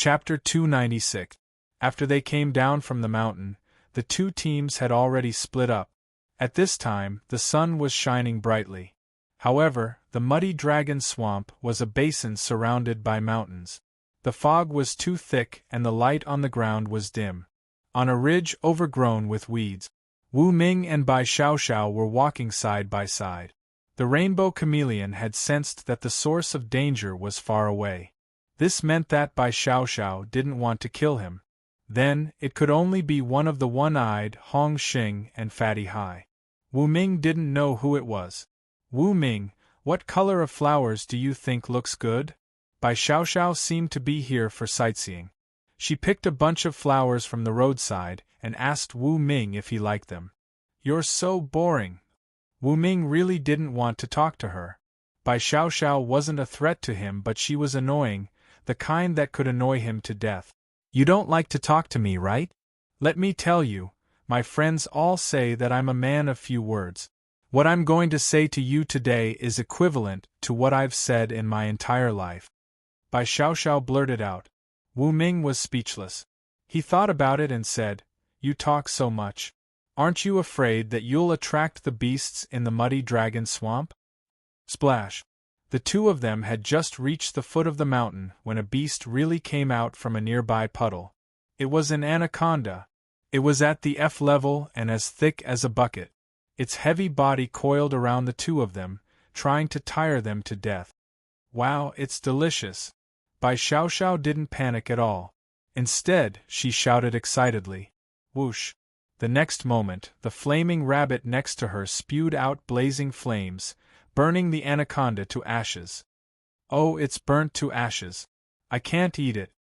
Chapter 296. After they came down from the mountain, the two teams had already split up. At this time, the sun was shining brightly. However, the muddy dragon swamp was a basin surrounded by mountains. The fog was too thick and the light on the ground was dim. On a ridge overgrown with weeds, Wu Ming and Bai Xiaoxiao were walking side by side. The rainbow chameleon had sensed that the source of danger was far away. This meant that Bai Xiaoxiao didn't want to kill him. Then, it could only be one of the one-eyed Hong Xing and Fatty Hai. Wu Ming didn't know who it was. Wu Ming, what color of flowers do you think looks good? Bai Xiaoxiao seemed to be here for sightseeing. She picked a bunch of flowers from the roadside and asked Wu Ming if he liked them. You're so boring. Wu Ming really didn't want to talk to her. Bai Xiaoxiao wasn't a threat to him, but she was annoying, the kind that could annoy him to death. You don't like to talk to me, right? Let me tell you, my friends all say that I'm a man of few words. What I'm going to say to you today is equivalent to what I've said in my entire life. Bai Xiaoxiao blurted out. Wu Ming was speechless. He thought about it and said, You talk so much. Aren't you afraid that you'll attract the beasts in the muddy dragon swamp? Splash! The two of them had just reached the foot of the mountain when a beast really came out from a nearby puddle. It was an anaconda. It was at the F level and as thick as a bucket. Its heavy body coiled around the two of them, trying to tire them to death. Wow, it's delicious. Bai Xiaoxiao didn't panic at all. Instead, she shouted excitedly. Whoosh! The next moment, the flaming rabbit next to her spewed out blazing flames, burning the anaconda to ashes. Oh, it's burnt to ashes. I can't eat it.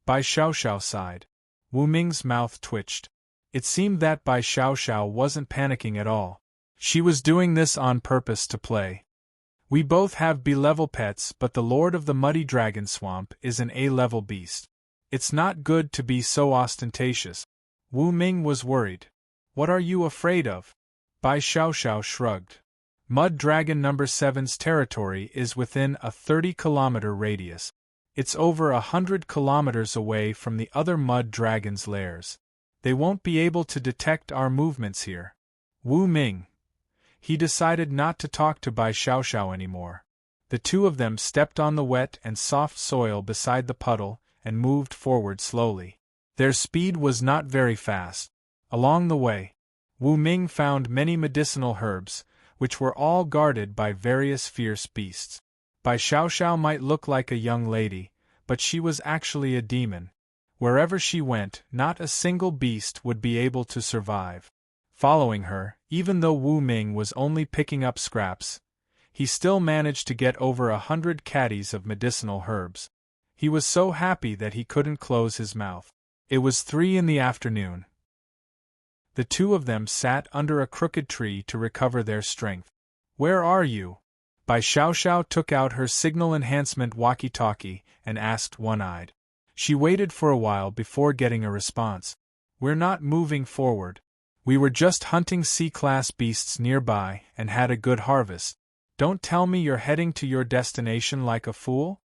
Bai Xiaoxiao sighed. Wu Ming's mouth twitched. It seemed that Bai Xiaoxiao wasn't panicking at all. She was doing this on purpose to play. We both have B-level pets, but the Lord of the Muddy Dragon Swamp is an A-level beast. It's not good to be so ostentatious. Wu Ming was worried. What are you afraid of? Bai Xiaoxiao shrugged. Mud Dragon No. 7's territory is within a 30-kilometer radius. It's over 100 kilometers away from the other Mud Dragon's lairs. They won't be able to detect our movements here. Wu Ming. He decided not to talk to Bai Xiaoxiao anymore. The two of them stepped on the wet and soft soil beside the puddle and moved forward slowly. Their speed was not very fast. Along the way, Wu Ming found many medicinal herbs, which were all guarded by various fierce beasts. Bai Xiaoxiao might look like a young lady, but she was actually a demon. Wherever she went, not a single beast would be able to survive. Following her, even though Wu Ming was only picking up scraps, he still managed to get over 100 caddies of medicinal herbs. He was so happy that he couldn't close his mouth. It was 3 in the afternoon. The two of them sat under a crooked tree to recover their strength. Where are you? Bai Xiaoxiao took out her signal enhancement walkie-talkie and asked One-Eyed. She waited for a while before getting a response. We're not moving forward. We were just hunting C-class beasts nearby and had a good harvest. Don't tell me you're heading to your destination like a fool?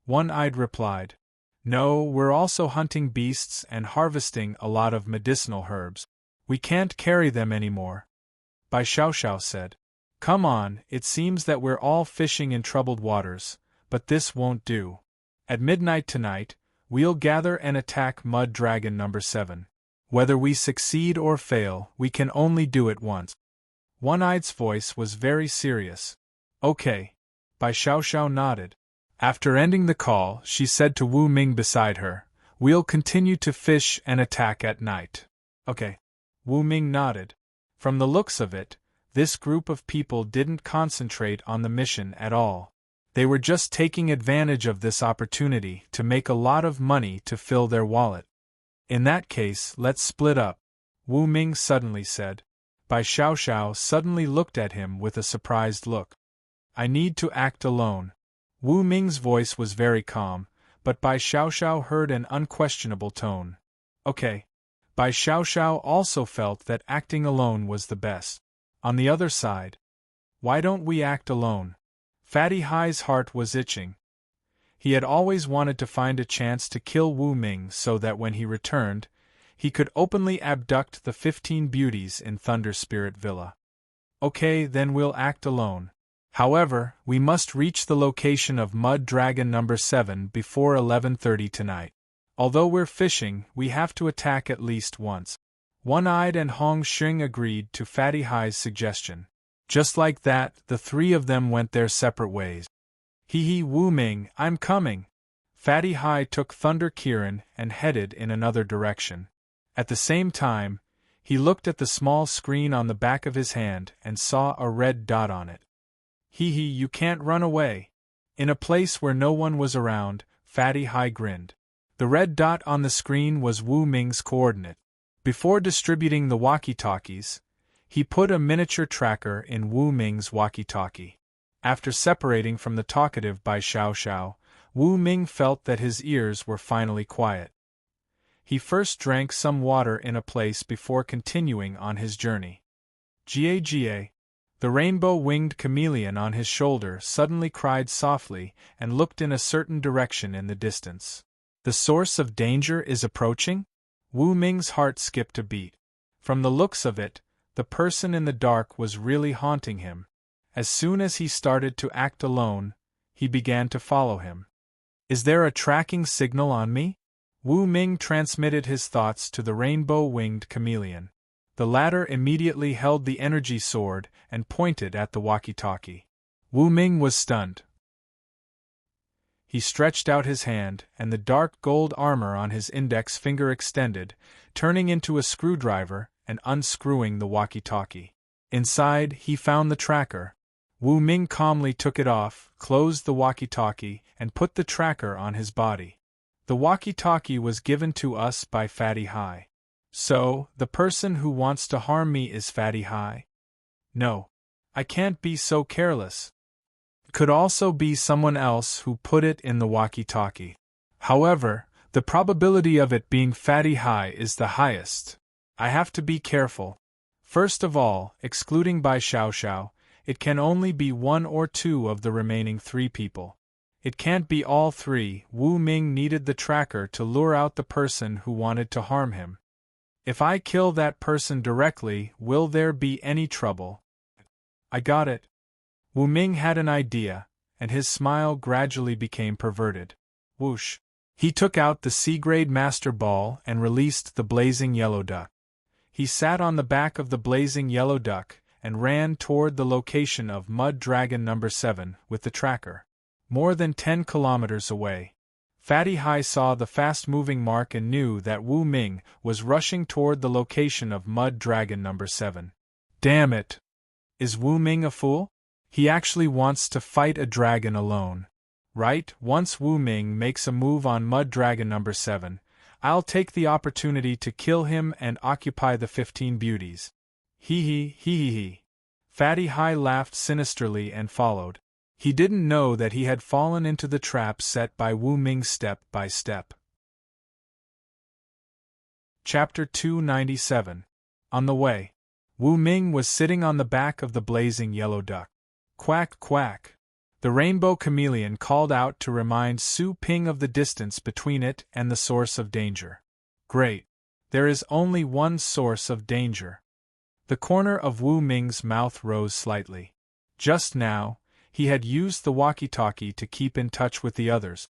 One-Eyed replied. No, we're also hunting beasts and harvesting a lot of medicinal herbs. We can't carry them anymore. Bai Xiaoxiao said. Come on, it seems that we're all fishing in troubled waters, but this won't do. At midnight tonight, we'll gather and attack Mud Dragon No. 7. Whether we succeed or fail, we can only do it once. One-Eyed's voice was very serious. Okay. Bai Xiaoxiao nodded. After ending the call, she said to Wu Ming beside her, We'll continue to fish and attack at night. Okay. Wu Ming nodded. From the looks of it, this group of people didn't concentrate on the mission at all. They were just taking advantage of this opportunity to make a lot of money to fill their wallet. In that case, let's split up, Wu Ming suddenly said. Bai Xiaoxiao suddenly looked at him with a surprised look. I need to act alone. Wu Ming's voice was very calm, but Bai Xiaoxiao heard an unquestionable tone. Okay. Bai Xiaoxiao also felt that acting alone was the best. On the other side, why don't we act alone? Fatty Hai's heart was itching. He had always wanted to find a chance to kill Wu Ming so that when he returned, he could openly abduct the 15 beauties in Thunder Spirit Villa. Okay, then we'll act alone. However, we must reach the location of Mud Dragon number 7 before 11:30 tonight. Although we're fishing, we have to attack at least once. One-Eyed and Hong Xing agreed to Fatty Hai's suggestion. Just like that, the three of them went their separate ways. Hee Wu Ming, I'm coming! Fatty Hai took Thunder Kirin and headed in another direction. At the same time, he looked at the small screen on the back of his hand and saw a red dot on it. You can't run away. In a place where no one was around, Fatty Hai grinned. The red dot on the screen was Wu Ming's coordinate. Before distributing the walkie-talkies, he put a miniature tracker in Wu Ming's walkie-talkie. After separating from the talkative by Xiao Xiao, Wu Ming felt that his ears were finally quiet. He first drank some water in a place before continuing on his journey. Ga. The rainbow-winged chameleon on his shoulder suddenly cried softly and looked in a certain direction in the distance. The source of danger is approaching? Wu Ming's heart skipped a beat. From the looks of it, the person in the dark was really haunting him. As soon as he started to act alone, he began to follow him. Is there a tracking signal on me? Wu Ming transmitted his thoughts to the rainbow-winged chameleon. The latter immediately held the energy sword and pointed at the walkie-talkie. Wu Ming was stunned. He stretched out his hand, and the dark gold armor on his index finger extended, turning into a screwdriver and unscrewing the walkie-talkie. Inside, he found the tracker. Wu Ming calmly took it off, closed the walkie-talkie, and put the tracker on his body. The walkie-talkie was given to us by Fatty Hai. So, the person who wants to harm me is Fatty Hai? No. I can't be so careless. It could also be someone else who put it in the walkie-talkie. However, the probability of it being Fatty Hai is the highest. I have to be careful. First of all, excluding Bai Xiao Xiao, it can only be one or two of the remaining three people. It can't be all three. Wu Ming needed the tracker to lure out the person who wanted to harm him. If I kill that person directly, will there be any trouble? I got it. Wu Ming had an idea, and his smile gradually became perverted. Whoosh! He took out the C-grade master ball and released the blazing yellow duck. He sat on the back of the blazing yellow duck and ran toward the location of Mud Dragon number 7 with the tracker. More than 10 kilometers away, Fatty Hai saw the fast-moving mark and knew that Wu Ming was rushing toward the location of Mud Dragon number 7. Damn it! Is Wu Ming a fool? He actually wants to fight a dragon alone. Right, once Wu Ming makes a move on Mud Dragon number 7, I'll take the opportunity to kill him and occupy the 15 beauties. Hee. Fatty Hai laughed sinisterly and followed. He didn't know that he had fallen into the trap set by Wu Ming step by step. Chapter 297. On the way. Wu Ming was sitting on the back of the blazing yellow duck. Quack, quack. The rainbow chameleon called out to remind Su Ping of the distance between it and the source of danger. Great. There is only one source of danger. The corner of Wu Ming's mouth rose slightly. Just now, he had used the walkie-talkie to keep in touch with the others.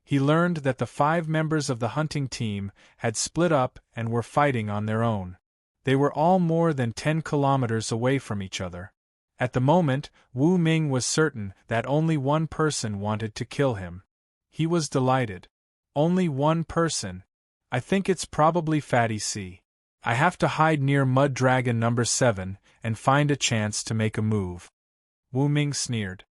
He learned that the 5 members of the hunting team had split up and were fighting on their own. They were all more than 10 kilometers away from each other. At the moment, Wu Ming was certain that only one person wanted to kill him. He was delighted. Only one person. I think it's probably Fatty C. I have to hide near Mud Dragon number 7 and find a chance to make a move. Wu Ming sneered.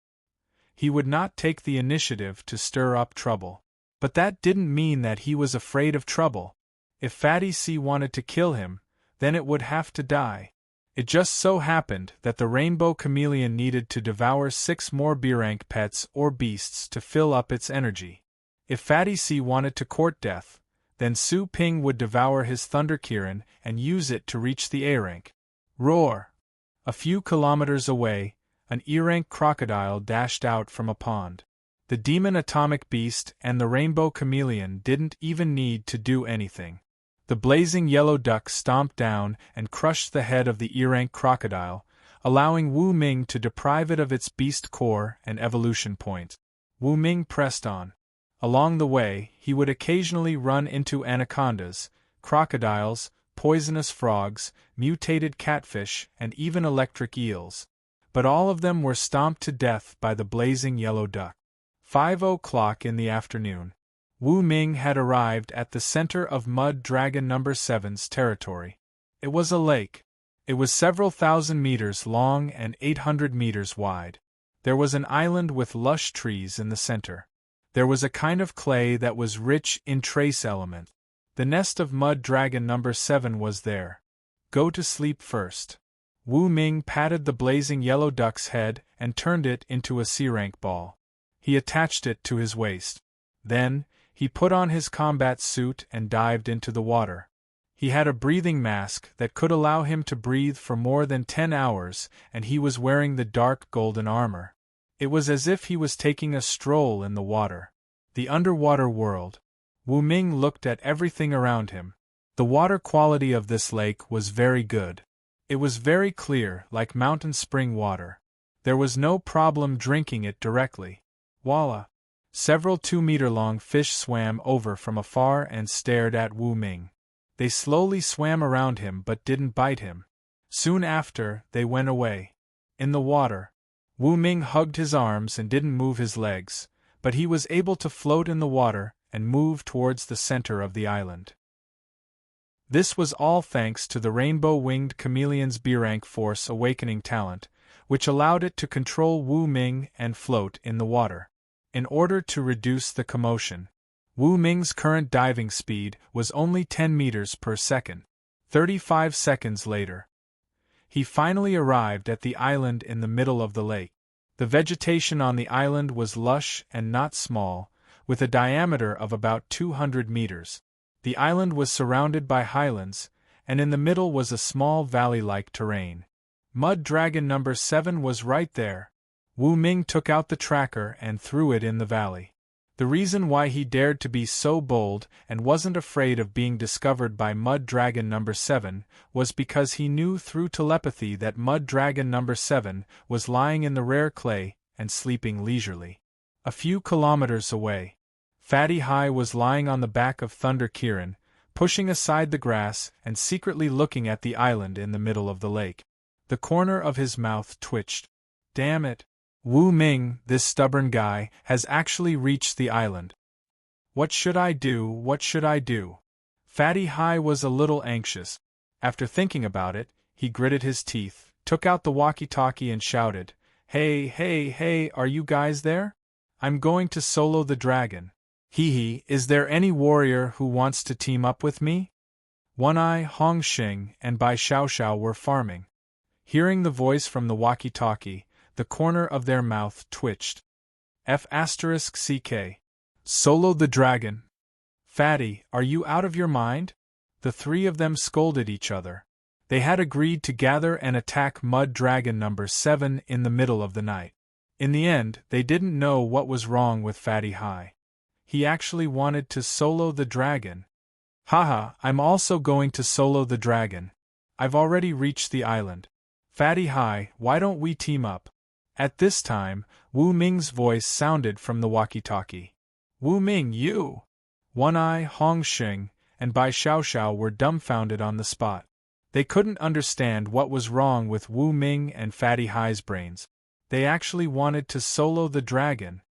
He would not take the initiative to stir up trouble. But that didn't mean that he was afraid of trouble. If Fatty C wanted to kill him, then it would have to die. It just so happened that the rainbow chameleon needed to devour 6 more B-rank pets or beasts to fill up its energy. If Fatty C wanted to court death, then Su Ping would devour his Thunder Kirin and use it to reach the A-rank. Roar! A few kilometers away, an E-rank crocodile dashed out from a pond. The demon atomic beast and the rainbow chameleon didn't even need to do anything. The blazing yellow duck stomped down and crushed the head of the ear-rank crocodile, allowing Wu Ming to deprive it of its beast core and evolution point. Wu Ming pressed on. Along the way, he would occasionally run into anacondas, crocodiles, poisonous frogs, mutated catfish, and even electric eels. But all of them were stomped to death by the blazing yellow duck. 5:00 in the afternoon. Wu Ming had arrived at the center of Mud Dragon No. 7's territory. It was a lake. It was several thousand meters long and 800 meters wide. There was an island with lush trees in the center. There was a kind of clay that was rich in trace element. The nest of Mud Dragon No. 7 was there. Go to sleep first. Wu Ming patted the blazing yellow duck's head and turned it into a C-rank ball. He attached it to his waist. Then, he put on his combat suit and dived into the water. He had a breathing mask that could allow him to breathe for more than 10 hours, and he was wearing the dark golden armor. It was as if he was taking a stroll in the water. The underwater world. Wu Ming looked at everything around him. The water quality of this lake was very good. It was very clear, like mountain spring water. There was no problem drinking it directly. Voila! Several 2-meter-long fish swam over from afar and stared at Wu Ming. They slowly swam around him but didn't bite him. Soon after, they went away. In the water, Wu Ming hugged his arms and didn't move his legs, but he was able to float in the water and move towards the center of the island. This was all thanks to the rainbow-winged chameleon's B-rank force awakening talent, which allowed it to control Wu Ming and float in the water. In order to reduce the commotion, Wu Ming's current diving speed was only 10 meters per second. 35 seconds later, he finally arrived at the island in the middle of the lake. The vegetation on the island was lush and not small, with a diameter of about 200 meters. The island was surrounded by highlands, and in the middle was a small valley-like terrain. Mud Dragon No. 7 was right there. Wu Ming took out the tracker and threw it in the valley. The reason why he dared to be so bold and wasn't afraid of being discovered by Mud Dragon No. 7 was because he knew through telepathy that Mud Dragon No. 7 was lying in the rare clay and sleeping leisurely. A few kilometers away, Fatty Hai was lying on the back of Thunder Kirin, pushing aside the grass and secretly looking at the island in the middle of the lake. The corner of his mouth twitched. Damn it! Wu Ming, this stubborn guy, has actually reached the island. What should I do? What should I do? Fatty Hai was a little anxious. After thinking about it, he gritted his teeth, took out the walkie-talkie and shouted, Hey, hey, hey, are you guys there? I'm going to solo the dragon. Hee, is there any warrior who wants to team up with me? One Eye, Hong Xing, and Bai Xiaoxiao were farming. Hearing the voice from the walkie-talkie, the corner of their mouth twitched. F***CK. Solo the dragon. Fatty, are you out of your mind? The three of them scolded each other. They had agreed to gather and attack Mud Dragon No. 7 in the middle of the night. In the end, they didn't know what was wrong with Fatty Hai. He actually wanted to solo the dragon. Haha, I'm also going to solo the dragon. I've already reached the island. Fatty Hai, why don't we team up? At this time, Wu Ming's voice sounded from the walkie-talkie. Wu Ming, you! One Eye, Hong Xing, and Bai Xiaoxiao were dumbfounded on the spot. They couldn't understand what was wrong with Wu Ming and Fatty Hai's brains. They actually wanted to solo the dragon.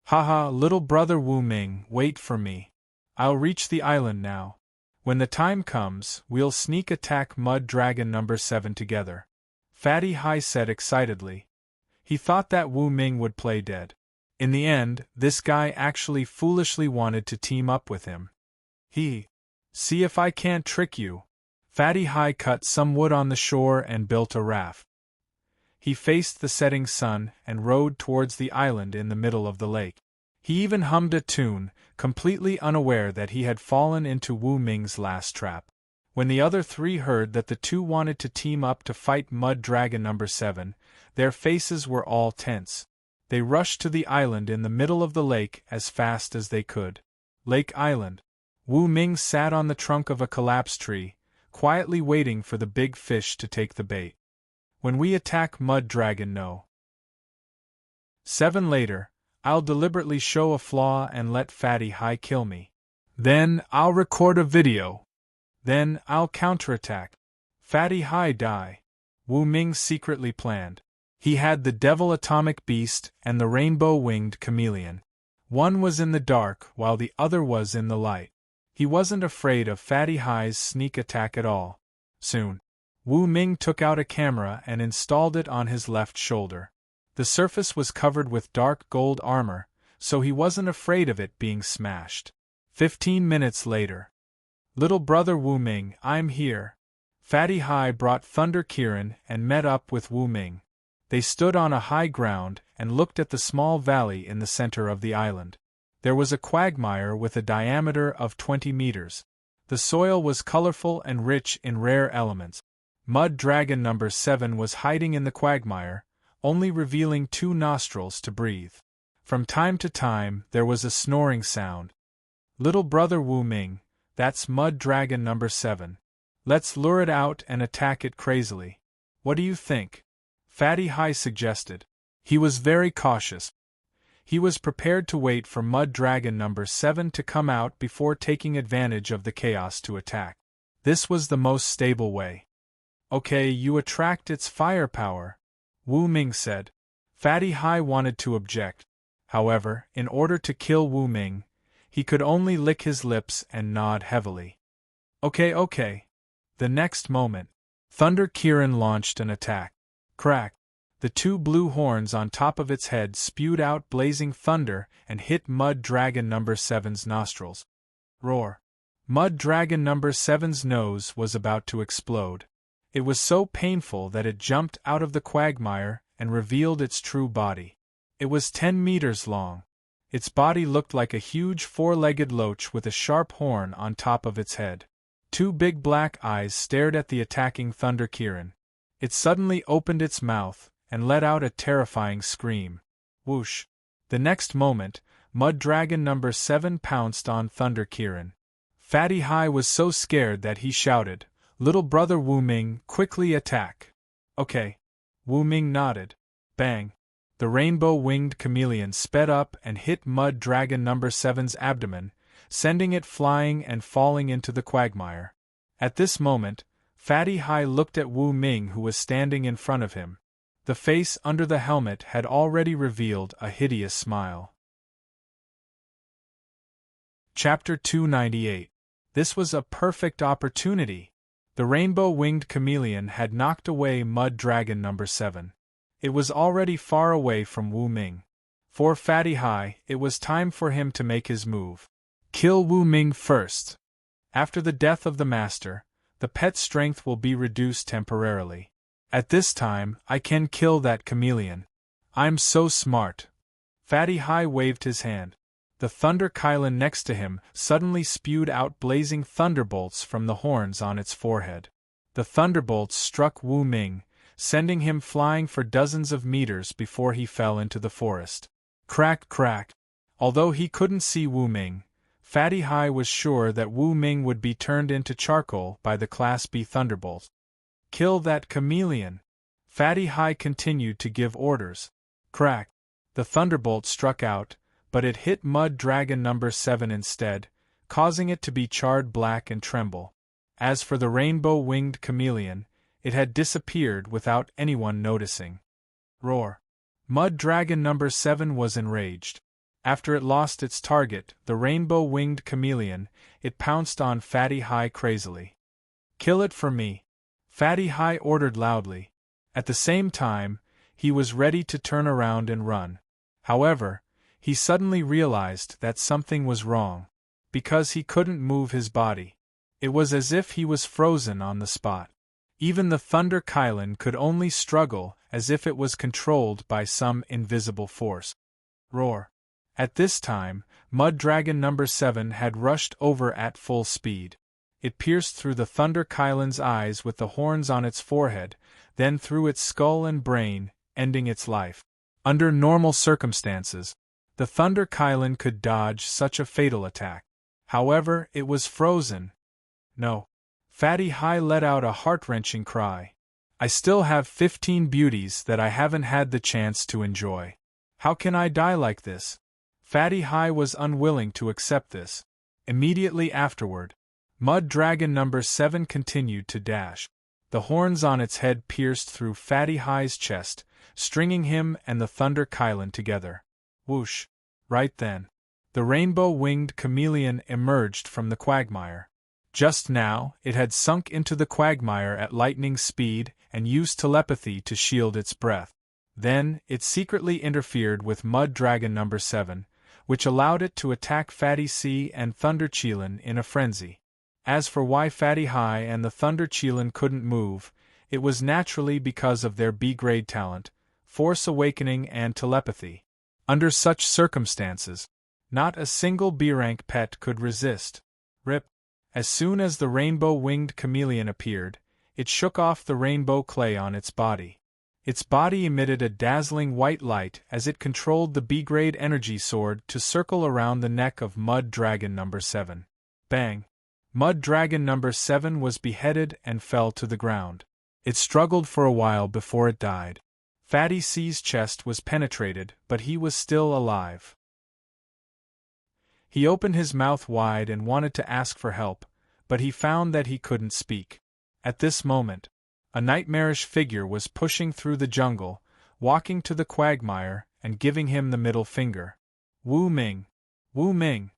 Haha, little brother Wu Ming, wait for me. I'll reach the island now. When the time comes, we'll sneak attack Mud Dragon No. 7 together. Fatty Hai said excitedly. He thought that Wu Ming would play dead. In the end, this guy actually foolishly wanted to team up with him. See if I can't trick you. Fatty Hai cut some wood on the shore and built a raft. He faced the setting sun and rowed towards the island in the middle of the lake. He even hummed a tune, completely unaware that he had fallen into Wu Ming's last trap. When the other three heard that the two wanted to team up to fight Mud Dragon No. 7, their faces were all tense. They rushed to the island in the middle of the lake as fast as they could. Lake Island. Wu Ming sat on the trunk of a collapsed tree, quietly waiting for the big fish to take the bait. When we attack Mud Dragon No. 7 later, I'll deliberately show a flaw and let Fatty High kill me. Then I'll record a video. Then I'll counterattack. Fatty High die. Wu Ming secretly planned. He had the Devil Atomic Beast and the Rainbow-Winged Chameleon. One was in the dark while the other was in the light. He wasn't afraid of Fatty High's sneak attack at all. Soon, Wu Ming took out a camera and installed it on his left shoulder. The surface was covered with dark gold armor, so he wasn't afraid of it being smashed. 15 minutes later. Little brother Wu Ming, I'm here. Fatty High brought Thunder Kirin and met up with Wu Ming. They stood on a high ground and looked at the small valley in the center of the island. There was a quagmire with a diameter of 20 meters. The soil was colorful and rich in rare elements. Mud Dragon No. 7 was hiding in the quagmire, only revealing 2 nostrils to breathe. From time to time there was a snoring sound. Little brother Wu Ming, that's Mud Dragon No. 7. Let's lure it out and attack it crazily. What do you think? Fatty High suggested. He was very cautious. He was prepared to wait for Mud Dragon No. 7 to come out before taking advantage of the chaos to attack. This was the most stable way. Okay, you attract its firepower, Wu Ming said. Fatty High wanted to object. However, in order to kill Wu Ming, he could only lick his lips and nod heavily. Okay. The next moment, Thunder Kirin launched an attack. Crack! The 2 blue horns on top of its head spewed out blazing thunder and hit Mud Dragon No. 7's nostrils. Roar! Mud Dragon No. 7's nose was about to explode. It was so painful that it jumped out of the quagmire and revealed its true body. It was 10 meters long. Its body looked like a huge 4-legged loach with a sharp horn on top of its head. 2 big black eyes stared at the attacking Thunder Kirin. It suddenly opened its mouth and let out a terrifying scream. Whoosh! The next moment, Mud Dragon No. 7 pounced on Thunder Kirin. Fatty High was so scared that he shouted, "Little brother Wu Ming, quickly attack!" Okay. Wu Ming nodded. Bang! The Rainbow-Winged Chameleon sped up and hit Mud Dragon No. 7's abdomen, sending it flying and falling into the quagmire. At this moment, Fatty High looked at Wu Ming, who was standing in front of him. The face under the helmet had already revealed a hideous smile. Chapter 298. This was a perfect opportunity. The Rainbow-Winged Chameleon had knocked away Mud Dragon No. 7. It was already far away from Wu Ming. For Fatty High, it was time for him to make his move. Kill Wu Ming first. After the death of the master, the pet's strength will be reduced temporarily. At this time, I can kill that chameleon. I'm so smart. Fatty High waved his hand. The Thunder Kylin next to him suddenly spewed out blazing thunderbolts from the horns on its forehead. The thunderbolts struck Wu Ming, sending him flying for dozens of meters before he fell into the forest. Crack, crack. Although he couldn't see Wu Ming, Fatty High was sure that Wu Ming would be turned into charcoal by the Class B thunderbolts. Kill that chameleon. Fatty High continued to give orders. Crack. The thunderbolt struck out, but it hit Mud Dragon No. 7 instead, causing it to be charred black and tremble. As for the Rainbow-Winged Chameleon, it had disappeared without anyone noticing. Roar. Mud Dragon No. 7 was enraged. After it lost its target, the Rainbow-Winged Chameleon, it pounced on Fatty High crazily. Kill it for me. Fatty High ordered loudly. At the same time, he was ready to turn around and run. However, he suddenly realized that something was wrong. Because he couldn't move his body. It was as if he was frozen on the spot. Even the Thunder Kylin could only struggle as if it was controlled by some invisible force. Roar. At this time, Mud Dragon No. 7 had rushed over at full speed. It pierced through the Thunder Kylin's eyes with the horns on its forehead, then through its skull and brain, ending its life. Under normal circumstances, the Thunder Kylan could dodge such a fatal attack. However, it was frozen. No. Fatty High let out a heart-wrenching cry. I still have 15 beauties that I haven't had the chance to enjoy. How can I die like this? Fatty High was unwilling to accept this. Immediately afterward, Mud Dragon number 7 continued to dash. The horns on its head pierced through Fatty High's chest, stringing him and the Thunder Kylan together. Whoosh! Right then, the rainbow-winged chameleon emerged from the quagmire. Just now, it had sunk into the quagmire at lightning speed and used telepathy to shield its breath. Then, it secretly interfered with Mud Dragon number 7, which allowed it to attack Fatty C and Thunder Cheelin in a frenzy. As for why Fatty High and the Thunder Cheelin couldn't move, it was naturally because of their B-grade talent, Force Awakening and telepathy. Under such circumstances, not a single B-rank pet could resist. Rip. As soon as the rainbow-winged chameleon appeared, it shook off the rainbow clay on its body. Its body emitted a dazzling white light as it controlled the B-grade energy sword to circle around the neck of Mud Dragon number 7. Bang! Mud Dragon number 7 was beheaded and fell to the ground. It struggled for a while before it died. Fatty C's chest was penetrated, but he was still alive. He opened his mouth wide and wanted to ask for help, but he found that he couldn't speak. At this moment, a nightmarish figure was pushing through the jungle, walking to the quagmire and giving him the middle finger. Wu Ming! Wu Ming!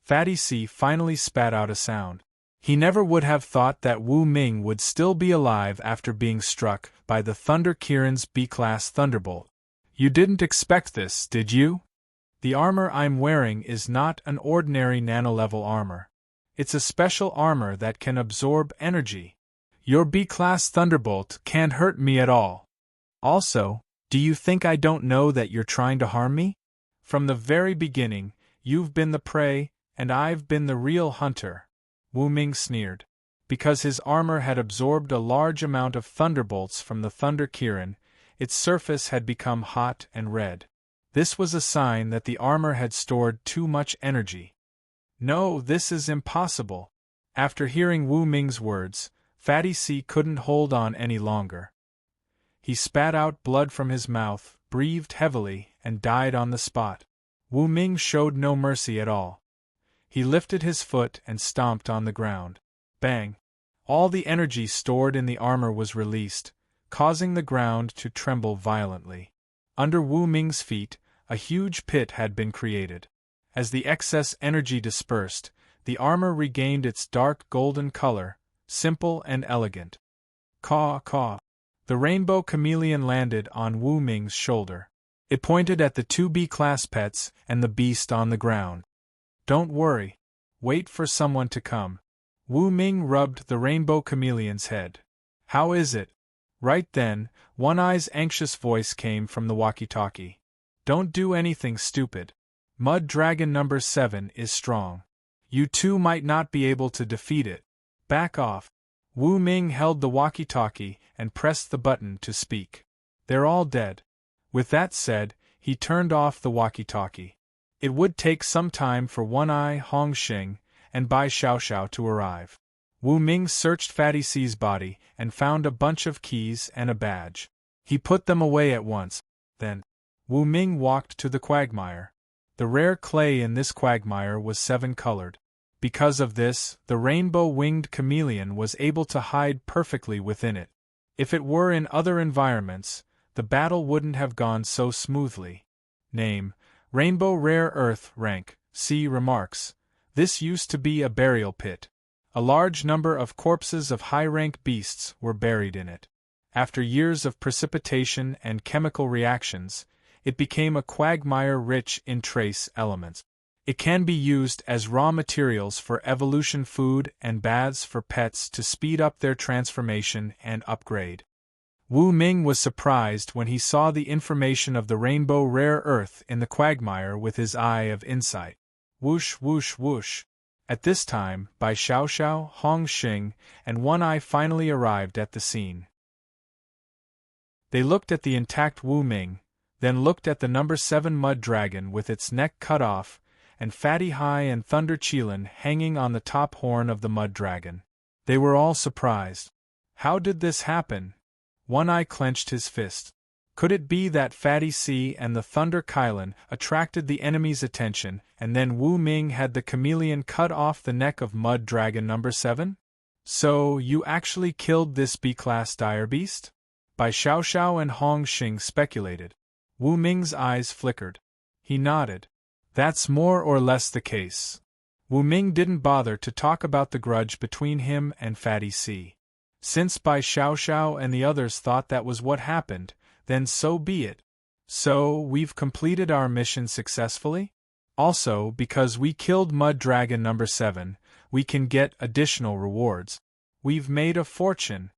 Fatty C finally spat out a sound. He never would have thought that Wu Ming would still be alive after being struck by the Thunder Kirin's B-class Thunderbolt. You didn't expect this, did you? The armor I'm wearing is not an ordinary nano-level armor. It's a special armor that can absorb energy. Your B-class Thunderbolt can't hurt me at all. Also, do you think I don't know that you're trying to harm me? From the very beginning, you've been the prey, and I've been the real hunter. Wu Ming sneered. Because his armor had absorbed a large amount of thunderbolts from the Thunder Kirin, its surface had become hot and red. This was a sign that the armor had stored too much energy. No, this is impossible. After hearing Wu Ming's words, Fatty C couldn't hold on any longer. He spat out blood from his mouth, breathed heavily, and died on the spot. Wu Ming showed no mercy at all. He lifted his foot and stomped on the ground. Bang! All the energy stored in the armor was released, causing the ground to tremble violently. Under Wu Ming's feet, a huge pit had been created. As the excess energy dispersed, the armor regained its dark golden color, simple and elegant. Caw, caw. The rainbow chameleon landed on Wu Ming's shoulder. It pointed at the two B-class pets and the beast on the ground. Don't worry. Wait for someone to come. Wu Ming rubbed the rainbow chameleon's head. How is it? Right then, One Eye's anxious voice came from the walkie-talkie. Don't do anything stupid. Mud Dragon number 7 is strong. You two might not be able to defeat it. Back off. Wu Ming held the walkie-talkie and pressed the button to speak. They're all dead. With that said, he turned off the walkie-talkie. It would take some time for One Eye, Hong Xing, and Bai Xiaoxiao to arrive. Wu Ming searched Fatty C's body and found a bunch of keys and a badge. He put them away at once. Then, Wu Ming walked to the quagmire. The rare clay in this quagmire was 7-colored. Because of this, the rainbow-winged chameleon was able to hide perfectly within it. If it were in other environments, the battle wouldn't have gone so smoothly. Name: Rainbow Rare Earth. Rank: C. Remarks. This used to be a burial pit. A large number of corpses of high-rank beasts were buried in it. After years of precipitation and chemical reactions, it became a quagmire rich in trace elements. It can be used as raw materials for evolution food and baths for pets to speed up their transformation and upgrade. Wu Ming was surprised when he saw the information of the rainbow rare earth in the quagmire with his eye of insight. Whoosh, whoosh, whoosh. At this time, Bai Xiaoxiao, Hong Xing, and One Eye finally arrived at the scene. They looked at the intact Wu Ming, then looked at the number 7 mud dragon with its neck cut off, and Fatty High and Thunder Cheelin hanging on the top horn of the mud dragon. They were all surprised. How did this happen? One Eye clenched his fist. Could it be that Fatty C and the Thunder Kylan attracted the enemy's attention, and then Wu Ming had the chameleon cut off the neck of mud dragon number 7? So, you actually killed this B-class dire beast? Bai Xiaoxiao and Hong Xing speculated. Wu Ming's eyes flickered. He nodded. That's more or less the case. Wu Ming didn't bother to talk about the grudge between him and Fatty C. Since Bai Xiaoxiao and the others thought that was what happened, then so be it. So, we've completed our mission successfully? Also, because we killed Mud Dragon number 7, we can get additional rewards. We've made a fortune.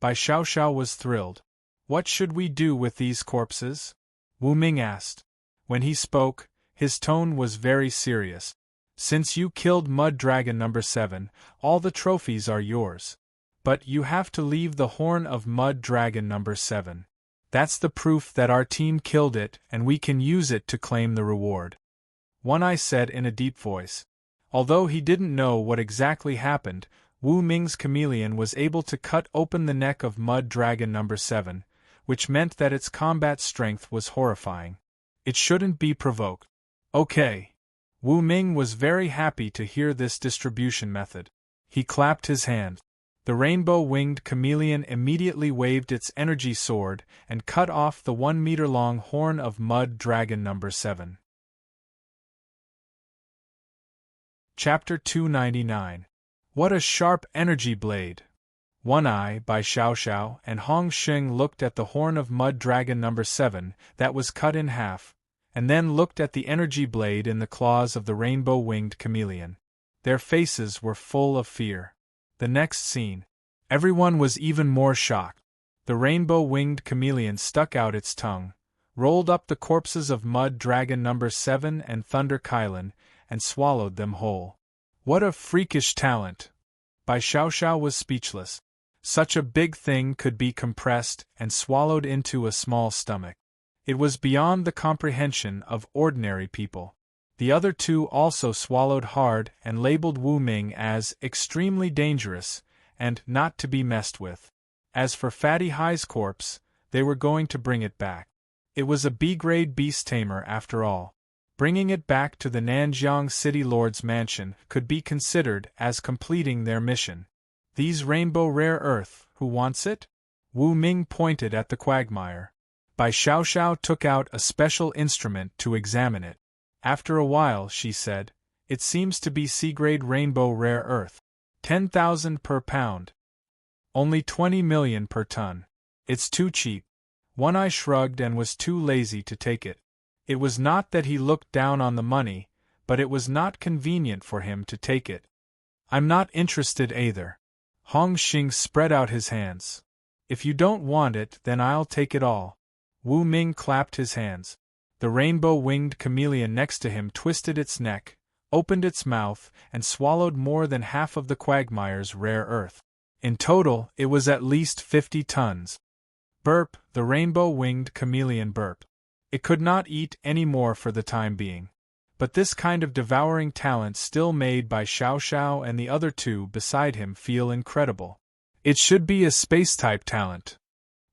Bai Xiaoxiao was thrilled. What should we do with these corpses? Wu Ming asked. When he spoke, his tone was very serious. Since you killed Mud Dragon number 7, all the trophies are yours. But you have to leave the horn of Mud Dragon number 7. That's the proof that our team killed it and we can use it to claim the reward. One Eye said in a deep voice. Although he didn't know what exactly happened, Wu Ming's chameleon was able to cut open the neck of Mud Dragon number 7, which meant that its combat strength was horrifying. It shouldn't be provoked. Okay. Wu Ming was very happy to hear this distribution method. He clapped his hand. The rainbow-winged chameleon immediately waved its energy sword and cut off the 1-meter-long horn of Mud Dragon number 7. Chapter 299. What a sharp energy blade! One Eye, Bai Xiaoxiao, and Hong Xing looked at the horn of Mud Dragon number 7 that was cut in half, and then looked at the energy blade in the claws of the rainbow-winged chameleon. Their faces were full of fear. The next scene. Everyone was even more shocked. The rainbow-winged chameleon stuck out its tongue, rolled up the corpses of Mud Dragon number 7 and Thunder Kylan, and swallowed them whole. What a freakish talent! Bai Xiaoxiao was speechless. Such a big thing could be compressed and swallowed into a small stomach. It was beyond the comprehension of ordinary people. The other two also swallowed hard and labeled Wu Ming as extremely dangerous and not to be messed with. As for Fatty High's corpse, they were going to bring it back. It was a B-grade beast tamer after all. Bringing it back to the Nanjiang City Lord's mansion could be considered as completing their mission. These rainbow rare earth, who wants it? Wu Ming pointed at the quagmire. Bai Xiaoxiao took out a special instrument to examine it. After a while, she said, it seems to be C-grade rainbow rare earth. 10,000 per pound. Only 20 million per ton. It's too cheap. One Eye shrugged and was too lazy to take it. It was not that he looked down on the money, but it was not convenient for him to take it. I'm not interested either. Hong Xing spread out his hands. If you don't want it, then I'll take it all. Wu Ming clapped his hands. The rainbow-winged chameleon next to him twisted its neck, opened its mouth, and swallowed more than half of the quagmire's rare earth. In total, it was at least 50 tons. Burp, the rainbow-winged chameleon burped. It could not eat any more for the time being. But this kind of devouring talent still made Bai Xiaoxiao and the other two beside him feel incredible. It should be a space-type talent.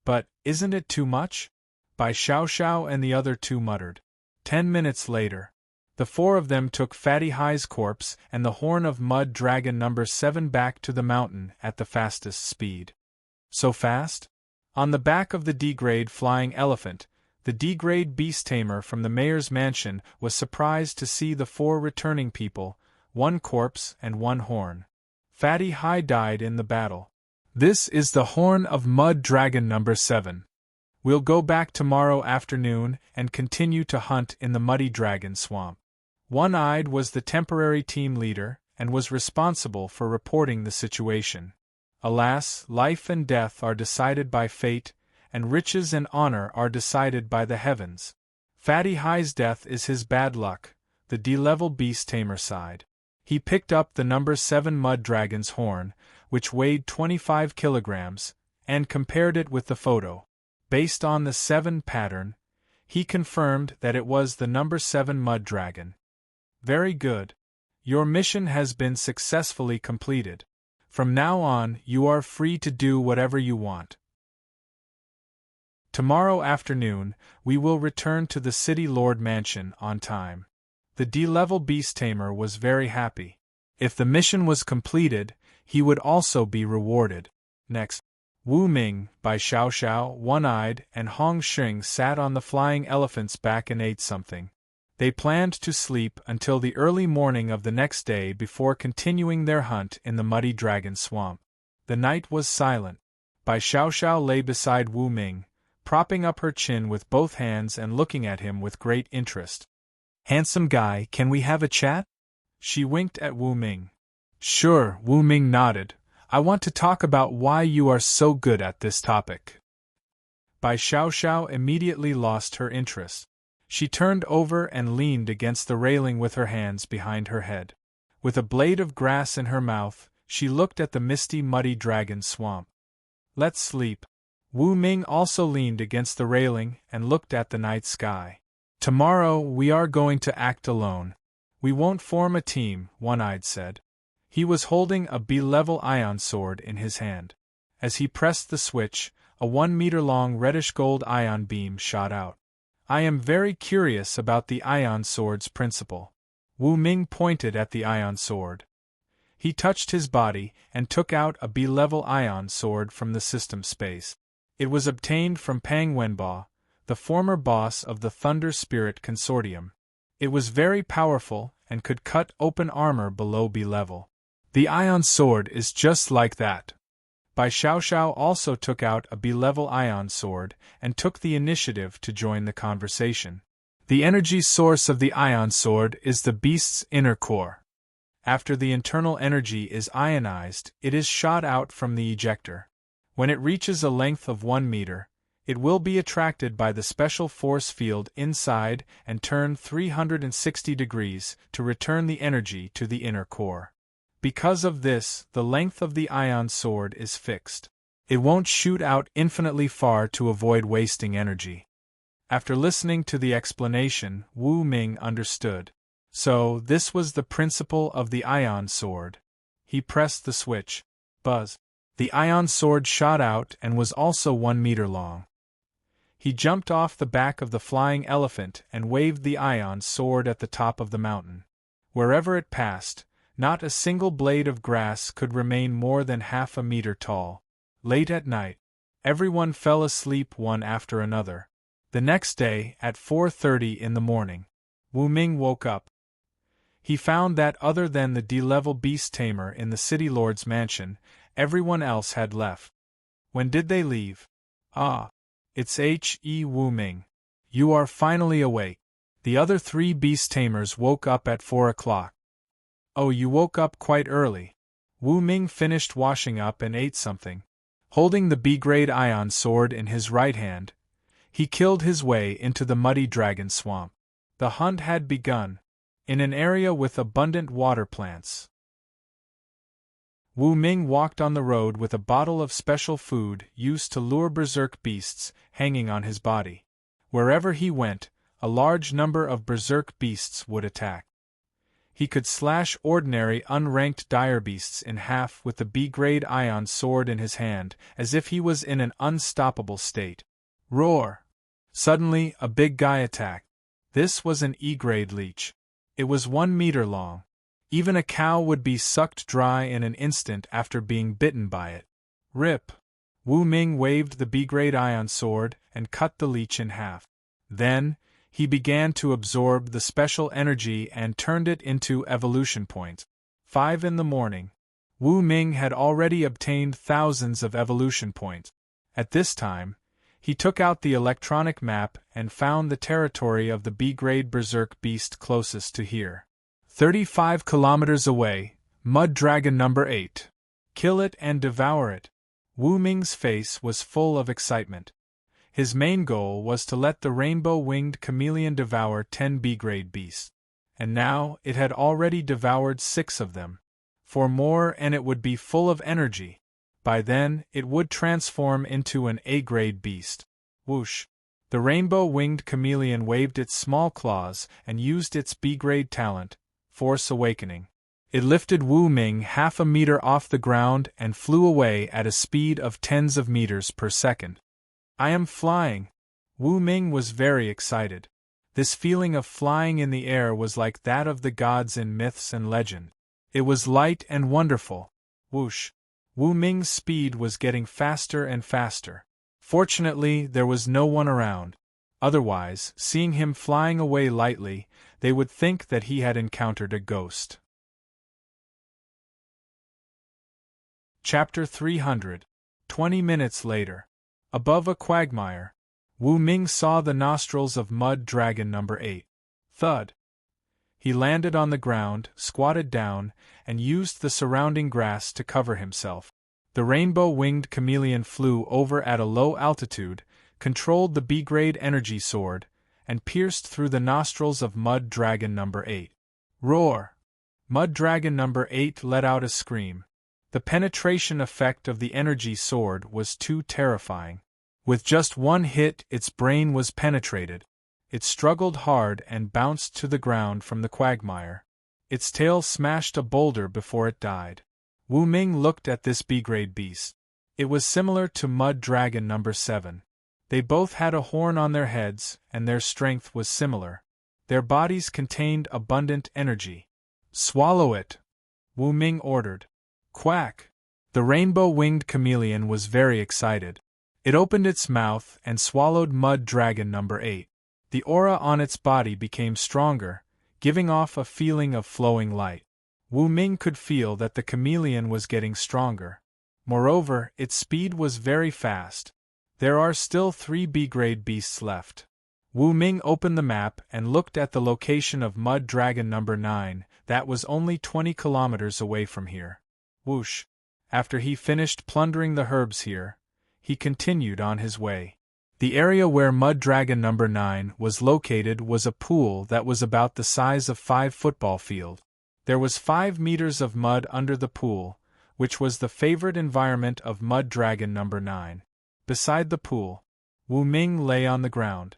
But, isn't it too much? Bai Xiaoxiao and the other two muttered. 10 minutes later, the four of them took Fatty High's corpse and the horn of Mud Dragon number 7 back to the mountain at the fastest speed. So fast? On the back of the D-grade flying elephant, the D-grade beast tamer from the mayor's mansion was surprised to see the 4 returning people, 1 corpse and 1 horn. Fatty High died in the battle. This is the horn of Mud Dragon number 7. We'll go back tomorrow afternoon and continue to hunt in the Muddy Dragon Swamp. One-Eyed was the temporary team leader and was responsible for reporting the situation. Alas, life and death are decided by fate, and riches and honor are decided by the heavens. Fatty High's death is his bad luck, the D-level beast tamer sighed. He picked up the number 7 Mud Dragon's horn, which weighed 25 kilograms, and compared it with the photo. Based on the 7 pattern, He confirmed that it was the number 7 mud dragon. Very good. Your mission has been successfully completed. From now on, you are free to do whatever you want. Tomorrow afternoon, we will return to the City Lord Mansion on time. The D-level beast tamer was very happy. If the mission was completed, he would also be rewarded. Next, Wu Ming, Bai Xiaoxiao, One-Eyed, and Hong Xing sat on the flying elephant's back and ate something. They planned to sleep until the early morning of the next day before continuing their hunt in the muddy dragon swamp. The night was silent. Bai Xiaoxiao lay beside Wu Ming, propping up her chin with both hands and looking at him with great interest. "Handsome guy, can we have a chat?" She winked at Wu Ming. "Sure," Wu Ming nodded. "I want to talk about why you are so good at this topic." Bai Xiaoxiao immediately lost her interest. She turned over and leaned against the railing with her hands behind her head. With a blade of grass in her mouth, she looked at the misty muddy dragon swamp. "Let's sleep." Wu Ming also leaned against the railing and looked at the night sky. "Tomorrow we are going to act alone. We won't form a team," One-Eyed said. He was holding a B-level ion sword in his hand. As he pressed the switch, a 1-meter-long reddish-gold ion beam shot out. "I am very curious about the ion sword's principle." Wu Ming pointed at the ion sword. He touched his body and took out a B-level ion sword from the system space. It was obtained from Pang Wenba, the former boss of the Thunder Spirit Consortium. It was very powerful and could cut open armor below B-level. "The ion sword is just like that." Bai Xiaoxiao also took out a B-level ion sword and took the initiative to join the conversation. "The energy source of the ion sword is the beast's inner core. After the internal energy is ionized, it is shot out from the ejector. When it reaches a length of 1 meter, it will be attracted by the special force field inside and turn 360 degrees to return the energy to the inner core. Because of this, the length of the ion sword is fixed. It won't shoot out infinitely far to avoid wasting energy." After listening to the explanation, Wu Ming understood. So, this was the principle of the ion sword. He pressed the switch. Buzz. The ion sword shot out and was also 1 meter long. He jumped off the back of the flying elephant and waved the ion sword at the top of the mountain. Wherever it passed, not a single blade of grass could remain more than half a meter tall. Late at night, everyone fell asleep one after another. The next day, at 4:30 in the morning, Wu Ming woke up. He found that other than the D-level beast tamer in the City Lord's mansion, everyone else had left. When did they leave? "Ah, it's Wu Ming. You are finally awake." The other 3 beast tamers woke up at 4 o'clock. "Oh, you woke up quite early." Wu Ming finished washing up and ate something. Holding the B-grade ion sword in his right hand, he killed his way into the muddy dragon swamp. The hunt had begun, in an area with abundant water plants. Wu Ming walked on the road with a bottle of special food used to lure berserk beasts hanging on his body. Wherever he went, a large number of berserk beasts would attack. He could slash ordinary unranked dire beasts in half with the B-grade ion sword in his hand, as if he was in an unstoppable state. Roar! Suddenly, a big guy attacked. This was an E-grade leech. It was 1 meter long. Even a cow would be sucked dry in an instant after being bitten by it. Rip! Wu Ming waved the B-grade ion sword and cut the leech in half. Then, he began to absorb the special energy and turned it into evolution points. 5 in the morning. Wu Ming had already obtained thousands of evolution points. At this time, he took out the electronic map and found the territory of the B-grade berserk beast closest to here. 35 kilometers away, Mud Dragon number 8. Kill it and devour it. Wu Ming's face was full of excitement. His main goal was to let the rainbow-winged chameleon devour 10 B-grade beasts. And now, it had already devoured 6 of them. 4 more and it would be full of energy. By then, it would transform into an A-grade beast. Whoosh! The rainbow-winged chameleon waved its small claws and used its B-grade talent, Force Awakening. It lifted Wu Ming half a meter off the ground and flew away at a speed of tens of meters per second. I am flying! Wu Ming was very excited. This feeling of flying in the air was like that of the gods in myths and legend. It was light and wonderful. Whoosh! Wu Ming's speed was getting faster and faster. Fortunately, there was no one around. Otherwise, seeing him flying away lightly, they would think that he had encountered a ghost. Chapter 300. 20 minutes later. Above a quagmire, Wu Ming saw the nostrils of mud dragon number 8. Thud. He landed on the ground, squatted down, and used the surrounding grass to cover himself. The rainbow-winged chameleon flew over at a low altitude, controlled the B-grade energy sword, and pierced through the nostrils of mud dragon number 8. Roar! Mud dragon number 8 let out a scream. The penetration effect of the energy sword was too terrifying. With just one hit, its brain was penetrated. It struggled hard and bounced to the ground from the quagmire. Its tail smashed a boulder before it died. Wu Ming looked at this B-grade beast. It was similar to Mud Dragon number 7. They both had a horn on their heads, and their strength was similar. Their bodies contained abundant energy. Swallow it! Wu Ming ordered. Quack! The rainbow-winged chameleon was very excited. It opened its mouth and swallowed Mud Dragon number 8. The aura on its body became stronger, giving off a feeling of flowing light. Wu Ming could feel that the chameleon was getting stronger. Moreover, its speed was very fast. There are still 3 B-grade beasts left. Wu Ming opened the map and looked at the location of Mud Dragon number 9, that was only 20 kilometers away from here. Whoosh! After he finished plundering the herbs here, he continued on his way. The area where Mud Dragon number 9 was located was a pool that was about the size of 5 football fields. There was 5 meters of mud under the pool, which was the favorite environment of Mud Dragon number 9. Beside the pool, Wu Ming lay on the ground.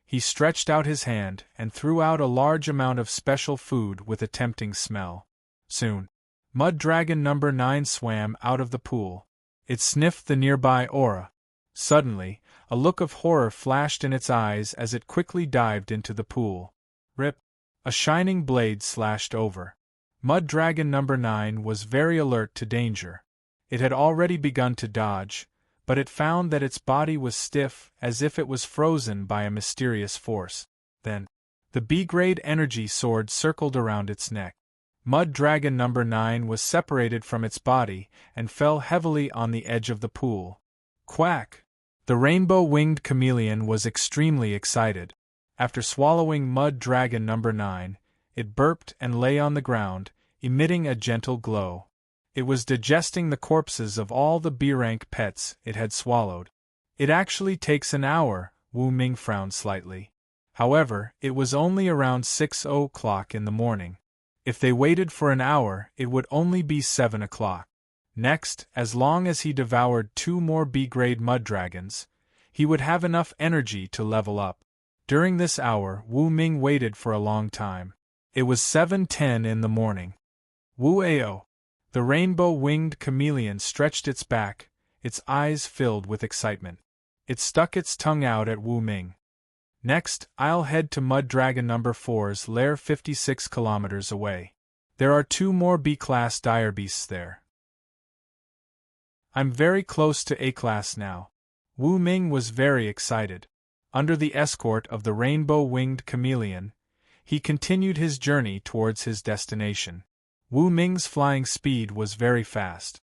He stretched out his hand and threw out a large amount of special food with a tempting smell. Soon, Mud Dragon number 9 swam out of the pool. It sniffed the nearby aura. Suddenly, a look of horror flashed in its eyes as it quickly dived into the pool. Rip! A shining blade slashed over. Mud Dragon number 9 was very alert to danger. It had already begun to dodge, but it found that its body was stiff as if it was frozen by a mysterious force. Then, the B-grade energy sword circled around its neck. Mud Dragon number 9 was separated from its body and fell heavily on the edge of the pool. Quack! The rainbow-winged chameleon was extremely excited. After swallowing Mud Dragon number 9, it burped and lay on the ground, emitting a gentle glow. It was digesting the corpses of all the B-rank pets it had swallowed. It actually takes an hour, Wu Ming frowned slightly. However, it was only around 6 o'clock in the morning. If they waited for an hour, it would only be 7 o'clock. Next, as long as he devoured 2 more B-grade mud dragons, he would have enough energy to level up. During this hour, Wu Ming waited for a long time. It was 7:10 in the morning. Wu-ao! The rainbow-winged chameleon stretched its back, its eyes filled with excitement. It stuck its tongue out at Wu Ming. Next, I'll head to Mud Dragon number 4's lair 56 kilometers away. There are 2 more B-class dire beasts there. I'm very close to A-class now. Wu Ming was very excited. Under the escort of the rainbow-winged chameleon, he continued his journey towards his destination. Wu Ming's flying speed was very fast.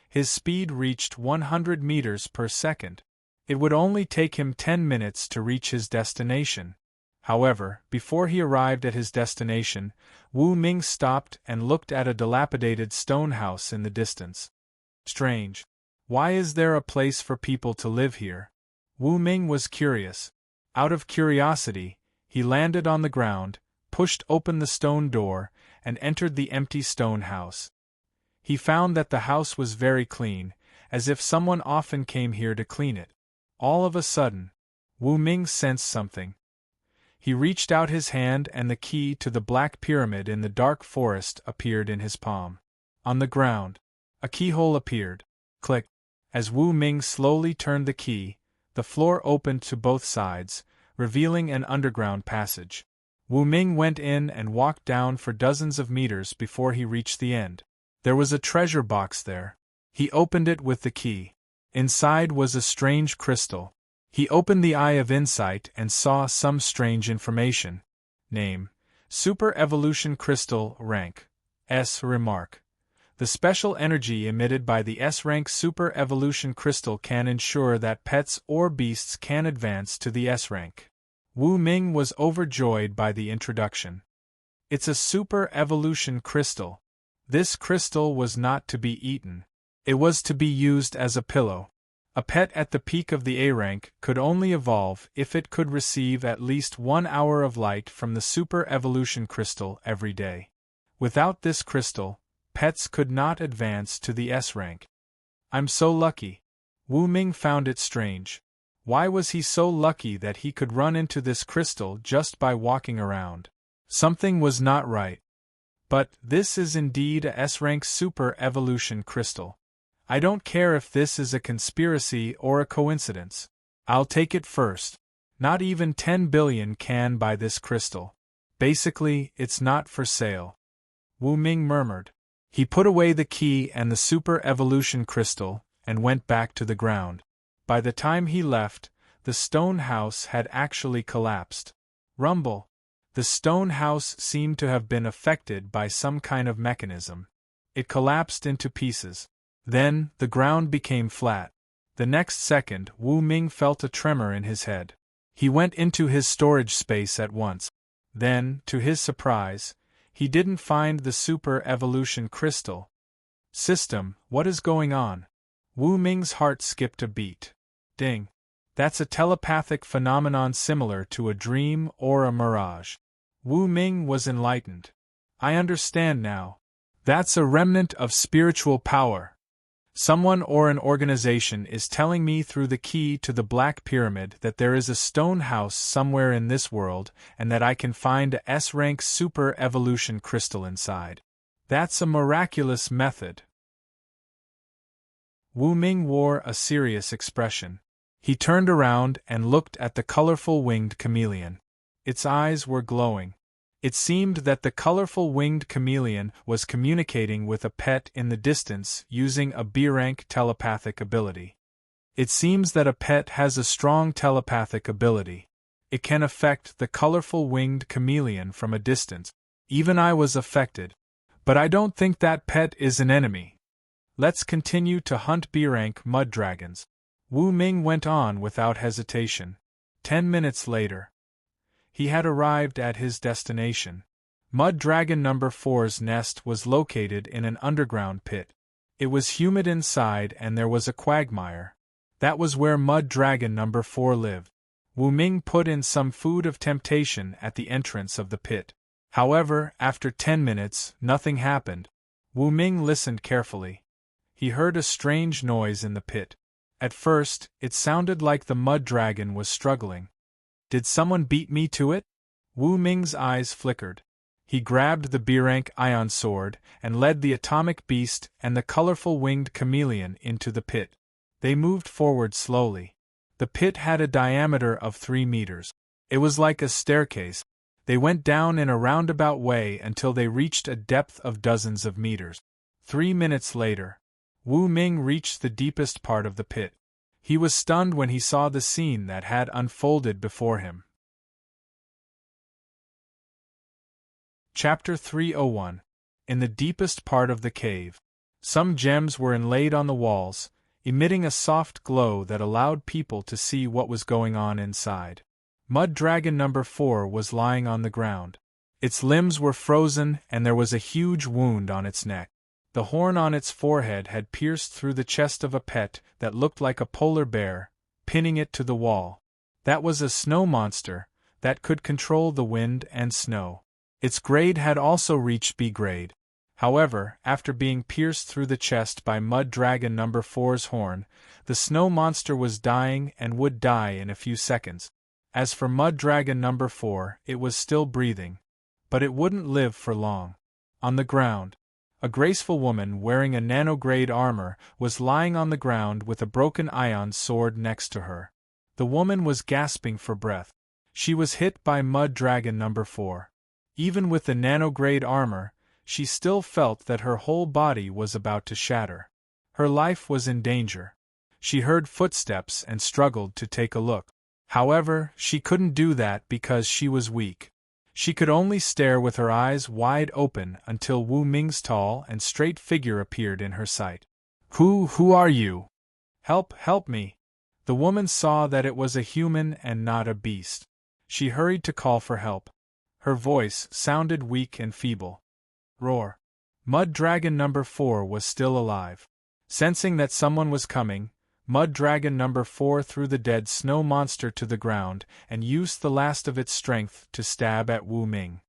His speed reached 100 meters per second. It would only take him 10 minutes to reach his destination. However, before he arrived at his destination, Wu Ming stopped and looked at a dilapidated stone house in the distance. Strange. Why is there a place for people to live here? Wu Ming was curious. Out of curiosity, he landed on the ground, pushed open the stone door, and entered the empty stone house. He found that the house was very clean, as if someone often came here to clean it. All of a sudden, Wu Ming sensed something. He reached out his hand and the key to the black pyramid in the dark forest appeared in his palm. On the ground, a keyhole appeared. Click. As Wu Ming slowly turned the key, the floor opened to both sides, revealing an underground passage. Wu Ming went in and walked down for dozens of meters before he reached the end. There was a treasure box there. He opened it with the key. Inside was a strange crystal. He opened the Eye of Insight and saw some strange information. Name: Super Evolution Crystal. Rank: S. Remark: the special energy emitted by the S-rank Super Evolution Crystal can ensure that pets or beasts can advance to the S-rank. Wu Ming was overjoyed by the introduction. It's a Super Evolution Crystal. This crystal was not to be eaten. It was to be used as a pillow. A pet at the peak of the A-rank could only evolve if it could receive at least 1 hour of light from the Super Evolution Crystal every day. Without this crystal, pets could not advance to the S-rank. I'm so lucky. Wu Ming found it strange. Why was he so lucky that he could run into this crystal just by walking around? Something was not right. But this is indeed a S-rank Super Evolution Crystal. I don't care if this is a conspiracy or a coincidence. I'll take it first. Not even 10 billion can buy this crystal. Basically, it's not for sale. Wu Ming murmured. He put away the key and the Super Evolution Crystal, and went back to the ground. By the time he left, the stone house had actually collapsed. Rumble. The stone house seemed to have been affected by some kind of mechanism. It collapsed into pieces. Then, the ground became flat. The next second, Wu Ming felt a tremor in his head. He went into his storage space at once. Then, to his surprise, he didn't find the Super Evolution Crystal. System, what is going on? Wu Ming's heart skipped a beat. Ding. That's a telepathic phenomenon similar to a dream or a mirage. Wu Ming was enlightened. I understand now. That's a remnant of spiritual power. Someone or an organization is telling me through the key to the Black Pyramid that there is a stone house somewhere in this world and that I can find a S-rank Super Evolution Crystal inside. That's a miraculous method. Wu Ming wore a serious expression. He turned around and looked at the colorful winged chameleon. Its eyes were glowing. It seemed that the colorful winged chameleon was communicating with a pet in the distance using a B-rank telepathic ability. It seems that a pet has a strong telepathic ability. It can affect the colorful winged chameleon from a distance. Even I was affected. But I don't think that pet is an enemy. Let's continue to hunt B-rank mud dragons. Wu Ming went on without hesitation. 10 minutes later, he had arrived at his destination. Mud Dragon No. 4's nest was located in an underground pit. It was humid inside and there was a quagmire. That was where Mud Dragon No. 4 lived. Wu Ming put in some food of temptation at the entrance of the pit. However, after 10 minutes, nothing happened. Wu Ming listened carefully. He heard a strange noise in the pit. At first, it sounded like the mud dragon was struggling. Did someone beat me to it? Wu Ming's eyes flickered. He grabbed the B-rank ion sword and led the atomic beast and the colorful winged chameleon into the pit. They moved forward slowly. The pit had a diameter of 3 meters. It was like a staircase. They went down in a roundabout way until they reached a depth of dozens of meters. 3 minutes later, Wu Ming reached the deepest part of the pit. He was stunned when he saw the scene that had unfolded before him. Chapter 301. In the deepest part of the cave. Some gems were inlaid on the walls, emitting a soft glow that allowed people to see what was going on inside. Mud Dragon No. 4 was lying on the ground. Its limbs were frozen and there was a huge wound on its neck. The horn on its forehead had pierced through the chest of a pet that looked like a polar bear, pinning it to the wall. That was a snow monster that could control the wind and snow. Its grade had also reached B grade. However, after being pierced through the chest by Mud Dragon No. 4's horn, the snow monster was dying and would die in a few seconds. As for Mud Dragon No. 4, it was still breathing. But it wouldn't live for long. On the ground, a graceful woman wearing a nanograde armor was lying on the ground with a broken ion sword next to her. The woman was gasping for breath. She was hit by Mud Dragon No. 4. Even with the nanograde armor, she still felt that her whole body was about to shatter. Her life was in danger. She heard footsteps and struggled to take a look. However, she couldn't do that because she was weak. She could only stare with her eyes wide open until Wu Ming's tall and straight figure appeared in her sight. Who are you? Help me. The woman saw that it was a human and not a beast. She hurried to call for help. Her voice sounded weak and feeble. Roar. Mud Dragon No. 4 was still alive. Sensing that someone was coming, Mud Dragon No. 4 threw the dead snow monster to the ground and used the last of its strength to stab at Wu Ming.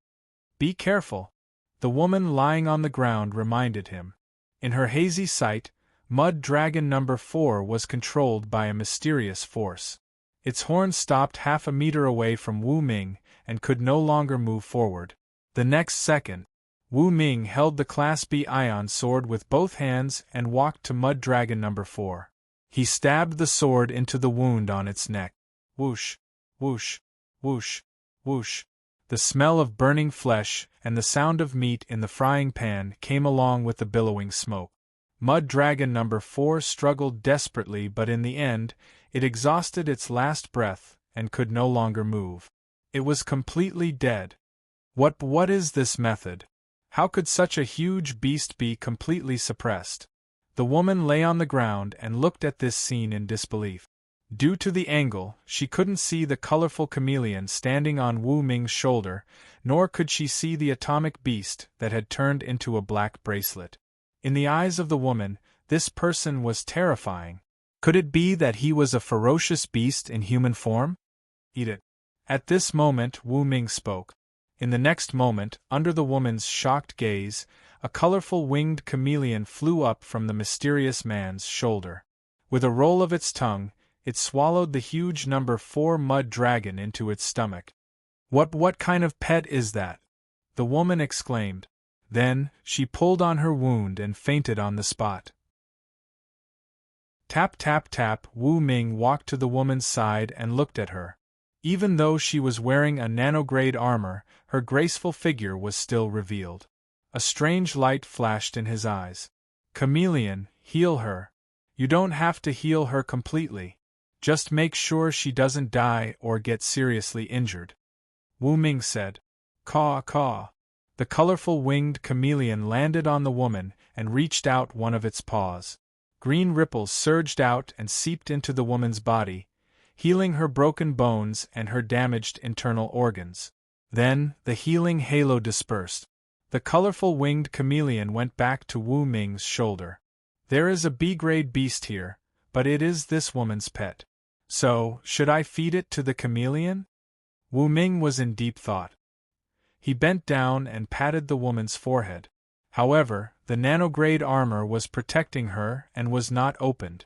Be careful, the woman lying on the ground reminded him. In her hazy sight, Mud Dragon No. 4 was controlled by a mysterious force. Its horn stopped half a meter away from Wu Ming and could no longer move forward. The next second, Wu Ming held the Class B ion sword with both hands and walked to Mud Dragon No. 4. He stabbed the sword into the wound on its neck. Whoosh, whoosh, whoosh, whoosh. The smell of burning flesh and the sound of meat in the frying pan came along with the billowing smoke. Mud Dragon No. 4 struggled desperately, but in the end, it exhausted its last breath and could no longer move. It was completely dead. What is this method? How could such a huge beast be completely suppressed? The woman lay on the ground and looked at this scene in disbelief. Due to the angle, she couldn't see the colorful chameleon standing on Wu Ming's shoulder, nor could she see the atomic beast that had turned into a black bracelet. In the eyes of the woman, this person was terrifying. Could it be that he was a ferocious beast in human form? Eat it. At this moment Wu Ming spoke. In the next moment, under the woman's shocked gaze, a colorful winged chameleon flew up from the mysterious man's shoulder. With a roll of its tongue, it swallowed the huge No. 4 mud dragon into its stomach. What kind of pet is that? The woman exclaimed. Then, she pulled on her wound and fainted on the spot. Tap tap tap, Wu Ming walked to the woman's side and looked at her. Even though she was wearing a nanograde armor, her graceful figure was still revealed. A strange light flashed in his eyes. Chameleon, heal her. You don't have to heal her completely. Just make sure she doesn't die or get seriously injured. Wu Ming said. Caw caw. The colorful winged chameleon landed on the woman and reached out one of its paws. Green ripples surged out and seeped into the woman's body, healing her broken bones and her damaged internal organs. Then, the healing halo dispersed. The colorful winged chameleon went back to Wu Ming's shoulder. There is a B-grade beast here, but it is this woman's pet. So, should I feed it to the chameleon? Wu Ming was in deep thought. He bent down and patted the woman's forehead. However, the nanograde armor was protecting her and was not opened.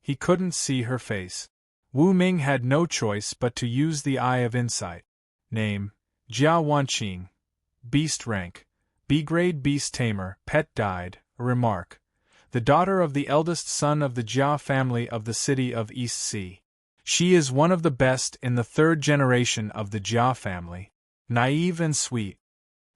He couldn't see her face. Wu Ming had no choice but to use the Eye of Insight. Name: Jia Wanqing. Beast rank: B-grade beast tamer. Pet died. Remark: the daughter of the eldest son of the Jia family of the city of East Sea. She is one of the best in the third generation of the Jia family. Naive and sweet.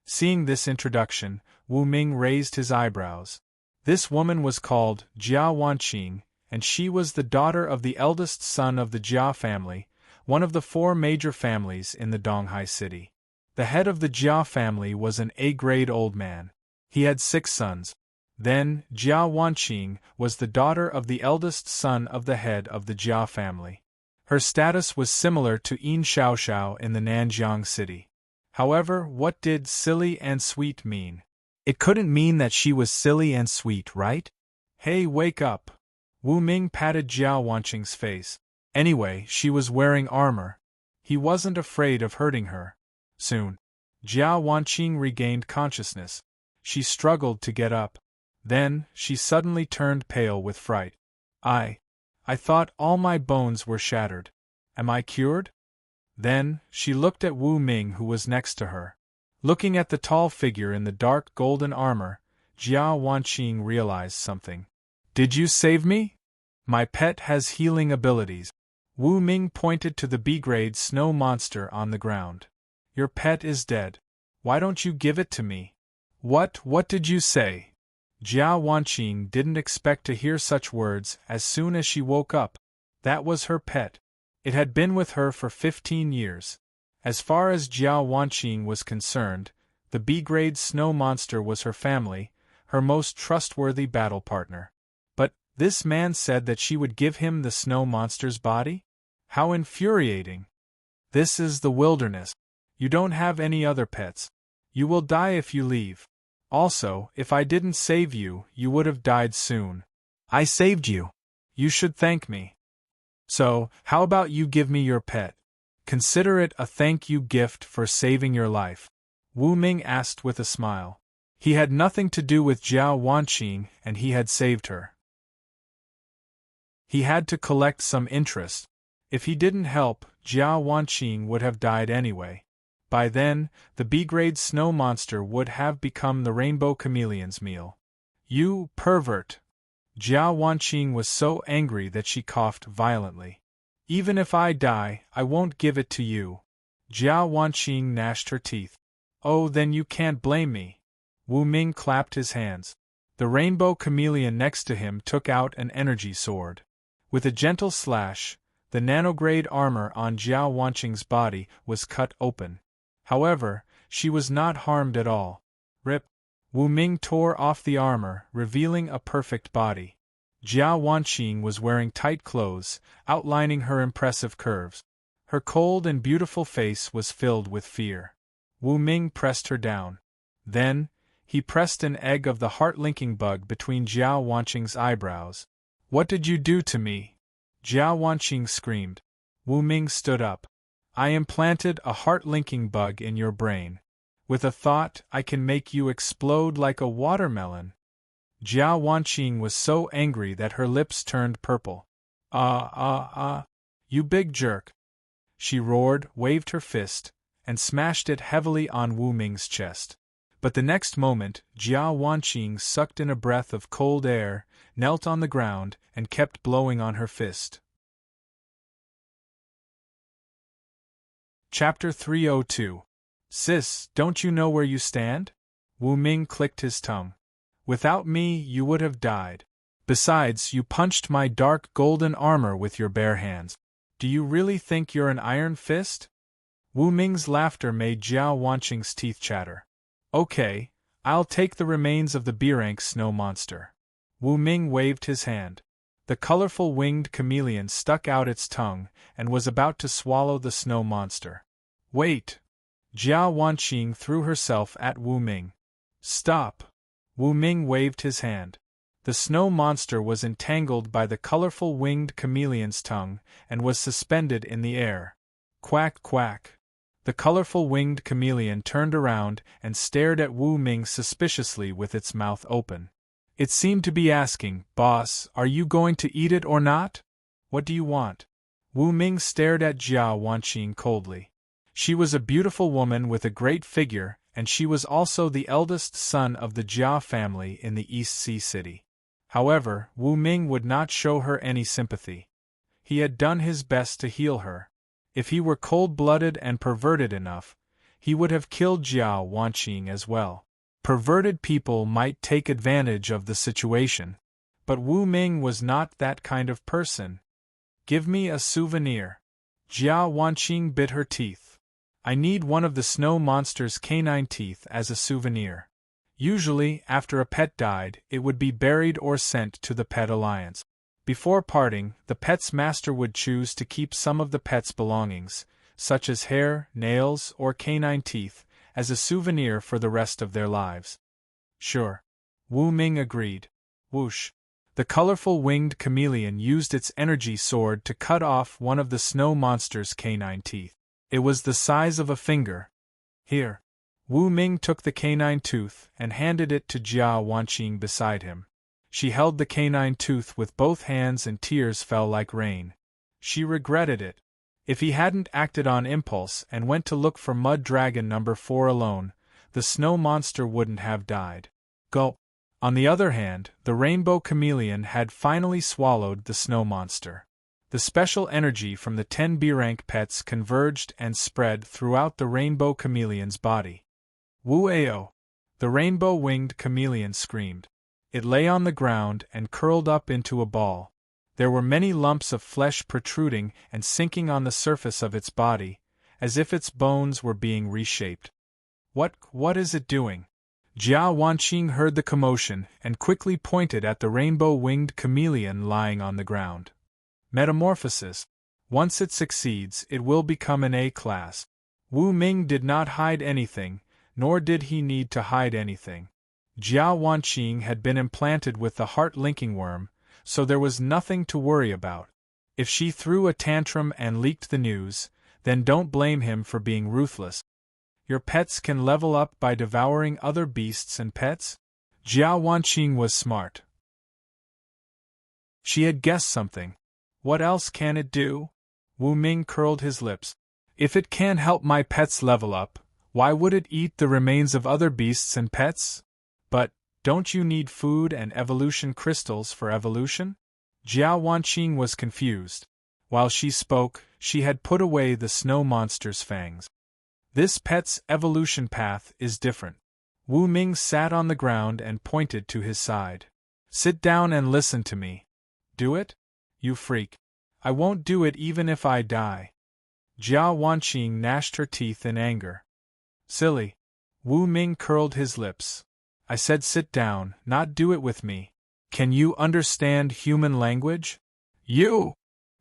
Seeing this introduction, Wu Ming raised his eyebrows. This woman was called Jia Wanqing, and she was the daughter of the eldest son of the Jia family, one of the 4 major families in the Donghai city. The head of the Jia family was an A-grade old man. He had 6 sons. Then, Jia Wanqing was the daughter of the eldest son of the head of the Jia family. Her status was similar to Yin Xiaoxiao in the Nanjiang city. However, what did silly and sweet mean? It couldn't mean that she was silly and sweet, right? Hey, wake up! Wu Ming patted Jia Wanqing's face. Anyway, she was wearing armor. He wasn't afraid of hurting her. Soon, Jia Wanqing regained consciousness. She struggled to get up. Then, she suddenly turned pale with fright. I thought all my bones were shattered. Am I cured? Then, she looked at Wu Ming, who was next to her. Looking at the tall figure in the dark golden armor, Jia Wanqing realized something. Did you save me? My pet has healing abilities. Wu Ming pointed to the B-grade snow monster on the ground. Your pet is dead. Why don't you give it to me? What did you say? Jia Wanqing didn't expect to hear such words as soon as she woke up. That was her pet. It had been with her for 15 years. As far as Jia Wanqing was concerned, the B-grade snow monster was her family, her most trustworthy battle partner. But this man said that she would give him the snow monster's body? How infuriating! This is the wilderness. You don't have any other pets. You will die if you leave. Also, if I didn't save you, you would have died soon. I saved you. You should thank me. So, how about you give me your pet? Consider it a thank you gift for saving your life. Wu Ming asked with a smile. He had nothing to do with Jia Wanqing, and he had saved her. He had to collect some interest. If he didn't help, Jia Wanqing would have died anyway. By then, the B-grade snow monster would have become the rainbow chameleon's meal. You pervert! Jia Wanqing was so angry that she coughed violently. Even if I die, I won't give it to you. Jia Wanqing gnashed her teeth. Oh, then you can't blame me. Wu Ming clapped his hands. The rainbow chameleon next to him took out an energy sword. With a gentle slash, the nanograde armor on Jia Wanqing's body was cut open. However, she was not harmed at all. Rip! Wu Ming tore off the armor, revealing a perfect body. Jia Wanqing was wearing tight clothes, outlining her impressive curves. Her cold and beautiful face was filled with fear. Wu Ming pressed her down. Then, he pressed an egg of the heart-linking bug between Jia Wanqing's eyebrows. What did you do to me? Jia Wanqing screamed. Wu Ming stood up. I implanted a heart-linking bug in your brain. With a thought, I can make you explode like a watermelon. Jia Wanqing was so angry that her lips turned purple. You big jerk! She roared, waved her fist, and smashed it heavily on Wu Ming's chest. But the next moment, Jia Wanqing sucked in a breath of cold air, knelt on the ground, and kept blowing on her fist. Chapter 302. Sis, don't you know where you stand? Wu Ming clicked his tongue. Without me, you would have died. Besides, you punched my dark golden armor with your bare hands. Do you really think you're an iron fist? Wu Ming's laughter made Jia Wanqing's teeth chatter. Okay, I'll take the remains of the B-rank snow monster. Wu Ming waved his hand. The colorful winged chameleon stuck out its tongue and was about to swallow the snow monster. Wait! Jia Wanqing threw herself at Wu Ming. Stop! Wu Ming waved his hand. The snow monster was entangled by the colorful winged chameleon's tongue and was suspended in the air. Quack quack! The colorful winged chameleon turned around and stared at Wu Ming suspiciously with its mouth open. It seemed to be asking, Boss, are you going to eat it or not? What do you want? Wu Ming stared at Jia Wanqing coldly. She was a beautiful woman with a great figure, and she was also the eldest son of the Jia family in the East Sea City. However, Wu Ming would not show her any sympathy. He had done his best to heal her. If he were cold-blooded and perverted enough, he would have killed Jia Wanqing as well. Perverted people might take advantage of the situation. But Wu Ming was not that kind of person. Give me a souvenir. Jia Wanqing bit her teeth. I need one of the snow monster's canine teeth as a souvenir. Usually, after a pet died, it would be buried or sent to the Pet Alliance. Before parting, the pet's master would choose to keep some of the pet's belongings, such as hair, nails, or canine teeth, as a souvenir for the rest of their lives. Sure. Wu Ming agreed. Whoosh! The colorful winged chameleon used its energy sword to cut off one of the snow monster's canine teeth. It was the size of a finger. Here. Wu Ming took the canine tooth and handed it to Jia Wanqing beside him. She held the canine tooth with both hands and tears fell like rain. She regretted it. If he hadn't acted on impulse and went to look for Mud Dragon number 4 alone, the snow monster wouldn't have died. Gulp. On the other hand, the rainbow chameleon had finally swallowed the snow monster. The special energy from the 10 B-rank pets converged and spread throughout the rainbow chameleon's body. Woo-ao! The rainbow-winged chameleon screamed. It lay on the ground and curled up into a ball. There were many lumps of flesh protruding and sinking on the surface of its body, as if its bones were being reshaped. What is it doing? Jia Wanqing heard the commotion and quickly pointed at the rainbow-winged chameleon lying on the ground. Metamorphosis. Once it succeeds, it will become an A-class. Wu Ming did not hide anything, nor did he need to hide anything. Jia Wanqing had been implanted with the heart-linking worm, so there was nothing to worry about. If she threw a tantrum and leaked the news, then don't blame him for being ruthless. Your pets can level up by devouring other beasts and pets? Jia Wanqing was smart. She had guessed something. What else can it do? Wu Ming curled his lips. If it can help my pets level up, why would it eat the remains of other beasts and pets? But, don't you need food and evolution crystals for evolution? Jia Wanqing was confused. While she spoke, she had put away the snow monster's fangs. This pet's evolution path is different. Wu Ming sat on the ground and pointed to his side. Sit down and listen to me. Do it? You freak. I won't do it even if I die. Jia Wanqing gnashed her teeth in anger. Silly. Wu Ming curled his lips. I said sit down, not do it with me. Can you understand human language? You!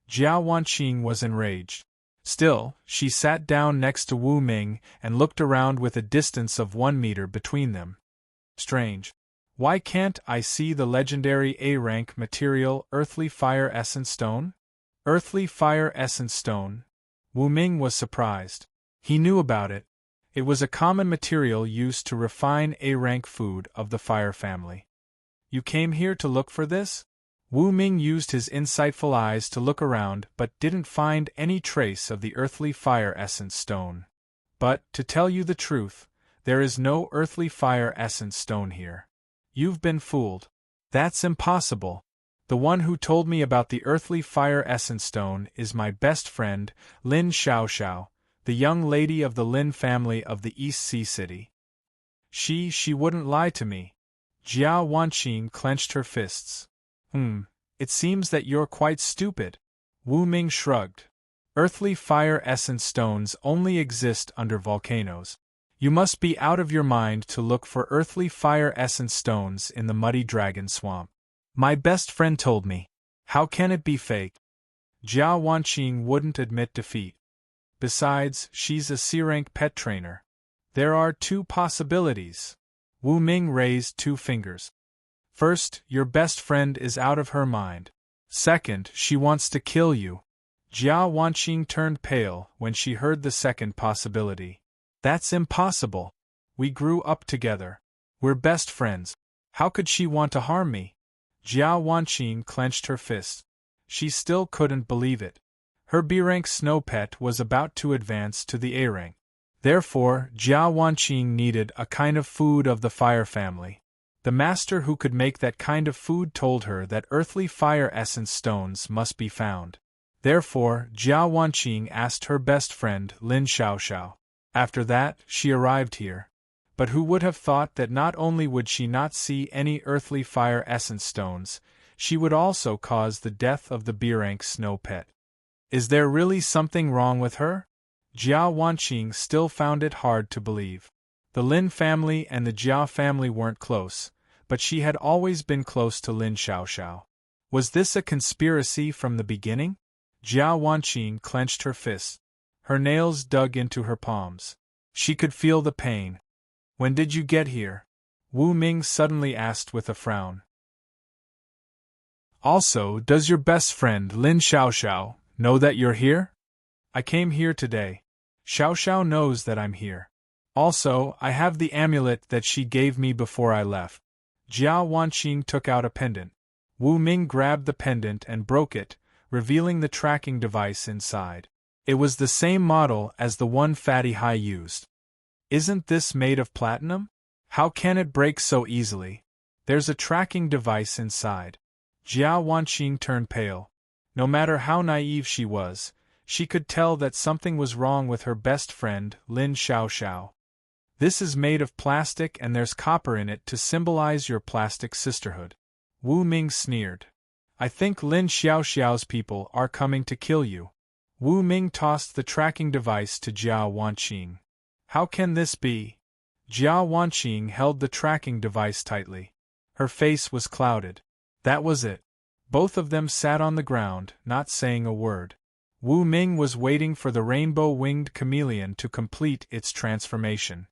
Jia Wanqing was enraged. Still, she sat down next to Wu Ming and looked around with a distance of 1 meter between them. Strange. Why can't I see the legendary A-rank material Earthly Fire Essence Stone? Earthly Fire Essence Stone? Wu Ming was surprised. He knew about it. It was a common material used to refine A-rank food of the fire family. You came here to look for this? Wu Ming used his insightful eyes to look around but didn't find any trace of the Earthly Fire Essence Stone. But, to tell you the truth, there is no Earthly Fire Essence Stone here. You've been fooled. That's impossible. The one who told me about the Earthly Fire Essence Stone is my best friend, Lin Xiaoxiao, the young lady of the Lin family of the East Sea City. She wouldn't lie to me. Jia Wanqing clenched her fists. It seems that you're quite stupid. Wu Ming shrugged. Earthly Fire Essence Stones only exist under volcanoes. You must be out of your mind to look for Earthly Fire Essence Stones in the Muddy Dragon Swamp. My best friend told me. How can it be fake? Jia Wanqing wouldn't admit defeat. Besides, she's a C-rank pet trainer. There are 2 possibilities. Wu Ming raised 2 fingers. First, your best friend is out of her mind. Second, she wants to kill you. Jia Wanqing turned pale when she heard the second possibility. That's impossible. We grew up together. We're best friends. How could she want to harm me? Jia Wanqing clenched her fists. She still couldn't believe it. Her B-rank snow pet was about to advance to the A-rank. Therefore, Jia Wanqing needed a kind of food of the fire family. The master who could make that kind of food told her that Earthly Fire Essence Stones must be found. Therefore, Jia Wanqing asked her best friend Lin Xiaoxiao. After that, she arrived here. But who would have thought that not only would she not see any Earthly Fire Essence Stones, she would also cause the death of the B-rank snow pet. Is there really something wrong with her? Jia Wanqing still found it hard to believe. The Lin family and the Jia family weren't close, but she had always been close to Lin Xiaoxiao. Was this a conspiracy from the beginning? Jia Wanqing clenched her fists. Her nails dug into her palms. She could feel the pain. When did you get here? Wu Ming suddenly asked with a frown. Also, does your best friend Lin Xiaoxiao know that you're here? I came here today. Xiaoxiao knows that I'm here. Also, I have the amulet that she gave me before I left. Jiao Wanqing took out a pendant. Wu Ming grabbed the pendant and broke it, revealing the tracking device inside. It was the same model as the one Fatty Hai used. Isn't this made of platinum? How can it break so easily? There's a tracking device inside. Jiao Wanqing turned pale. No matter how naive she was, she could tell that something was wrong with her best friend, Lin Xiaoxiao. This is made of plastic and there's copper in it to symbolize your plastic sisterhood. Wu Ming sneered. I think Lin Xiaoxiao's people are coming to kill you. Wu Ming tossed the tracking device to Jiao Wanqing. How can this be? Jiao Wanqing held the tracking device tightly. Her face was clouded. That was it. Both of them sat on the ground, not saying a word. Wu Ming was waiting for the rainbow-winged chameleon to complete its transformation.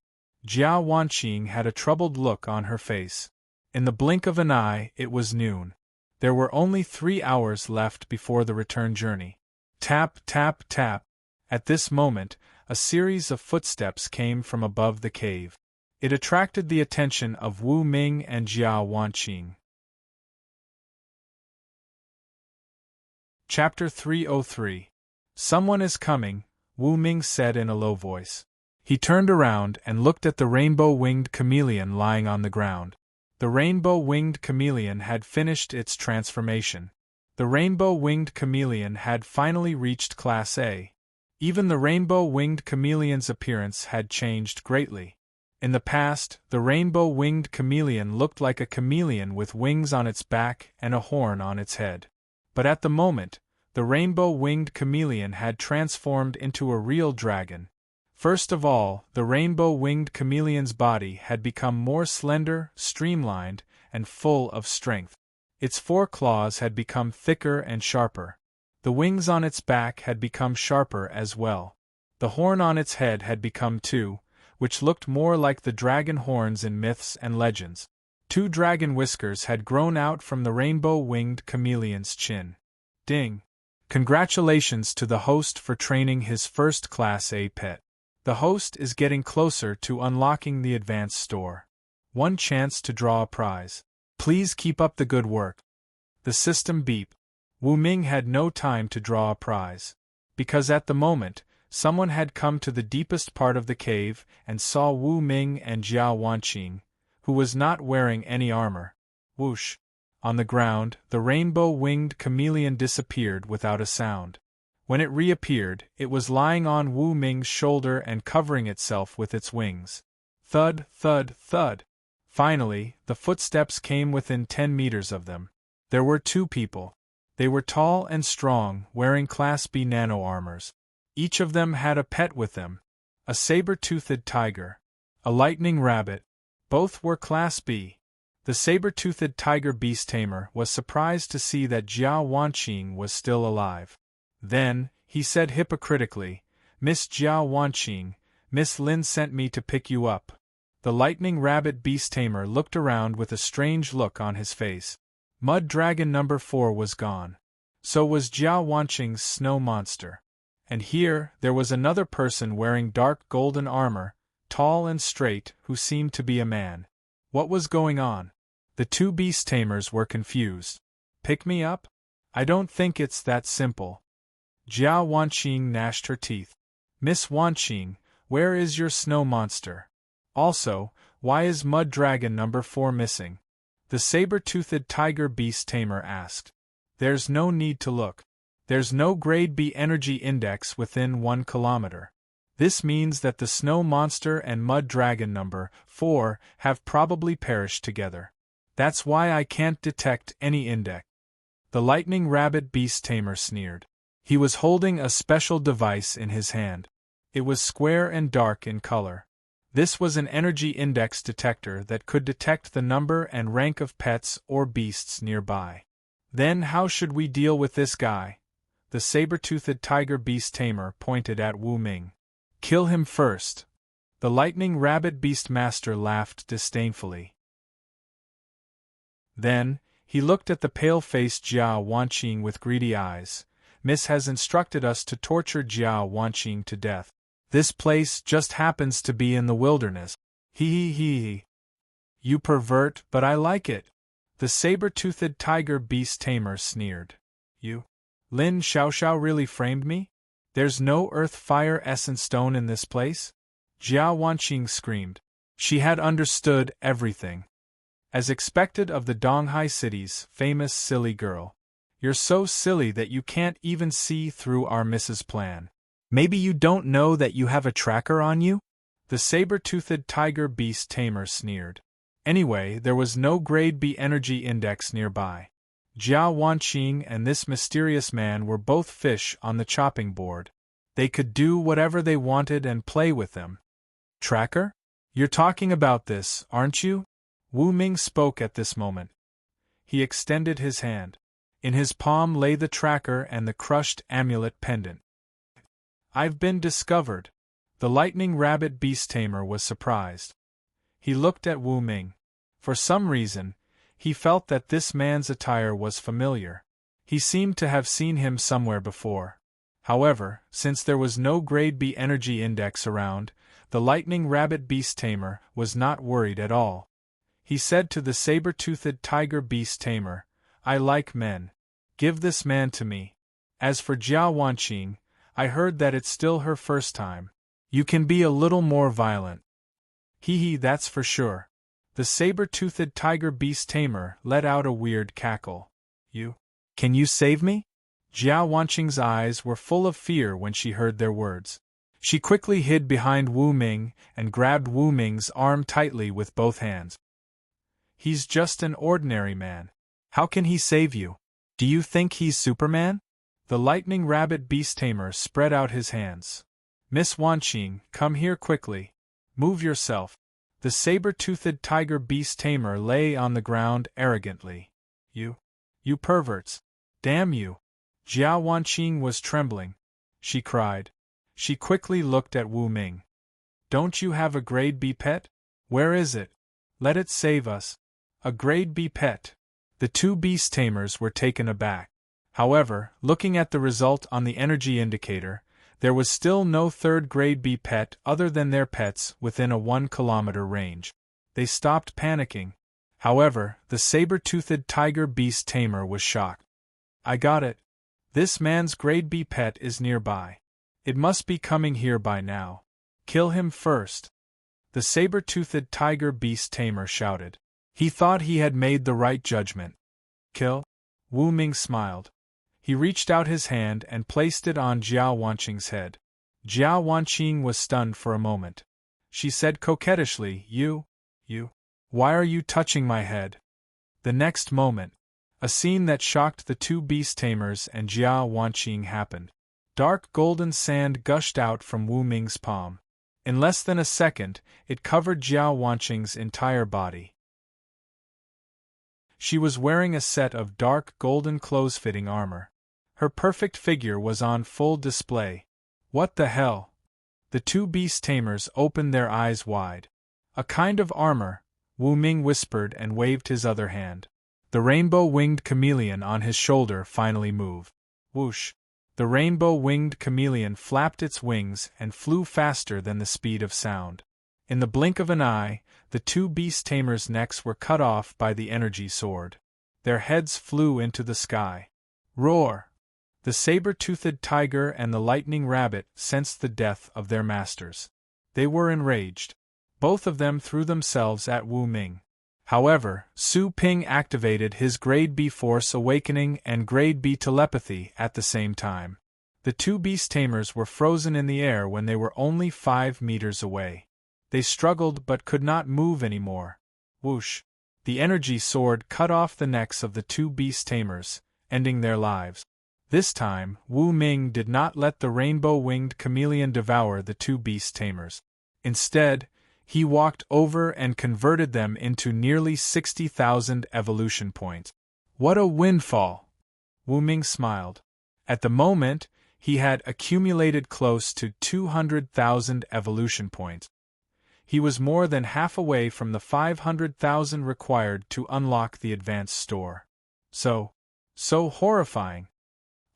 Jiao Wanqing had a troubled look on her face. In the blink of an eye, it was noon. There were only 3 hours left before the return journey. Tap, tap, tap. At this moment, a series of footsteps came from above the cave. It attracted the attention of Wu Ming and Jiao Wanqing. Chapter 303. Someone is coming, Wu Ming said in a low voice. He turned around and looked at the rainbow-winged chameleon lying on the ground. The rainbow-winged chameleon had finished its transformation. The rainbow-winged chameleon had finally reached Class A. Even the rainbow-winged chameleon's appearance had changed greatly. In the past, the rainbow-winged chameleon looked like a chameleon with wings on its back and a horn on its head. But at the moment, the rainbow-winged chameleon had transformed into a real dragon. First of all, the rainbow-winged chameleon's body had become more slender, streamlined, and full of strength. Its 4 claws had become thicker and sharper. The wings on its back had become sharper as well. The horn on its head had become 2, which looked more like the dragon horns in myths and legends. 2 dragon whiskers had grown out from the rainbow-winged chameleon's chin. Ding! Congratulations to the host for training his first Class A pet. The host is getting closer to unlocking the advanced store. 1 chance to draw a prize. Please keep up the good work. The system beeped. Wu Ming had no time to draw a prize. Because at the moment, someone had come to the deepest part of the cave and saw Wu Ming and Jiao Wanqing, who was not wearing any armor. Whoosh! On the ground, the rainbow-winged chameleon disappeared without a sound. When it reappeared, it was lying on Wu Ming's shoulder and covering itself with its wings. Thud, thud, thud. Finally, the footsteps came within 10 meters of them. There were 2 people. They were tall and strong, wearing Class B nano-armors. Each of them had a pet with them. A saber-toothed tiger. A lightning rabbit. Both were Class B. The saber-toothed tiger beast tamer was surprised to see that Jiao Wanqing was still alive. Then, he said hypocritically, Miss Jiao Wanqing, Miss Lin sent me to pick you up. The lightning rabbit beast tamer looked around with a strange look on his face. Mud Dragon number 4 was gone. So was Jiao Wanqing's snow monster. And here, there was another person wearing dark golden armor, tall and straight, who seemed to be a man. What was going on? The 2 beast tamers were confused. Pick me up? I don't think it's that simple. Jiao Wanqing gnashed her teeth. Miss Wanqing, where is your snow monster? Also, why is Mud Dragon number 4 missing? The saber-toothed tiger beast tamer asked. There's no need to look. There's no grade B energy index within 1 kilometer. This means that the snow monster and Mud Dragon number 4 have probably perished together. That's why I can't detect any index. The lightning rabbit beast tamer sneered. He was holding a special device in his hand. It was square and dark in color. This was an energy index detector that could detect the number and rank of pets or beasts nearby. Then how should we deal with this guy? The saber-toothed tiger beast tamer pointed at Wu Ming. Kill him first. The lightning rabbit beast master laughed disdainfully. Then, he looked at the pale-faced Jiao Wanqing with greedy eyes. Miss has instructed us to torture Jiao Wanqing to death. This place just happens to be in the wilderness. Hee hee hee. You pervert, but I like it. The saber-toothed tiger beast tamer sneered. You? Lin Xiaoxiao really framed me? There's no earth fire essence stone in this place? Jia Wanqing screamed. She had understood everything. As expected of the Donghai city's famous silly girl. You're so silly that you can't even see through our Mrs. Plan. Maybe you don't know that you have a tracker on you? The saber-toothed tiger beast tamer sneered. Anyway, there was no grade B energy index nearby. Jia Wanqing and this mysterious man were both fish on the chopping board. They could do whatever they wanted and play with them. Tracker? You're talking about this, aren't you? Wu Ming spoke at this moment. He extended his hand. In his palm lay the tracker and the crushed amulet pendant. I've been discovered. The lightning rabbit beast tamer was surprised. He looked at Wu Ming. For some reason, he felt that this man's attire was familiar. He seemed to have seen him somewhere before. However, since there was no grade B energy index around, the lightning rabbit beast tamer was not worried at all. He said to the saber-toothed tiger beast tamer, I like men. Give this man to me. As for Jia Wanqing, I heard that it's still her first time. You can be a little more violent. Hee hee, that's for sure. The saber-toothed tiger beast tamer let out a weird cackle. Can you save me? Jia Wanqing's eyes were full of fear when she heard their words. She quickly hid behind Wu Ming and grabbed Wu Ming's arm tightly with both hands. He's just an ordinary man. How can he save you? Do you think he's Superman? The lightning rabbit beast tamer spread out his hands. Miss Wanqing, come here quickly. Move yourself. The saber-toothed tiger beast tamer lay on the ground arrogantly. You perverts. Damn you. Jia Wanqing was trembling. She cried. She quickly looked at Wu Ming. Don't you have a grade B pet? Where is it? Let it save us. A grade B pet. The two beast tamers were taken aback. However, looking at the result on the energy indicator, there was still no third grade B pet other than their pets within a 1-kilometer range. They stopped panicking. However, the saber-toothed tiger beast tamer was shocked. I got it. This man's grade B pet is nearby. It must be coming here by now. Kill him first. The saber-toothed tiger beast tamer shouted. He thought he had made the right judgment. Kill? Wu Ming smiled. He reached out his hand and placed it on Jia Wanqing's head. Jia Wanqing was stunned for a moment. She said coquettishly, You? Why are you touching my head? The next moment, a scene that shocked the two beast tamers and Jia Wanqing happened. Dark golden sand gushed out from Wu Ming's palm. In less than a second, it covered Jia Wanqing's entire body. She was wearing a set of dark golden clothes-fitting armor. Her perfect figure was on full display. What the hell? The two beast tamers opened their eyes wide. A kind of armor, Wu Ming whispered and waved his other hand. The rainbow-winged chameleon on his shoulder finally moved. Whoosh! The rainbow-winged chameleon flapped its wings and flew faster than the speed of sound. In the blink of an eye, the two beast tamers' necks were cut off by the energy sword. Their heads flew into the sky. Roar! The saber-toothed tiger and the lightning rabbit sensed the death of their masters. They were enraged. Both of them threw themselves at Wu Ming. However, Su Ping activated his Grade B Force Awakening and Grade B Telepathy at the same time. The two beast tamers were frozen in the air when they were only 5 meters away. They struggled but could not move anymore. Whoosh! The energy sword cut off the necks of the two beast tamers, ending their lives. This time, Wu Ming did not let the rainbow-winged chameleon devour the two beast tamers. Instead, he walked over and converted them into nearly 60,000 evolution points. What a windfall! Wu Ming smiled. At the moment, he had accumulated close to 200,000 evolution points. He was more than half away from the 500,000 required to unlock the advanced store. So horrifying.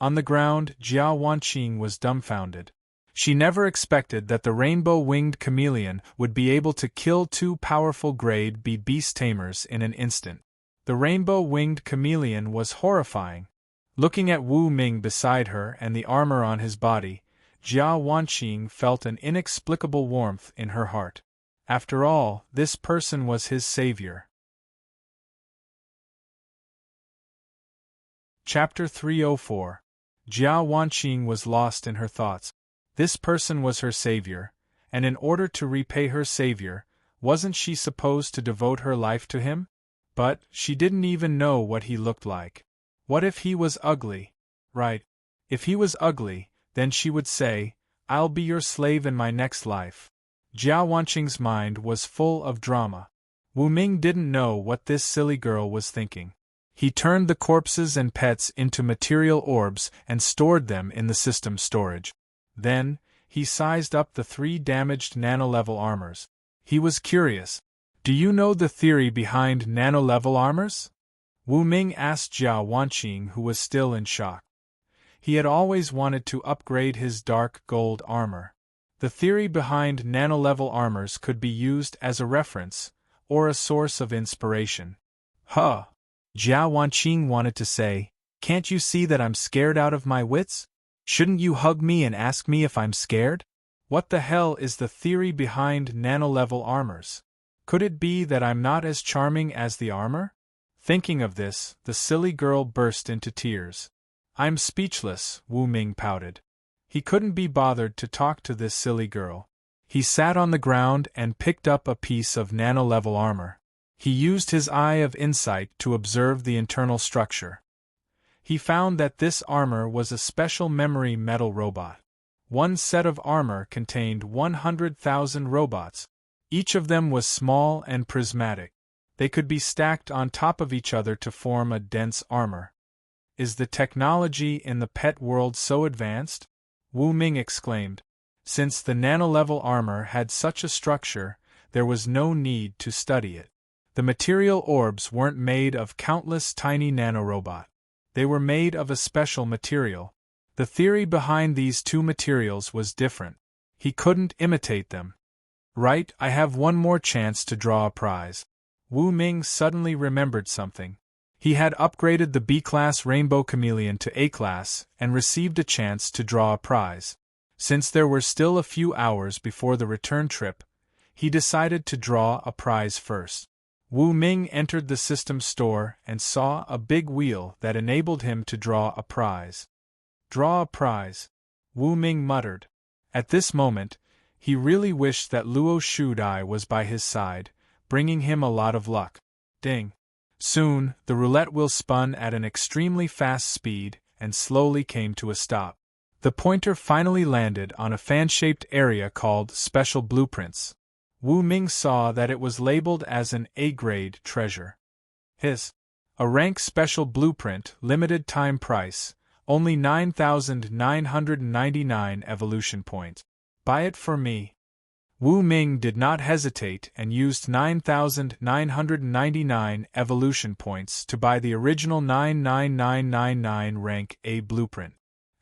On the ground, Jia Wanqing was dumbfounded. She never expected that the rainbow-winged chameleon would be able to kill 2 powerful grade B beast tamers in an instant. The rainbow-winged chameleon was horrifying. Looking at Wu Ming beside her and the armor on his body, Jia Wanqing felt an inexplicable warmth in her heart. After all, this person was his savior. Chapter 304. Jia Wanqing was lost in her thoughts. This person was her savior, and in order to repay her savior, wasn't she supposed to devote her life to him? But she didn't even know what he looked like. What if he was ugly? Right. If he was ugly, then she would say, "I'll be your slave in my next life." Jia Wanqing's mind was full of drama. Wu Ming didn't know what this silly girl was thinking. He turned the corpses and pets into material orbs and stored them in the system storage. Then, he sized up the 3 damaged nano-level armors. He was curious. "Do you know the theory behind nano-level armors?" Wu Ming asked Jia Wanqing, who was still in shock. He had always wanted to upgrade his dark gold armor. The theory behind nano-level armors could be used as a reference, or a source of inspiration. Huh! Jia Wanqing wanted to say, "Can't you see that I'm scared out of my wits? Shouldn't you hug me and ask me if I'm scared? What the hell is the theory behind nano-level armors? Could it be that I'm not as charming as the armor?" Thinking of this, the silly girl burst into tears. "I'm speechless," Wu Ming pouted. He couldn't be bothered to talk to this silly girl. He sat on the ground and picked up a piece of nano-level armor. He used his eye of insight to observe the internal structure. He found that this armor was a special memory metal robot. One set of armor contained 100,000 robots. Each of them was small and prismatic. They could be stacked on top of each other to form a dense armor. Is the technology in the pet world so advanced? Wu Ming exclaimed. Since the nano-level armor had such a structure, there was no need to study it. The material orbs weren't made of countless tiny nanorobots. They were made of a special material. The theory behind these 2 materials was different. He couldn't imitate them. Right, I have one more chance to draw a prize. Wu Ming suddenly remembered something. He had upgraded the B-class Rainbow Chameleon to A-class and received a chance to draw a prize. Since there were still a few hours before the return trip, he decided to draw a prize first. Wu Ming entered the system store and saw a big wheel that enabled him to draw a prize. Draw a prize, Wu Ming muttered. At this moment, he really wished that Luo Shudai was by his side, bringing him a lot of luck. Ding! Soon, the roulette wheel spun at an extremely fast speed and slowly came to a stop. The pointer finally landed on a fan-shaped area called Special Blueprints. Wu Ming saw that it was labeled as an A-grade treasure. A rank special blueprint, limited time price, only 9,999 evolution points. Buy it for me. Wu Ming did not hesitate and used 9,999 evolution points to buy the original 99999 rank A blueprint.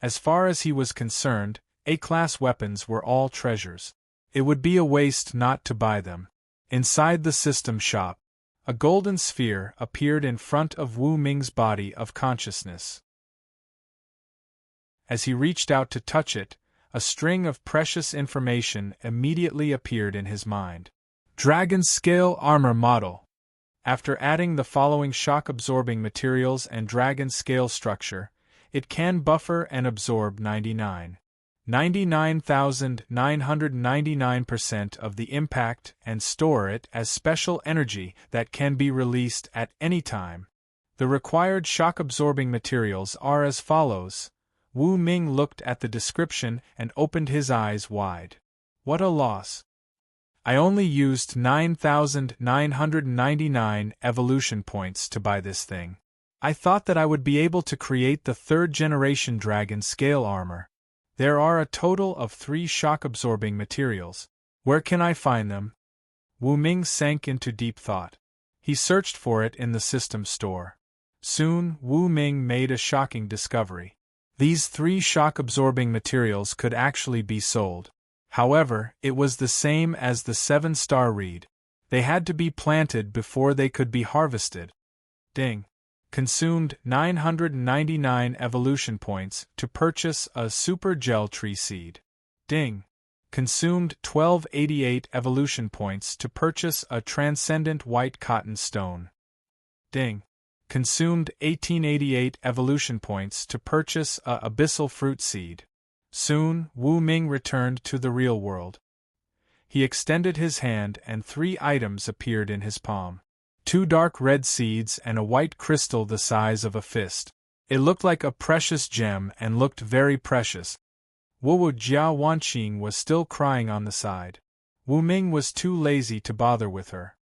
As far as he was concerned, A-class weapons were all treasures. It would be a waste not to buy them. Inside the system shop, a golden sphere appeared in front of Wu Ming's body of consciousness. As he reached out to touch it, a string of precious information immediately appeared in his mind. Dragon Scale Armor Model. After adding the following shock-absorbing materials and dragon scale structure, it can buffer and absorb 99,999% of the impact and store it as special energy that can be released at any time. The required shock-absorbing materials are as follows. Wu Ming looked at the description and opened his eyes wide. What a loss! I only used 9,999 evolution points to buy this thing. I thought that I would be able to create the 3rd-generation dragon scale armor. There are a total of 3 shock-absorbing materials. Where can I find them? Wu Ming sank into deep thought. He searched for it in the system store. Soon, Wu Ming made a shocking discovery. These 3 shock-absorbing materials could actually be sold. However, it was the same as the 7-star reed. They had to be planted before they could be harvested. Ding. Consumed 999 evolution points to purchase a super gel tree seed. Ding. Consumed 1288 evolution points to purchase a transcendent white cotton stone. Ding. Consumed 1888 evolution points to purchase a abyssal fruit seed. Soon, Wu Ming returned to the real world. He extended his hand and 3 items appeared in his palm. 2 dark red seeds and a white crystal the size of a fist. It looked like a precious gem and looked very precious. Wu Jia Wanqing was still crying on the side. Wu Ming was too lazy to bother with her.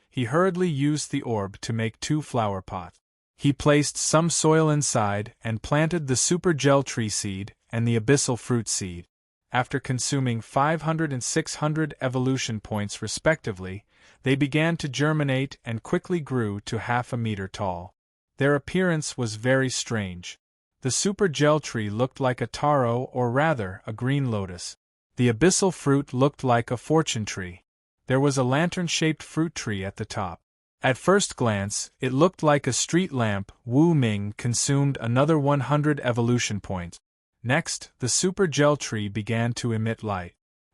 He hurriedly used the orb to make 2 flower pots. He placed some soil inside and planted the super gel tree seed and the abyssal fruit seed. After consuming 500 and 600 evolution points respectively, they began to germinate and quickly grew to half a meter tall. Their appearance was very strange. The super gel tree looked like a taro, or rather, a green lotus. The abyssal fruit looked like a fortune tree. There was a lantern-shaped fruit tree at the top. At first glance, it looked like a street lamp. Wu Ming consumed another 100 evolution points. Next, the super gel tree began to emit light.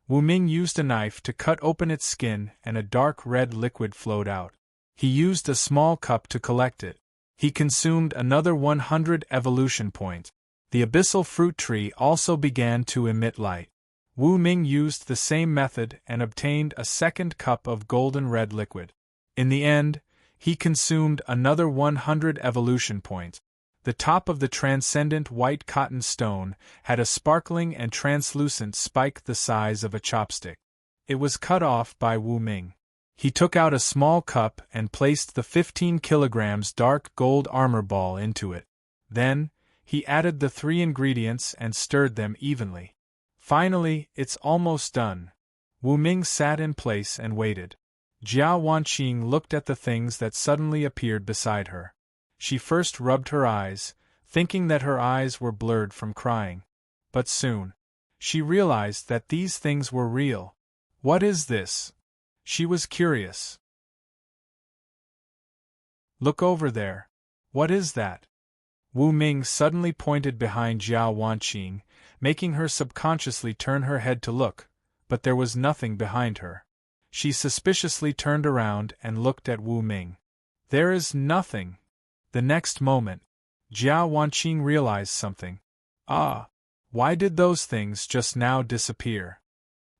Wu Ming used a knife to cut open its skin and a dark red liquid flowed out. He used a small cup to collect it. He consumed another 100 evolution points. The abyssal fruit tree also began to emit light. Wu Ming used the same method and obtained a second cup of golden red liquid. In the end, he consumed another 100 evolution points. The top of the transcendent white cotton stone had a sparkling and translucent spike the size of a chopstick. It was cut off by Wu Ming. He took out a small cup and placed the 15 kilograms dark gold armor ball into it. Then, he added the 3 ingredients and stirred them evenly. Finally, it's almost done. Wu Ming sat in place and waited. Jia Wanqing looked at the things that suddenly appeared beside her. She first rubbed her eyes, thinking that her eyes were blurred from crying. But soon, she realized that these things were real. What is this? She was curious. Look over there. What is that? Wu Ming suddenly pointed behind Jia Wanqing, making her subconsciously turn her head to look, but there was nothing behind her. She suspiciously turned around and looked at Wu Ming. There is nothing. The next moment, Jia Wanqing realized something. Ah, why did those things just now disappear?